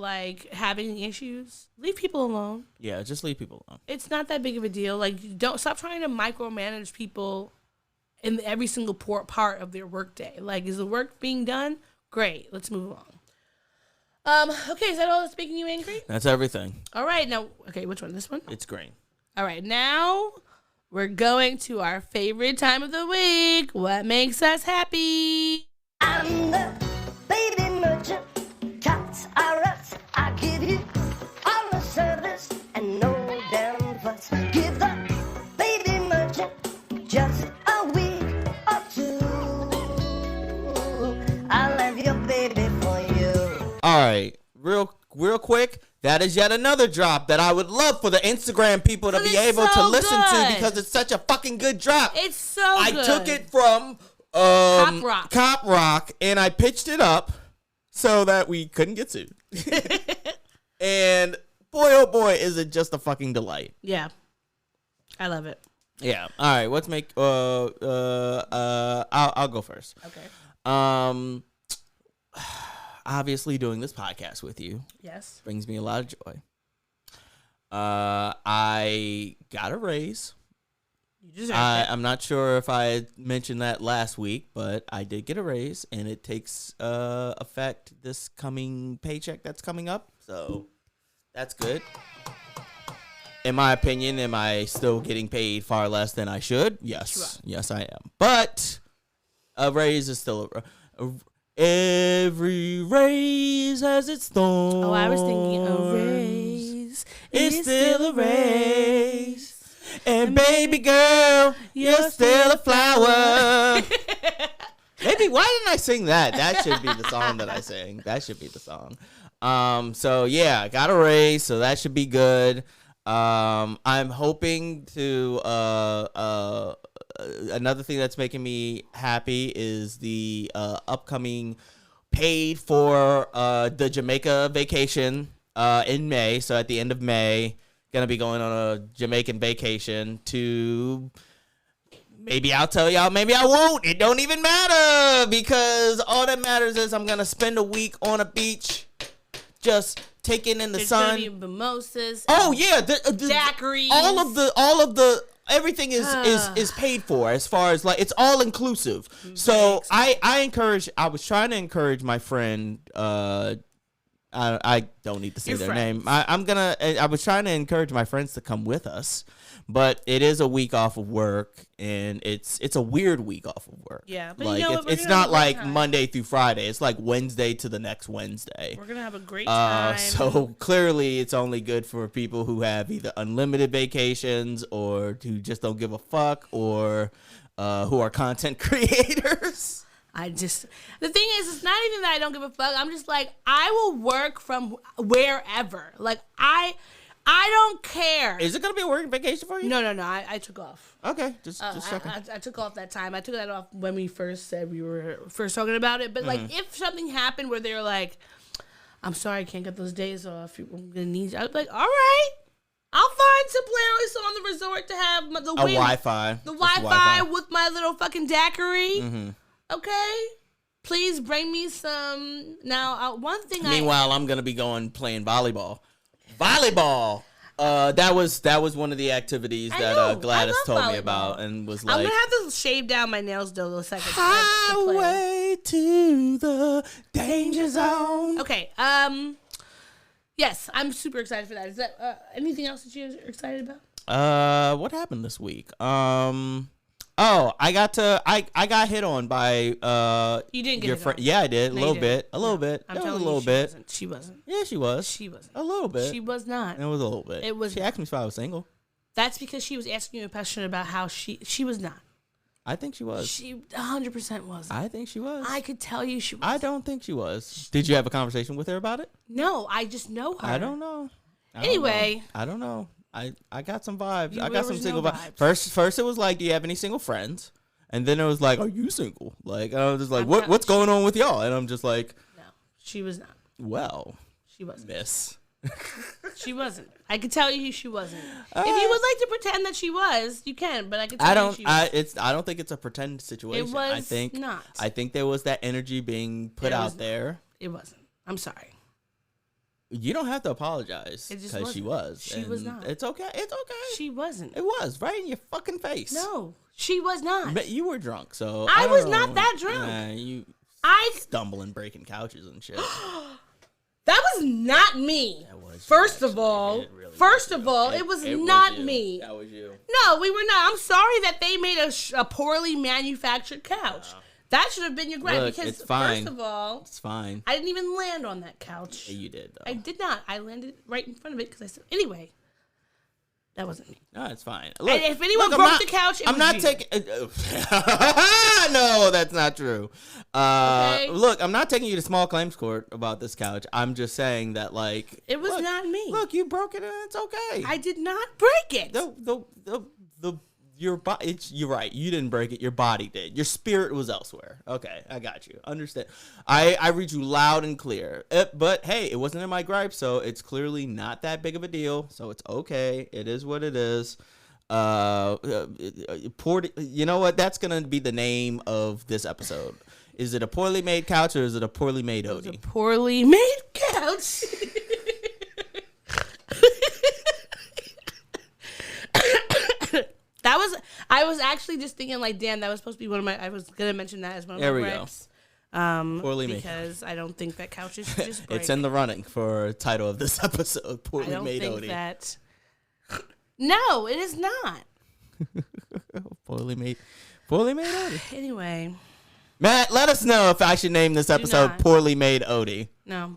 [SPEAKER 4] having issues, leave people alone.
[SPEAKER 3] Yeah, just leave people alone.
[SPEAKER 4] It's not that big of a deal. Don't stop trying to micromanage people in every single part of their workday. Is the work being done? Great, let's move along. Okay, is that all that's making you angry?
[SPEAKER 3] That's everything.
[SPEAKER 4] All right, now, okay, which one? This one?
[SPEAKER 3] It's green.
[SPEAKER 4] All right, now we're going to our favorite time of the week. What makes us happy?
[SPEAKER 2] I'm the baby merchant. Tots are us. I give you all the service and no damn fuss. Give the baby merchant just a week or two. I'll have your baby for you.
[SPEAKER 3] All right, real quick. That is yet another drop that I would love for the Instagram people to be able to listen to because it's such a fucking good drop.
[SPEAKER 4] It's so good.
[SPEAKER 3] I took it from Cop Rock and I pitched it up so that we couldn't get sued. And boy, oh boy, is it just a fucking delight.
[SPEAKER 4] Yeah. I love it.
[SPEAKER 3] Yeah. All right, let's make I'll go first.
[SPEAKER 4] Okay.
[SPEAKER 3] Obviously doing this podcast with you brings me a lot of joy. I got a raise.
[SPEAKER 4] You deserve it.
[SPEAKER 3] I'm not sure if I mentioned that last week, but I did get a raise, and it takes effect this coming paycheck that's coming up. So that's good. In my opinion, am I still getting paid far less than I should? Yes. Yes, I am. But a raise is still every raise has its thorn.
[SPEAKER 4] Oh, I was thinking a raise.
[SPEAKER 3] It's still a raise. And baby girl, you're still a flower. Maybe, why didn't I sing that? That should be the song that I sing. That should be the song. So yeah, I got a raise, so that should be good. I'm hoping to, another thing that's making me happy is the upcoming paid for the Jamaica vacation in May. So at the end of May, gonna be going on a Jamaican vacation to, maybe I'll tell y'all, maybe I won't. It don't even matter, because all that matters is I'm gonna spend a week on a beach just taking in the sun.
[SPEAKER 4] Gonna be mimosas.
[SPEAKER 3] Oh yeah,
[SPEAKER 4] daiquiris.
[SPEAKER 3] All of the everything is paid for, as far as it's all inclusive. So I was trying to encourage my friend. I don't need to say their name. I was trying to encourage my friends to come with us, but it is a week off of work, and it's a weird week off of work.
[SPEAKER 4] Yeah, but
[SPEAKER 3] it's not like Monday through Friday. It's like Wednesday to the next Wednesday.
[SPEAKER 4] We're gonna have a great time.
[SPEAKER 3] So clearly, it's only good for people who have either unlimited vacations or who just don't give a fuck, or who are content creators.
[SPEAKER 4] The thing is, it's not even that I don't give a fuck. I'm just I will work from wherever. I don't care.
[SPEAKER 3] Is it going to be a working vacation for you?
[SPEAKER 4] No. I took off.
[SPEAKER 3] Okay, just checking.
[SPEAKER 4] I took off that time. I took that off when we first said we were first talking about it. But if something happened where they were like, I'm sorry, I can't get those days off. I'm going to need you. I'd be like, all right. I'll find some place on the resort to have the
[SPEAKER 3] Wi-Fi.
[SPEAKER 4] The Wi-Fi with my little fucking daiquiri.
[SPEAKER 3] Mm-hmm.
[SPEAKER 4] Okay, please bring me some. Now, one thing.
[SPEAKER 3] Meanwhile, I'm gonna be playing volleyball. That was one of the activities that Gladys told me about, and was like,
[SPEAKER 4] I'm gonna have to shave down my nails though. The second
[SPEAKER 3] highway to the danger zone.
[SPEAKER 4] Okay. Yes, I'm super excited for that. Is that anything else that you're excited about?
[SPEAKER 3] What happened this week? Oh, I got hit on by
[SPEAKER 4] You didn't get
[SPEAKER 3] your friend. Yeah, I did. A little bit. I'm telling you, a little bit.
[SPEAKER 4] She wasn't.
[SPEAKER 3] Yeah, she was.
[SPEAKER 4] She wasn't.
[SPEAKER 3] A little bit.
[SPEAKER 4] She was not.
[SPEAKER 3] It was a little bit.
[SPEAKER 4] It was.
[SPEAKER 3] She asked me if I was single.
[SPEAKER 4] That's because she was asking you a question about how she was not.
[SPEAKER 3] I think she was.
[SPEAKER 4] She 100% wasn't.
[SPEAKER 3] I think she was.
[SPEAKER 4] I could tell you she was.
[SPEAKER 3] I don't think she was. Did you have a conversation with her about it?
[SPEAKER 4] No, I just know her.
[SPEAKER 3] I don't know. I don't know. I got some vibes. I got some single vibes. First it was like, do you have any single friends? And then it was like, are you single? Like, I was just like, what's going on with y'all? And I'm just like,
[SPEAKER 4] no, she was not.
[SPEAKER 3] Well,
[SPEAKER 4] she wasn't.
[SPEAKER 3] Miss.
[SPEAKER 4] She wasn't. I could tell you she wasn't. If you would like to pretend that she was, you can. But I could tell you she was.
[SPEAKER 3] I don't think it's a pretend situation.
[SPEAKER 4] It was
[SPEAKER 3] I think
[SPEAKER 4] not.
[SPEAKER 3] I think there was that energy being put out there.
[SPEAKER 4] It wasn't. I'm sorry.
[SPEAKER 3] You don't have to apologize
[SPEAKER 4] because
[SPEAKER 3] she was.
[SPEAKER 4] She was not.
[SPEAKER 3] It's okay. It's okay.
[SPEAKER 4] She wasn't.
[SPEAKER 3] It was right in your fucking face.
[SPEAKER 4] No, she was not.
[SPEAKER 3] But you were drunk, so
[SPEAKER 4] I was
[SPEAKER 3] don't
[SPEAKER 4] not
[SPEAKER 3] know.
[SPEAKER 4] that drunk.
[SPEAKER 3] You stumbling, breaking couches and shit.
[SPEAKER 4] That was not me.
[SPEAKER 3] That was
[SPEAKER 4] First of all, it was not me.
[SPEAKER 3] That was you.
[SPEAKER 4] No, we were not. I'm sorry that they made a poorly manufactured couch. That should have been your gripe.
[SPEAKER 3] Look,
[SPEAKER 4] because
[SPEAKER 3] it's fine.
[SPEAKER 4] First of all,
[SPEAKER 3] it's fine.
[SPEAKER 4] I didn't even land on that couch.
[SPEAKER 3] Yeah, you did, though.
[SPEAKER 4] I did not. I landed right in front of it because I said, anyway, that wasn't me.
[SPEAKER 3] No, it's fine. Look,
[SPEAKER 4] and if anyone broke the couch,
[SPEAKER 3] I'm not taking. No, that's not true. Okay. Look, I'm not taking you to small claims court about this couch. I'm just saying that, like,
[SPEAKER 4] it was not me.
[SPEAKER 3] Look, you broke it, and it's okay.
[SPEAKER 4] I did not break it.
[SPEAKER 3] Your body. You're right. You didn't break it. Your body did. Your spirit was elsewhere. Okay, I got you. Understand. I read you loud and clear. But hey, it wasn't in my gripe, so it's clearly not that big of a deal. So it's okay. It is what it is. You know what? That's gonna be the name of this episode. Is it a poorly made couch or is it a poorly made Odie?
[SPEAKER 4] It's a poorly made couch. I was actually just thinking, like, damn, that was supposed to be one of my. I was gonna mention that as one of my gripes.
[SPEAKER 3] Poorly made.
[SPEAKER 4] Because I don't think that couches should just break.
[SPEAKER 3] It's in the running for title of this episode. Poorly made Odie.
[SPEAKER 4] That. No, it is not.
[SPEAKER 3] Poorly made Odie.
[SPEAKER 4] Anyway,
[SPEAKER 3] Matt, let us know if I should name this episode Poorly Made Odie.
[SPEAKER 4] No,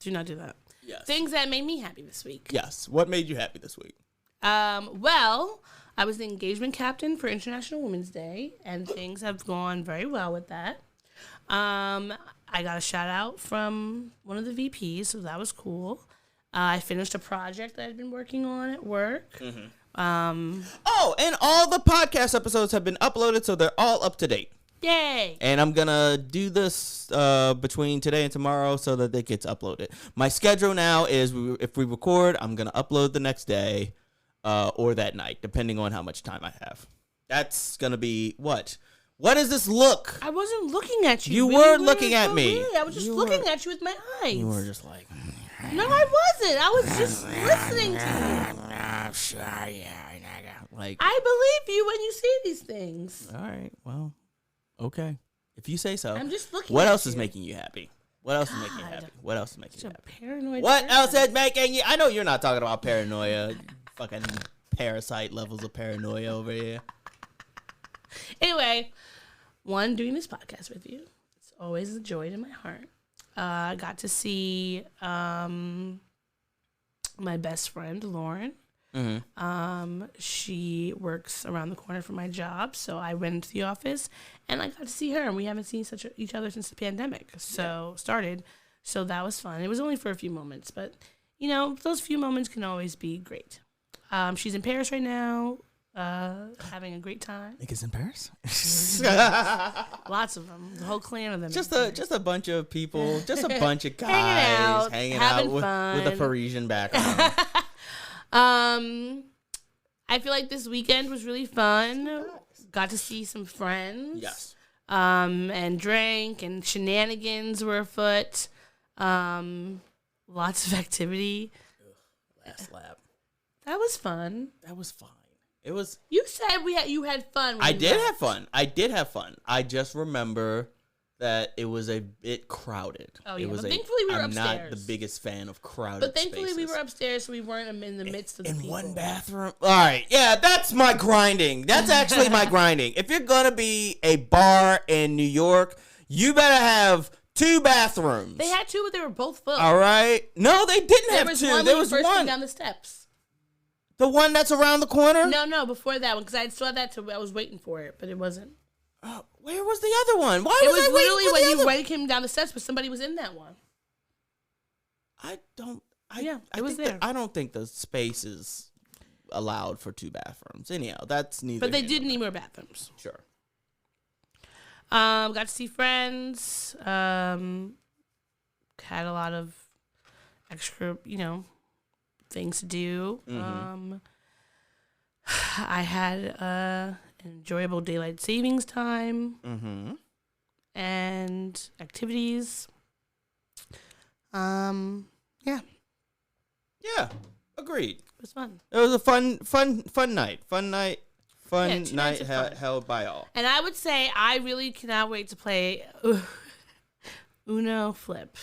[SPEAKER 4] do not do that.
[SPEAKER 3] Yes.
[SPEAKER 4] Things that made me happy this week.
[SPEAKER 3] Yes. What made you happy this week?
[SPEAKER 4] Well, I was the engagement captain for International Women's Day, and things have gone very well with that. I got a shout out from one of the VPs, so that was cool. I finished a project that I'd been working on at work.
[SPEAKER 3] Mm-hmm. And all the podcast episodes have been uploaded, so they're all up to date.
[SPEAKER 4] Yay!
[SPEAKER 3] And I'm gonna do this between today and tomorrow so that it gets uploaded. My schedule now is if we record, I'm gonna upload the next day. Or that night, depending on how much time I have. That's gonna be what? What does this look?
[SPEAKER 4] I wasn't looking at you.
[SPEAKER 3] You were looking at me.
[SPEAKER 4] I was just looking at you with my eyes.
[SPEAKER 3] You were just like.
[SPEAKER 4] No, I wasn't. I was just listening to you.
[SPEAKER 3] Sure, yeah. Like.
[SPEAKER 4] I believe you when you say these things.
[SPEAKER 3] All right. Well. Okay. If you say so.
[SPEAKER 4] I'm just looking.
[SPEAKER 3] What else is making you happy? What else is making you happy? What else is making you happy?
[SPEAKER 4] Paranoid.
[SPEAKER 3] What else is making you? I know you're not talking about paranoia. Fucking parasite levels of paranoia over here.
[SPEAKER 4] Anyway, doing this podcast with you. It's always a joy to my heart. I got to see my best friend, Lauren. Mm-hmm. She works around the corner from my job, so I went to the office and I got to see her, and we haven't seen each other since the pandemic started. So that was fun. It was only for a few moments, but you know, those few moments can always be great. She's in Paris right now, having a great time.
[SPEAKER 3] Niggas in Paris?
[SPEAKER 4] Lots of them. The whole clan of them.
[SPEAKER 3] Just a bunch of people. Just a bunch of guys hanging
[SPEAKER 4] out
[SPEAKER 3] with a Parisian background.
[SPEAKER 4] I feel like this weekend was really fun. Got to see some friends.
[SPEAKER 3] Yes.
[SPEAKER 4] And drank, and shenanigans were afoot. Lots of activity.
[SPEAKER 3] Last lap.
[SPEAKER 4] That was fun.
[SPEAKER 3] That was fine. It was.
[SPEAKER 4] You said you had fun.
[SPEAKER 3] I did have fun. I just remember that it was a bit crowded.
[SPEAKER 4] Oh yeah, but thankfully we were upstairs.
[SPEAKER 3] I'm not the biggest fan of crowded
[SPEAKER 4] But thankfully
[SPEAKER 3] spaces.
[SPEAKER 4] we were upstairs, so we weren't in the midst of the people.
[SPEAKER 3] One bathroom. All right, yeah, that's my grinding. That's actually my grinding. If you're gonna be a bar in New York, you better have 2 bathrooms.
[SPEAKER 4] They had 2, but they were both full.
[SPEAKER 3] All right. No, they didn't have 2. There was
[SPEAKER 4] first
[SPEAKER 3] one.
[SPEAKER 4] thing down the steps.
[SPEAKER 3] The one that's around the corner?
[SPEAKER 4] No, before that one, because I saw that, I was waiting for it, but it wasn't.
[SPEAKER 3] Where was the other one? Why
[SPEAKER 4] It
[SPEAKER 3] was
[SPEAKER 4] was
[SPEAKER 3] I waiting
[SPEAKER 4] literally
[SPEAKER 3] for
[SPEAKER 4] when
[SPEAKER 3] the
[SPEAKER 4] you
[SPEAKER 3] other?
[SPEAKER 4] when you came down the steps, but somebody was in that one. It was there.
[SPEAKER 3] I don't think the space is allowed for 2 bathrooms. Anyhow, that's neither.
[SPEAKER 4] But they
[SPEAKER 3] here
[SPEAKER 4] did
[SPEAKER 3] nor
[SPEAKER 4] need more bathrooms.
[SPEAKER 3] there. Sure.
[SPEAKER 4] Got to see friends. Had a lot of extra, things to do. I had an enjoyable daylight savings time and activities. Yeah,
[SPEAKER 3] Yeah, agreed.
[SPEAKER 4] it was fun.
[SPEAKER 3] It was a fun night. Fun night.
[SPEAKER 4] Yeah, 2 nights of fun.
[SPEAKER 3] Held by all.
[SPEAKER 4] And I would say I really cannot wait to play Uno Flip.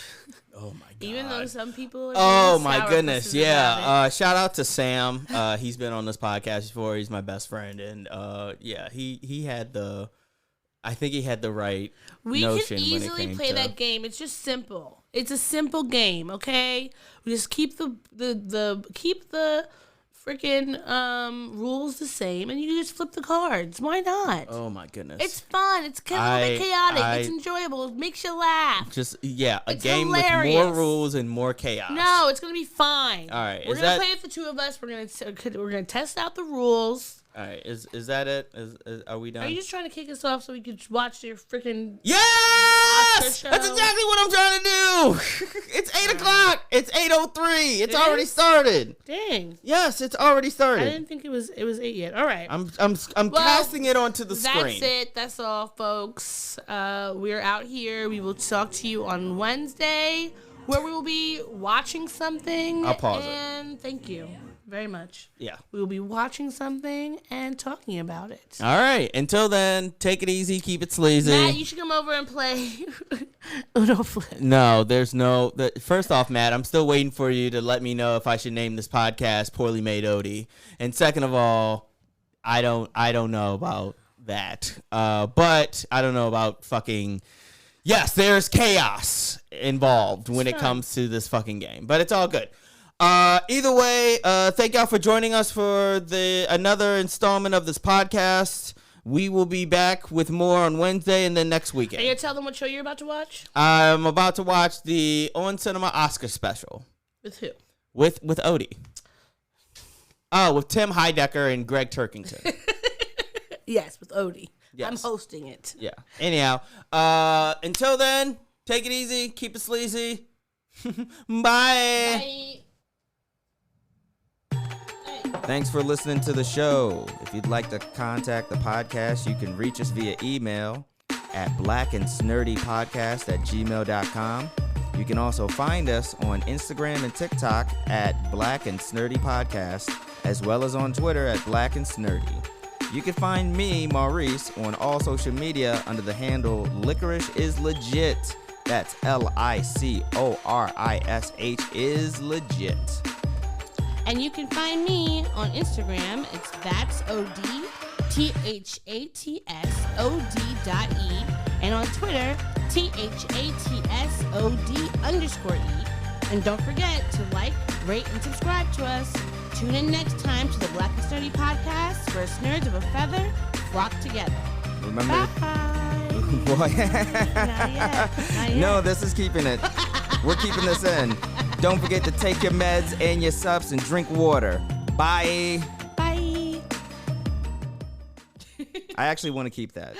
[SPEAKER 3] Oh my god.
[SPEAKER 4] Even though some people are
[SPEAKER 3] Oh
[SPEAKER 4] being
[SPEAKER 3] my
[SPEAKER 4] sour
[SPEAKER 3] goodness,
[SPEAKER 4] pussies about
[SPEAKER 3] yeah. Shout out to Sam. He's been on this podcast before. He's my best friend, and yeah, he had the. I think he had the right
[SPEAKER 4] we
[SPEAKER 3] notion
[SPEAKER 4] can
[SPEAKER 3] when it
[SPEAKER 4] easily
[SPEAKER 3] came
[SPEAKER 4] play
[SPEAKER 3] to,
[SPEAKER 4] that game. It's just simple. It's a simple game, okay? We just keep the freaking rules the same, and you can just flip the cards. Why not?
[SPEAKER 3] Oh my goodness.
[SPEAKER 4] It's fun. It's kind of a bit chaotic. It's enjoyable. It makes you laugh.
[SPEAKER 3] Just a
[SPEAKER 4] It's
[SPEAKER 3] game with
[SPEAKER 4] hilarious.
[SPEAKER 3] more rules and more chaos.
[SPEAKER 4] No, it's gonna be fine.
[SPEAKER 3] All right,
[SPEAKER 4] we're
[SPEAKER 3] is
[SPEAKER 4] gonna
[SPEAKER 3] that-
[SPEAKER 4] play with the 2 of us. We're gonna test out the rules.
[SPEAKER 3] All right, is that it? Are we done?
[SPEAKER 4] Are you just trying to kick us off so we could watch your freaking?
[SPEAKER 3] Yes!
[SPEAKER 4] show?
[SPEAKER 3] That's exactly what I'm trying to do. It's 8:00. It's 8:03. It's
[SPEAKER 4] It
[SPEAKER 3] already
[SPEAKER 4] is?
[SPEAKER 3] started.
[SPEAKER 4] Dang,
[SPEAKER 3] Yes, it's already
[SPEAKER 4] I
[SPEAKER 3] started.
[SPEAKER 4] didn't think it was 8 yet. All right.
[SPEAKER 3] I'm
[SPEAKER 4] Well,
[SPEAKER 3] casting it onto the screen.
[SPEAKER 4] That's it. That's all, folks. We're out here. We will talk to you on Wednesday, where we will be watching something.
[SPEAKER 3] I'll pause it.
[SPEAKER 4] And thank you very much.
[SPEAKER 3] Yeah.
[SPEAKER 4] We will be watching something and talking about it.
[SPEAKER 3] All right. Until then, take it easy. Keep it sleazy.
[SPEAKER 4] Matt, you should come over and play Uno Flip.
[SPEAKER 3] No, there's no. First off, Matt, I'm still waiting for you to let me know if I should name this podcast "Poorly Made Odie." And second of all, I don't know about that. But I don't know about fucking. Yes, there's chaos involved when it comes to this fucking game, but it's all good. Either way, thank y'all for joining us for another installment of this podcast. We will be back with more on Wednesday and then next weekend.
[SPEAKER 4] Are you going to tell them what show you're about to watch?
[SPEAKER 3] I'm about to watch the On Cinema Oscar special
[SPEAKER 4] With who?
[SPEAKER 3] with Odie. Oh, with Tim Heidecker and Greg Turkington.
[SPEAKER 4] Yes, with Odie.
[SPEAKER 3] Yes.
[SPEAKER 4] I'm hosting it.
[SPEAKER 3] Yeah. Anyhow, until then, take it easy, keep it sleazy. Bye. Thanks for listening to the show. If you'd like to contact the podcast, you can reach us via email at blackandsnerdypodcast@gmail.com. You can also find us on Instagram and TikTok at Black and Snurdy Podcast, as well as on Twitter at Black and Snurdy. You can find me, Maurice, on all social media under the handle Licorish is Legit. That's LICORISH is legit.
[SPEAKER 4] And you can find me on Instagram. It's that's OD, THATSOD.E. And on Twitter, THATSOD_E. And don't forget to like, rate, and subscribe to us. Tune in next time to the Black and Sturdy Podcast, where nerds of a feather flock together.
[SPEAKER 3] Remember?
[SPEAKER 4] Bye.
[SPEAKER 3] Boy.
[SPEAKER 4] Not yet. Not yet.
[SPEAKER 3] No, this is keeping it. We're keeping this in. Don't forget to take your meds and your subs and drink water. Bye.
[SPEAKER 4] Bye.
[SPEAKER 3] I actually want to keep that.